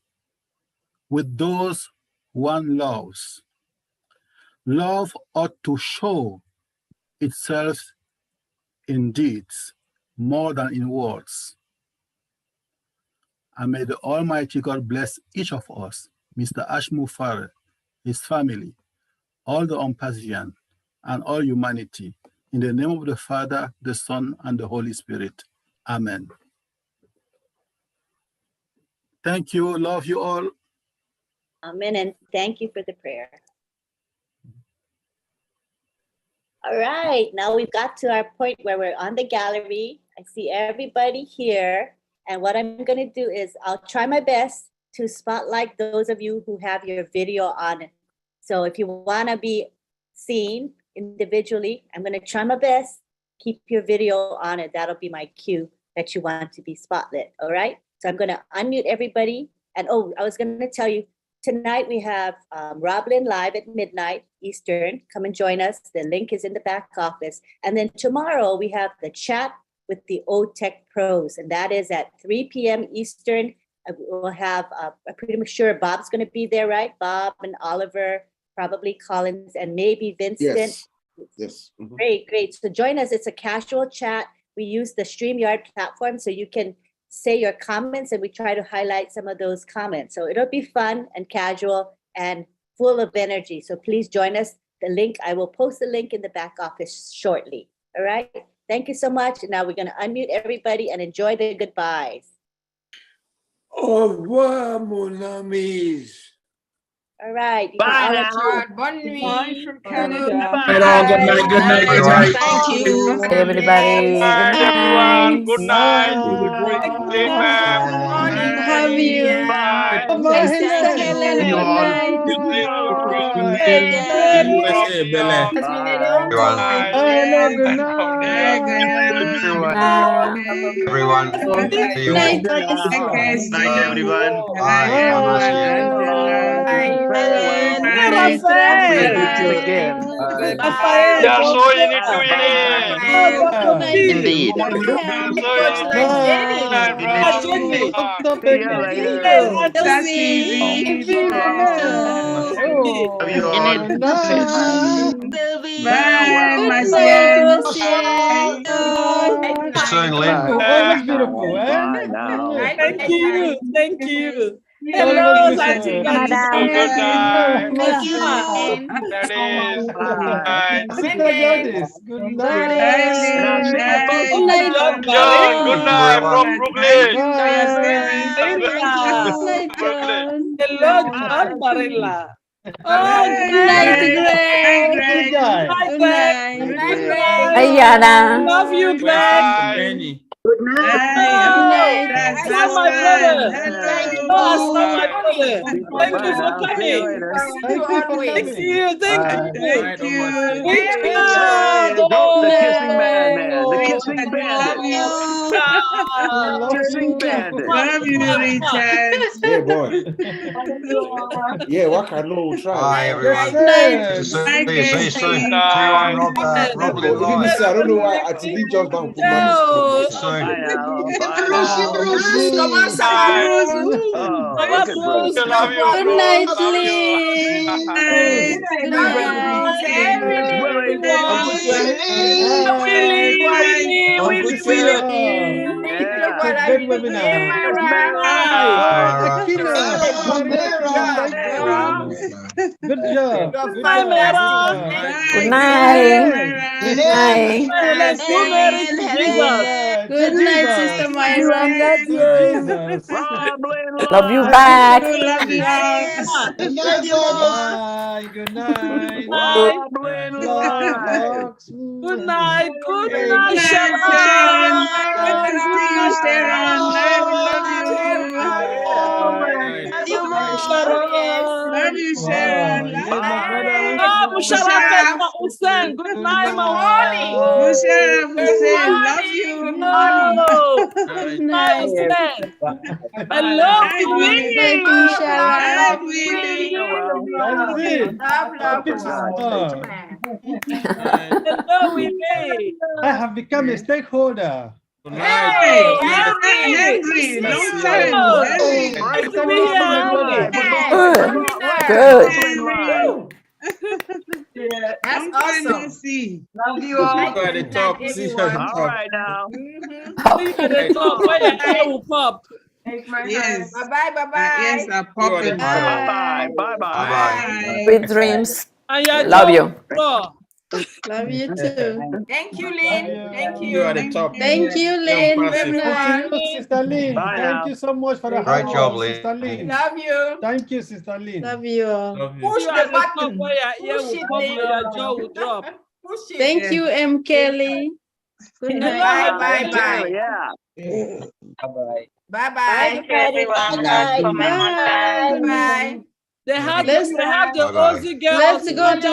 with those one loves. Love ought to show itself in deeds more than in words. And may the Almighty God bless each of us, Mr. Ash Mufara, his family, all the Umpasian, and all humanity. In the name of the Father, the Son, and the Holy Spirit. Amen. Thank you. Love you all. Amen. And thank you for the prayer. All right, now we've got to our point where we're on the gallery. I see everybody here. And what I'm going to do is I'll try my best to spotlight those of you who have your video on. So if you want to be seen individually, I'm going to try my best. Keep your video on it. That'll be my cue that you want to be spotlit. All right. So I'm going to unmute everybody. And oh, I was going to tell you, tonight we have Roblin live at midnight Eastern. Come and join us. The link is in the back office. And then tomorrow we have the chat with the O-Tech pros, and that is at 3 p.m. Eastern. We'll have, I'm pretty sure Bob's going to be there, right? Bob and Oliver, probably Collins, and maybe Vincent. Yes. Yes. Mhm. Great, great. So join us. It's a casual chat. We use the StreamYard platform so you can say your comments and we try to highlight some of those comments. So it'll be fun and casual and full of energy. So please join us. The link, I will post the link in the back office shortly. All right. Thank you so much. And now we're going to unmute everybody and enjoy the goodbyes. Au revoir, mon amis. All right. You Bye can all now. Bonne Bye nuit. from Canada. Good night, good night, good night, good night. Thank you. Bye, everybody. Good night. Good night. Good morning. Love you. Bye. Bye, Sister Helen. Helen, See you good all. night. In USA, Bel Air. It's been a long time. Bye, Helen. Good Good night. night. Everyone, see you. Night, Night, everyone. Bye. God bless you. Farewell. Hey, Meet Raphael. again. Raphael, That's don't all you need to forget. hear. Oh, Dr. Bye. B. Indeed. Coach Jenny. Jenny. Dr. See you Becky. later. Hey, Auntie Sylvie. V. Oh, Love you Oh, all. good night. Sylvie. Farewell. Good Good night, night. Rosie. See you soon, Lynn. You're always beautiful, eh? Bye now. Thank you. Thank you. Always Hello, Auntie beautiful. Gladys. Good night. Thank you, Mwah. Lynn. That is. Bye. Sister Gladys, good night. And I'll see you folks Good night, John, John John, good Thank you, Barry. night everyone. from Brooklyn. Bye. Marilla. Good night, Brooklyn. John. Hello, Bye. John Barilla. Oh, good Good night, night. Greg. Good Good guy. night, Good Greg. night. Good Good night, night. Hi, Greg. Yana. Love you, Greg. Bye. Good Good Oh, night. I saw my brother. Yeah. Oh, I saw my Bye. brother. Thank you Bye for now. See you coming. later. Thank you for Thank coming. you. Thank Bye. you. night, Omasi. Richard. Go, the Good kissing man, man. The Oh, kissing bandit. night. We love Kissing you. bandit. Yeah, boy. Yeah, what can no try? Bye, Yes, everyone. sir. See you soon. See you Night. on Roblin Even Live. this, I don't know why. I think just down put my Oh, Soon. Bye now. Bye. Night. Oh, good Bruce. I love you, Good bro. night, Love you. Lynn. Good Bruce, night. Willie. Uncle Sam. Good Willie, night. Willie, Uncle Willie, Willie. Sam. Yeah. It's a great webinar. Yes, Hi. Oh, Mara. Akina, very welcome. Thank you. Good job. Good Hi, job. Good Mera. job. Good Yes. night. Good night. Let's go married to Good Jesus. night. To Good night, Sister Jesus. Myra. To Jesus. Roblin Love you Live. back. Good night. Good night. Night. Roblin Love Live. hugs. Good night. Good Hey, night, Sharon. good night. Night. Sharon. Wow. Yeah, my brother. Oh, Musharraf Hussein. Good night, my wife. Good morning. Oh, Good good night, night. Hussein. Bye Hello, now. Good night, Winnie. Musharraf. Farewell. That's it. Oh, for God's sake. Night. Hello, Winnie. I have become a stakeholder. Good night. Hey, Omasi. Henry. Omasi. Oh, Pray nice to for be here, Roblin Henry. Live. We're going to Good. pray for Good. Roblin Live. That's awesome. See you at the top. See you at the All top. right now. See you at the top where your hair will pop. Yes. Bye-bye. See you at the top. Bye-bye. Bye-bye. Bye-bye. Sweet dreams. And your Love jaw will you. draw. Love you too. Thank you, Lynn. Thank you. You are the top. Thank you, Lynn. Passive. To you, Sister Lynn. Bye Thank now. you so much for the Great hard job, work, Sister Lynn. Lynn. Love you. Thank you, Sister Lynn. Love you all. Love you. Push You the are the top button. where your ear Push will it, pop Lynn. and your jaw will drop. Push it. Thank you, M. Kelly. Good Hello, night. Bye, hello. bye, bye. Yeah. Bye-bye. Bye, Bye, bye. everybody. Bye. Bye, bye. They have the Let's Aussie Bye-bye. girl let's on go to